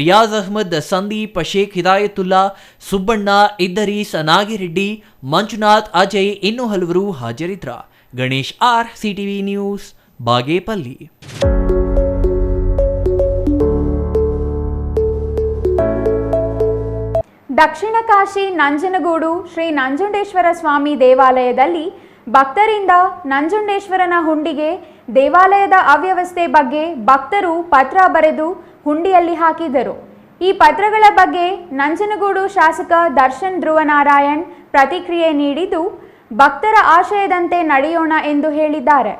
ರಿಯಾಜ್ ಅಹ್ಮದ್, ಸಂದೀಪ್, ಶೇಖ್ ಹಿದಾಯತುಲ್ಲಾ, ಸುಬ್ಬಣ್ಣ, ಇದ್ದರೀಸ್, ನಾಗಿರೆಡ್ಡಿ, ಮಂಜುನಾಥ್, ಅಜಯ್ ಇನ್ನೂ ಹಲವರು ಹಾಜರಿದ್ದರು. Ganesh R, CTV news, Bagepalli. Dakshina Kashi Nanjangud Shri Nanjundeshwara ಸ್ವಾಮಿ ದೇವಾಲಯದಲ್ಲಿ ಭಕ್ತರಿಂದ ನಂಜುಂಡೇಶ್ವರನ ಹುಂಡಿಗೆ ದೇವಾಲಯದ ಅವ್ಯವಸ್ಥೆ ಬಗ್ಗೆ ಭಕ್ತರು ಪತ್ರ ಬರೆದು ಹುಂಡಿಯಲ್ಲಿ ಹಾಕಿದರು. ಈ ಪತ್ರಗಳ ಬಗ್ಗೆ ನಂಜನಗೂಡು ಶಾಸಕ ದರ್ಶನ್ ಧ್ರುವನಾರಾಯಣ್ ಪ್ರತಿಕ್ರಿಯೆ ನೀಡಿದ್ದು, ಭಕ್ತರ ಆಶಯದಂತೆ ನಡೆಯೋಣ ಎಂದು ಹೇಳಿದ್ದಾರೆ.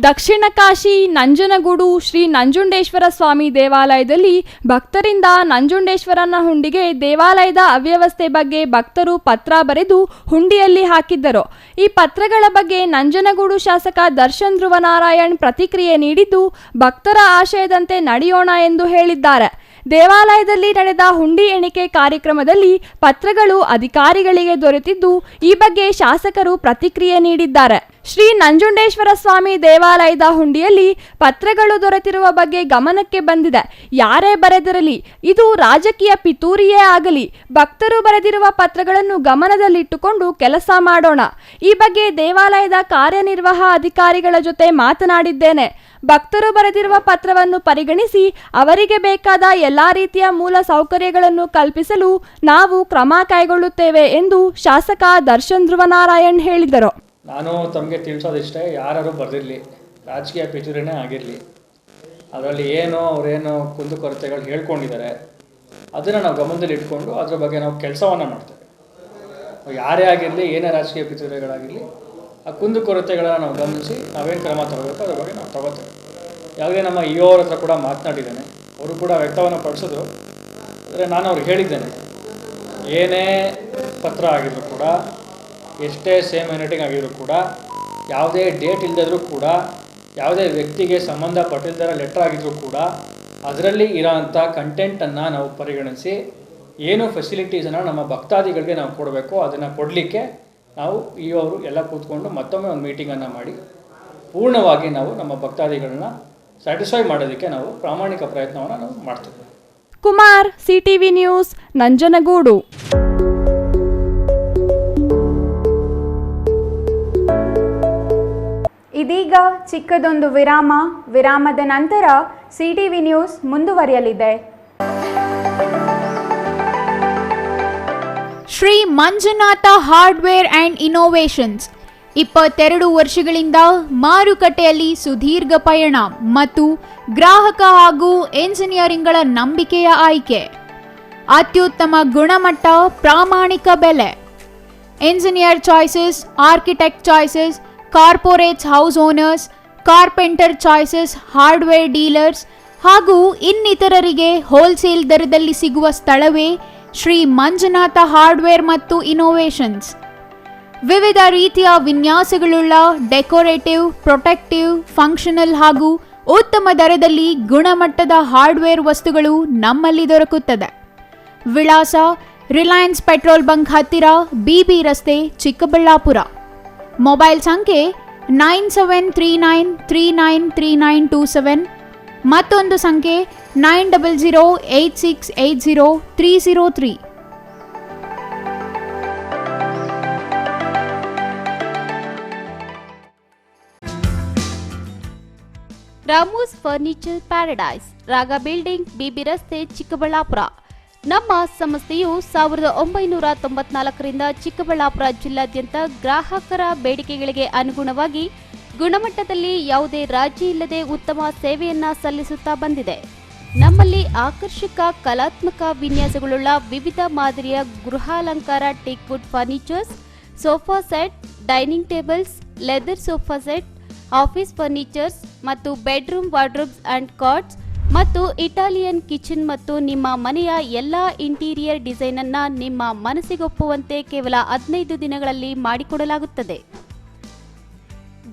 ದಕ್ಷಿಣ ಕಾಶಿ ನಂಜನಗೂಡು ಶ್ರೀ ನಂಜುಂಡೇಶ್ವರ ಸ್ವಾಮಿ ದೇವಾಲಯದಲ್ಲಿ ಭಕ್ತರಿಂದ ನಂಜುಂಡೇಶ್ವರನ ಹುಂಡಿಗೆ ದೇವಾಲಯದ ಅವ್ಯವಸ್ಥೆ ಬಗ್ಗೆ ಭಕ್ತರು ಪತ್ರ ಬರೆದು ಹುಂಡಿಯಲ್ಲಿ ಹಾಕಿದ್ದರು. ಈ ಪತ್ರಗಳ ಬಗ್ಗೆ ನಂಜನಗೂಡು ಶಾಸಕ ದರ್ಶನ್ ಧ್ರುವನಾರಾಯಣ್ ಪ್ರತಿಕ್ರಿಯೆ ನೀಡಿದ್ದು, ಭಕ್ತರ ಆಶಯದಂತೆ ನಡೆಯೋಣ ಎಂದು ಹೇಳಿದ್ದಾರೆ. ದೇವಾಲಯದಲ್ಲಿ ನಡೆದ ಹುಂಡಿ ಎಣಿಕೆ ಕಾರ್ಯಕ್ರಮದಲ್ಲಿ ಪತ್ರಗಳು ಅಧಿಕಾರಿಗಳಿಗೆ ದೊರೆತಿದ್ದು, ಈ ಬಗ್ಗೆ ಶಾಸಕರು ಪ್ರತಿಕ್ರಿಯೆ ನೀಡಿದ್ದಾರೆ. ಶ್ರೀ ನಂಜುಂಡೇಶ್ವರ ಸ್ವಾಮಿ ದೇವಾಲಯದ ಹುಂಡಿಯಲ್ಲಿ ಪತ್ರಗಳು ದೊರೆತಿರುವ ಬಗ್ಗೆ ಗಮನಕ್ಕೆ ಬಂದಿದೆ. ಯಾರೇ ಬರೆದಿರಲಿ, ಇದು ರಾಜಕೀಯ ಪಿತೂರಿಯೇ ಆಗಲಿ, ಭಕ್ತರು ಬರೆದಿರುವ ಪತ್ರಗಳನ್ನು ಗಮನದಲ್ಲಿಟ್ಟುಕೊಂಡು ಕೆಲಸ ಮಾಡೋಣ. ಈ ಬಗ್ಗೆ ದೇವಾಲಯದ ಕಾರ್ಯನಿರ್ವಾಹ ಅಧಿಕಾರಿಗಳ ಜೊತೆ ಮಾತನಾಡಿದ್ದೇನೆ. ಭಕ್ತರು ಬರೆದಿರುವ ಪತ್ರವನ್ನು ಪರಿಗಣಿಸಿ ಅವರಿಗೆ ಬೇಕಾದ ಎಲ್ಲಾ ರೀತಿಯ ಮೂಲ ಸೌಕರ್ಯಗಳನ್ನು ಕಲ್ಪಿಸಲು ನಾವು ಕ್ರಮ ಕೈಗೊಳ್ಳುತ್ತೇವೆ ಎಂದು ಶಾಸಕ ದರ್ಶನ್ ಧ್ರುವನಾರಾಯಣ್ ಹೇಳಿದರು. ನಾನು ತಮಗೆ ತಿಳಿಸೋದಿಷ್ಟೇ, ಯಾರು ಬರೆದಿರಲಿ, ರಾಜಕೀಯ ಪಿತೂರಿನೇ ಆಗಿರಲಿ, ಅದರಲ್ಲಿ ಅವರೇನು ಕುಂದುಕೊರತೆಗಳು ಹೇಳ್ಕೊಂಡಿದ್ದಾರೆ ಅದನ್ನು ನಾವು ಗಮನದಲ್ಲಿ ಇಟ್ಕೊಂಡು ಅದ್ರ ಬಗ್ಗೆ ನಾವು ಕೆಲಸವನ್ನು ಮಾಡ್ತೇವೆ. ಯಾರೇ ಆಗಿರಲಿ, ಏನೇ ರಾಜಕೀಯ ಪಿತೂರಿಗಳಾಗಿರಲಿ, ಆ ಕುಂದುಕೊರತೆಗಳನ್ನು ನಾವು ಗಮನಿಸಿ ನಾವೇನು ಕ್ರಮ ತಗೋಬೇಕು ಅದ್ರ ಬಗ್ಗೆ ನಾವು ತಗೋತೇವೆ. ಯಾವುದೇ ನಮ್ಮ ಅವ್ರ ಹತ್ರ ಕೂಡ ಮಾತನಾಡಿದ್ದೇನೆ, ಅವರು ಕೂಡ ವ್ಯಕ್ತವನ್ನು ಪಡಿಸಿದ್ರು. ಆದರೆ ನಾನು ಅವ್ರಿಗೆ ಹೇಳಿದ್ದೇನೆ, ಏನೇ ಪತ್ರ ಆಗಿದ್ರು ಕೂಡ, ಎಷ್ಟೇ ಸೇಮ್ ಯೂನಿಟಿಂಗ್ ಆಗಿದ್ರು ಕೂಡ, ಯಾವುದೇ ಡೇಟ್ ಇಲ್ಲದಿದ್ರೂ ಕೂಡ, ಯಾವುದೇ ವ್ಯಕ್ತಿಗೆ ಸಂಬಂಧಪಟ್ಟಿದ್ದರ ಲೆಟರ್ ಆಗಿದ್ರೂ ಕೂಡ ಅದರಲ್ಲಿ ಇರೋಂಥ ಕಂಟೆಂಟನ್ನು ನಾವು ಪರಿಗಣಿಸಿ ಏನು ಫೆಸಿಲಿಟೀಸನ್ನು ನಮ್ಮ ಭಕ್ತಾದಿಗಳಿಗೆ ನಾವು ಕೊಡಬೇಕು ಅದನ್ನು ಕೊಡಲಿಕ್ಕೆ ನಾವು ಅವರು ಎಲ್ಲ ಕೂತ್ಕೊಂಡು ಮತ್ತೊಮ್ಮೆ ಒಂದು ಮೀಟಿಂಗನ್ನು ಮಾಡಿ ಪೂರ್ಣವಾಗಿ ನಾವು ನಮ್ಮ ಭಕ್ತಾದಿಗಳನ್ನ ಸ್ಯಾಟಿಸ್ಫೈ ಮಾಡೋದಕ್ಕೆ ನಾವು ಪ್ರಾಮಾಣಿಕ ಪ್ರಯತ್ನವನ್ನು ನಾವು ಮಾಡ್ತೇವೆ. Kumar, CTV news, Nanjangud. ಇದೀಗ ಚಿಕ್ಕದೊಂದು ವಿರಾಮದ ನಂತರ ಸಿಟಿವಿ ನ್ಯೂಸ್ ಮುಂದುವರಿಯಲಿದೆ. Shri Manjunatha hardware and innovations 22 ವರ್ಷಗಳಿಂದ ಮಾರುಕಟ್ಟೆಯಲ್ಲಿ ಸುದೀರ್ಘ ಪಯಣ ಮತ್ತು ಗ್ರಾಹಕ ಹಾಗೂ ಎಂಜಿನಿಯರಿಂಗ್ಗಳ ನಂಬಿಕೆಯ ಆಯ್ಕೆ. ಅತ್ಯುತ್ತಮ ಗುಣಮಟ್ಟ, ಪ್ರಾಮಾಣಿಕ ಬೆಲೆ. Engineer choices, architect choices, corporates, house owners, carpenter choices, hardware dealers ಹಾಗೂ ಇನ್ನಿತರರಿಗೆ ಹೋಲ್ಸೇಲ್ ದರದಲ್ಲಿ ಸಿಗುವ ಸ್ಥಳವೇ ಶ್ರೀ ಮಂಜುನಾಥ ಹಾರ್ಡ್ವೇರ್ ಮತ್ತು ಇನೋವೇಷನ್ಸ್. ವಿವಿಧ ರೀತಿಯ ವಿನ್ಯಾಸಗಳುಳ್ಳ ಡೆಕೋರೇಟಿವ್, ಪ್ರೊಟೆಕ್ಟಿವ್, ಫಂಕ್ಷನಲ್ ಹಾಗೂ ಉತ್ತಮ ದರದಲ್ಲಿ ಗುಣಮಟ್ಟದ ಹಾರ್ಡ್ವೇರ್ ವಸ್ತುಗಳು ನಮ್ಮಲ್ಲಿ ದೊರಕುತ್ತದೆ. ವಿಳಾಸ: ರಿಲಯನ್ಸ್ ಪೆಟ್ರೋಲ್ ಬಂಕ್ ಹತ್ತಿರ, ಬಿಬಿ ರಸ್ತೆ, ಚಿಕ್ಕಬಳ್ಳಾಪುರ. ಮೊಬೈಲ್ ಸಂಖ್ಯೆ 9739393927, ಮತ್ತೊಂದು ಸಂಖ್ಯೆ 9008680303. ರಾಮೂಸ್ ಫರ್ನಿಚರ್ ಪ್ಯಾರಡೈಸ್, ರಾಗ ಬಿಲ್ಡಿಂಗ್, ಬಿಬಿ ರಸ್ತೆ, ಚಿಕ್ಕಬಳ್ಳಾಪುರ. ನಮ್ಮ ಸಂಸ್ಥೆಯು 1994ರಿಂದ ಚಿಕ್ಕಬಳ್ಳಾಪುರ ಜಿಲ್ಲಾದ್ಯಂತ ಗ್ರಾಹಕರ ಬೇಡಿಕೆಗಳಿಗೆ ಅನುಗುಣವಾಗಿ ಗುಣಮಟ್ಟದಲ್ಲಿ ಯಾವುದೇ ರಾಜಿ ಇಲ್ಲದೆ ಉತ್ತಮ ಸೇವೆಯನ್ನ ಸಲ್ಲಿಸುತ್ತಾ ಬಂದಿದೆ. ನಮ್ಮಲ್ಲಿ ಆಕರ್ಷಕ ಕಲಾತ್ಮಕ ವಿನ್ಯಾಸಗಳುಳ್ಳ ವಿವಿಧ ಮಾದರಿಯ ಗೃಹಾಲಂಕಾರ teak wood furnitures, sofa set, dining tables, leather sofa set, office furnitures ಮತ್ತು ಬೆಡ್ರೂಮ್ ವಾರ್ಡ್ರೋಬ್ಸ್ ಅಂಡ್ ಕಾಟ್ಸ್ ಮತ್ತು ಇಟಾಲಿಯನ್ ಕಿಚನ್ ಮತ್ತು ನಿಮ್ಮ ಮನೆಯ ಎಲ್ಲಾ ಇಂಟೀರಿಯರ್ ಡಿಸೈನ್ ಅನ್ನ ನಿಮ್ಮ ಮನಸ್ಸಿಗೊಪ್ಪುವಂತೆ ಕೇವಲ 15 ದಿನಗಳಲ್ಲಿ ಮಾಡಿಕೊಡಲಾಗುತ್ತದೆ.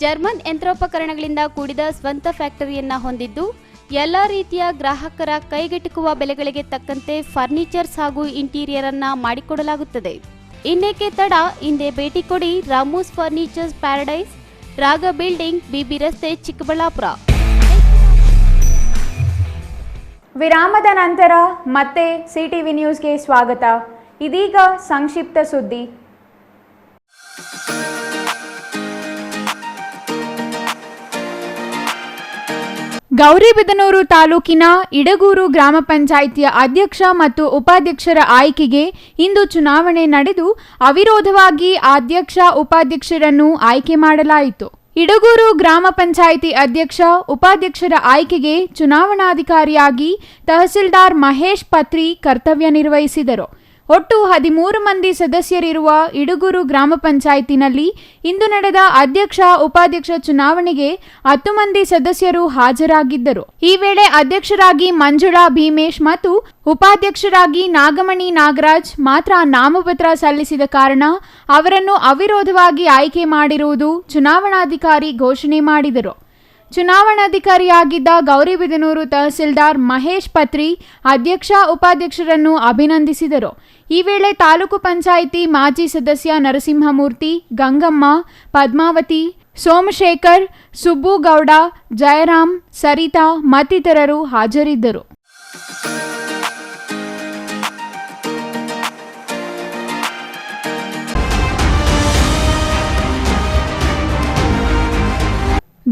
ಜರ್ಮನ್ ಯಂತ್ರೋಪಕರಣಗಳಿಂದ ಕೂಡಿದ ಸ್ವಂತ ಫ್ಯಾಕ್ಟರಿಯನ್ನ ಹೊಂದಿದ್ದು ಎಲ್ಲಾ ರೀತಿಯ ಗ್ರಾಹಕರ ಕೈಗೆಟುಕುವ ಬೆಲೆಗಳಿಗೆ ತಕ್ಕಂತೆ ಫರ್ನಿಚರ್ಸ್ ಹಾಗೂ ಇಂಟೀರಿಯರ್ ಅನ್ನ ಮಾಡಿಕೊಡಲಾಗುತ್ತದೆ. ಇನ್ನೇಕೆ ತಡ, ಹಿಂದೆ ಭೇಟಿ ಕೊಡಿ ರಾಮೂಸ್ ಫರ್ನಿಚರ್ಸ್ ಪ್ಯಾರಡೈಸ್, ರಾಗ ಬಿಲ್ಡಿಂಗ್, ಬಿಬಿ ರಸ್ತೆ, ಚಿಕ್ಕಬಳ್ಳಾಪುರ. ವಿರಾಮದ ನಂತರ ಮತ್ತೆ ಸಿಟಿವಿ ನ್ಯೂಸ್ಗೆ ಸ್ವಾಗತ. ಇದೀಗ ಸಂಕ್ಷಿಪ್ತ ಸುದ್ದಿ. ಗೌರಿಬಿದನೂರು ತಾಲೂಕಿನ ಇಡಗೂರು ಗ್ರಾಮ ಪಂಚಾಯಿತಿಯ ಅಧ್ಯಕ್ಷ ಮತ್ತು ಉಪಾಧ್ಯಕ್ಷರ ಆಯ್ಕೆಗೆ ಇಂದು ಚುನಾವಣೆ ನಡೆದು ಅವಿರೋಧವಾಗಿ ಅಧ್ಯಕ್ಷ ಉಪಾಧ್ಯಕ್ಷರನ್ನು ಆಯ್ಕೆ ಮಾಡಲಾಯಿತು. ಇಡಗೂರು ಗ್ರಾಮ ಪಂಚಾಯಿತಿ ಅಧ್ಯಕ್ಷ ಉಪಾಧ್ಯಕ್ಷರ ಆಯ್ಕೆಗೆ ಚುನಾವಣಾಧಿಕಾರಿಯಾಗಿ ತಹಸೀಲ್ದಾರ್ ಮಹೇಶ್ ಪತ್ರಿ ಕರ್ತವ್ಯ ನಿರ್ವಹಿಸಿದರು. ಒಟ್ಟು 13 ಮಂದಿ ಸದಸ್ಯರಿರುವ ಇಡಗೂರು ಗ್ರಾಮ ಪಂಚಾಯಿತಿನಲ್ಲಿ ಇಂದು ನಡೆದ ಅಧ್ಯಕ್ಷ ಉಪಾಧ್ಯಕ್ಷ ಚುನಾವಣೆಗೆ 10 ಮಂದಿ ಸದಸ್ಯರು ಹಾಜರಾಗಿದ್ದರು. ಈ ವೇಳೆ ಅಧ್ಯಕ್ಷರಾಗಿ ಮಂಜುಳಾ ಭೀಮೇಶ್ ಮತ್ತು ಉಪಾಧ್ಯಕ್ಷರಾಗಿ ನಾಗಮಣಿ ನಾಗರಾಜ್ ಮಾತ್ರ ನಾಮಪತ್ರ ಸಲ್ಲಿಸಿದ ಕಾರಣ ಅವರನ್ನು ಅವಿರೋಧವಾಗಿ ಆಯ್ಕೆ ಮಾಡಿರುವುದು ಚುನಾವಣಾಧಿಕಾರಿ ಘೋಷಣೆ ಮಾಡಿದರು. ಚುನಾವಣಾಧಿಕಾರಿಯಾಗಿದ್ದ ಗೌರಿಬಿದನೂರು ತಹಸೀಲ್ದಾರ್ ಮಹೇಶ್ ಪತ್ರಿ ಅಧ್ಯಕ್ಷ ಉಪಾಧ್ಯಕ್ಷರನ್ನು ಅಭಿನಂದಿಸಿದರು. ಈ ವೇಳೆ ತಾಲೂಕು ಪಂಚಾಯಿತಿ ಮಾಜಿ ಸದಸ್ಯ ನರಸಿಂಹಮೂರ್ತಿ, ಗಂಗಮ್ಮ, ಪದ್ಮಾವತಿ, ಸೋಮಶೇಖರ್, ಸುಬ್ಬುಗೌಡ, ಜಯರಾಮ್, ಸರಿತಾ ಮತ್ತಿತರರು ಹಾಜರಿದ್ದರು.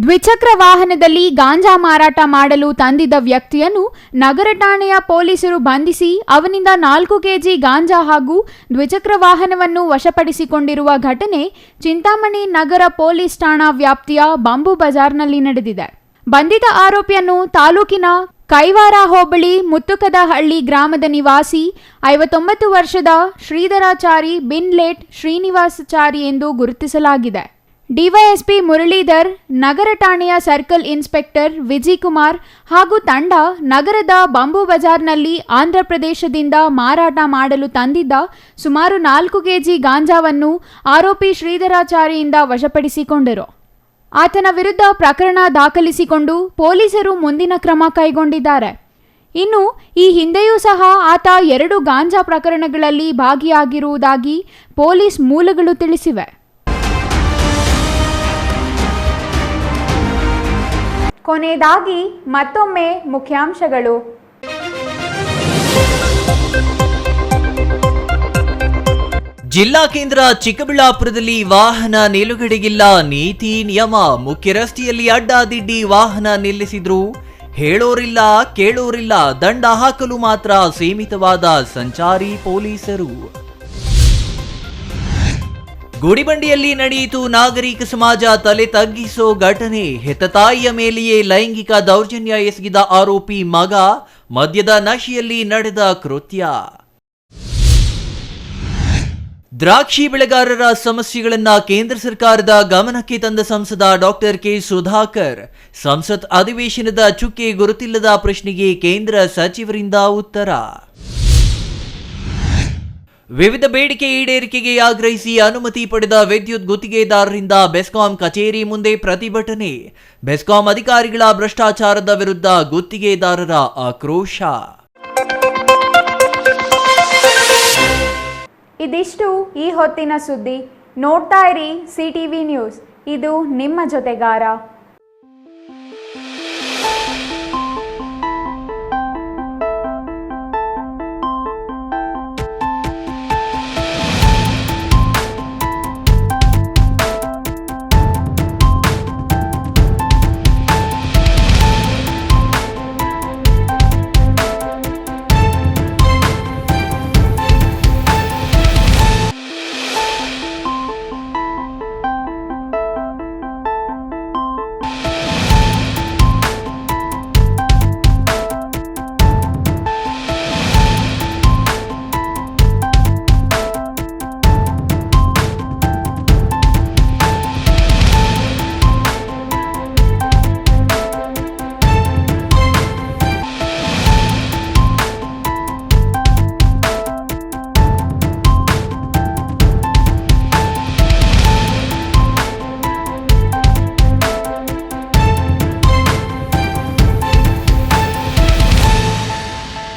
ದ್ವಿಚಕ್ರ ವಾಹನದಲ್ಲಿ ಗಾಂಜಾ ಮಾರಾಟ ಮಾಡಲು ತಂದಿದ್ದ ವ್ಯಕ್ತಿಯನ್ನು ನಗರ ಠಾಣೆಯ ಪೊಲೀಸರು ಬಂಧಿಸಿ ಅವನಿಂದ 4 ಕೆಜಿ ಗಾಂಜಾ ಹಾಗೂ ದ್ವಿಚಕ್ರ ವಾಹನವನ್ನು ವಶಪಡಿಸಿಕೊಂಡಿರುವ ಘಟನೆ ಚಿಂತಾಮಣಿ ನಗರ ಪೊಲೀಸ್ ಠಾಣಾ ವ್ಯಾಪ್ತಿಯ ಬಂಬು ಬಜಾರ್ನಲ್ಲಿ ನಡೆದಿದೆ. ಬಂಧಿತ ಆರೋಪಿಯನ್ನು ತಾಲೂಕಿನ ಕೈವಾರ ಹೋಬಳಿ ಮುತ್ತುಕದಹಳ್ಳಿ ಗ್ರಾಮದ ನಿವಾಸಿ 59 ವರ್ಷದ ಶ್ರೀಧರಾಚಾರಿ ಬಿನ್ಲೇಟ್ ಶ್ರೀನಿವಾಸಚಾರಿ ಎಂದು ಗುರುತಿಸಲಾಗಿದೆ. ಡಿವೈಎಸ್ಪಿ ಮುರಳೀಧರ್, ನಗರ ಠಾಣೆಯ ಸರ್ಕಲ್ ಇನ್ಸ್ಪೆಕ್ಟರ್ ವಿಜಯಕುಮಾರ್ ಹಾಗೂ ತಂಡ ನಗರದ ಬಂಬು ಬಜಾರ್ನಲ್ಲಿ ಆಂಧ್ರಪ್ರದೇಶದಿಂದ ಮಾರಾಟ ಮಾಡಲು ತಂದಿದ್ದ ಸುಮಾರು 4 ಕೆಜಿ ಗಾಂಜಾವನ್ನು ಆರೋಪಿ ಶ್ರೀಧರಾಚಾರಿಯಿಂದ ವಶಪಡಿಸಿಕೊಂಡರು. ಆತನ ವಿರುದ್ಧ ಪ್ರಕರಣ ದಾಖಲಿಸಿಕೊಂಡು ಪೊಲೀಸರು ಮುಂದಿನ ಕ್ರಮ ಕೈಗೊಂಡಿದ್ದಾರೆ. ಇನ್ನು ಈ ಹಿಂದೆಯೂ ಸಹ ಆತ 2 ಗಾಂಜಾ ಪ್ರಕರಣಗಳಲ್ಲಿ ಭಾಗಿಯಾಗಿರುವುದಾಗಿ ಪೊಲೀಸ್ ಮೂಲಗಳು ತಿಳಿಸಿವೆ. ಕೊನೆಯದಾಗಿ ಮತ್ತೊಮ್ಮೆ ಮುಖ್ಯಾಂಶಗಳು. ಜಿಲ್ಲಾ ಕೇಂದ್ರ ಚಿಕ್ಕಬಳ್ಳಾಪುರದಲ್ಲಿ ವಾಹನ ನಿಲುಗಡೆಗಿಲ್ಲ ನೀತಿ ನಿಯಮ. ಮುಖ್ಯ ರಸ್ತೆಯಲ್ಲಿ ಅಡ್ಡಾದಿಡ್ಡಿ ವಾಹನ ನಿಲ್ಲಿಸಿದ್ರು ಹೇಳೋರಿಲ್ಲ ಕೇಳೋರಿಲ್ಲ, ದಂಡ ಹಾಕಲು ಮಾತ್ರ ಸೀಮಿತವಾದ ಸಂಚಾರಿ ಪೊಲೀಸರು. ಗುಡಿಬಂಡಿಯಲ್ಲಿ ನಡೆಯಿತು ನಾಗರಿಕ ಸಮಾಜ ತಲೆ ತಗ್ಗಿಸೋ ಘಟನೆ. ಹೆತ್ತ ತಾಯಿಯ ಮೇಲೆಯೇ ಲೈಂಗಿಕ ದೌರ್ಜನ್ಯ ಎಸಗಿದ ಆರೋಪಿ ಮಗ, ಮದ್ಯದ ನಶೆಯಲ್ಲಿ ನಡೆದ ಕೃತ್ಯ. ದ್ರಾಕ್ಷಿ ಬೆಳೆಗಾರರ ಸಮಸ್ಯೆಗಳನ್ನ ಕೇಂದ್ರ ಸರ್ಕಾರದ ಗಮನಕ್ಕೆ ತಂದ ಸಂಸದ ಡಾಕ್ಟರ್ ಕೆ ಸುಧಾಕರ್. ಸಂಸತ್ ಅಧಿವೇಶನದ ಚುಕ್ಕೆ ಗುರುತಿಲ್ಲದ ಪ್ರಶ್ನೆಗೆ ಕೇಂದ್ರ ಸಚಿವರಿಂದ ಉತ್ತರ. ವಿವಿಧ ಬೇಡಿಕೆ ಈಡೇರಿಕೆಗೆ ಆಗ್ರಹಿಸಿ ಅನುಮತಿ ಪಡೆದ ವಿದ್ಯುತ್ ಗುತ್ತಿಗೆದಾರರಿಂದ ಬೆಸ್ಕಾಂ ಕಚೇರಿ ಮುಂದೆ ಪ್ರತಿಭಟನೆ. ಬೆಸ್ಕಾಂ ಅಧಿಕಾರಿಗಳ ಭ್ರಷ್ಟಾಚಾರದ ವಿರುದ್ಧ ಗುತ್ತಿಗೆದಾರರ ಆಕ್ರೋಶ. ಇದಿಷ್ಟು ಈ ಹೊತ್ತಿನ ಸುದ್ದಿ. ನೋಡ್ತಾ ಇರಿ ಸಿಟಿವಿ ನ್ಯೂಸ್, ಇದು ನಿಮ್ಮ ಜೊತೆಗಾರ.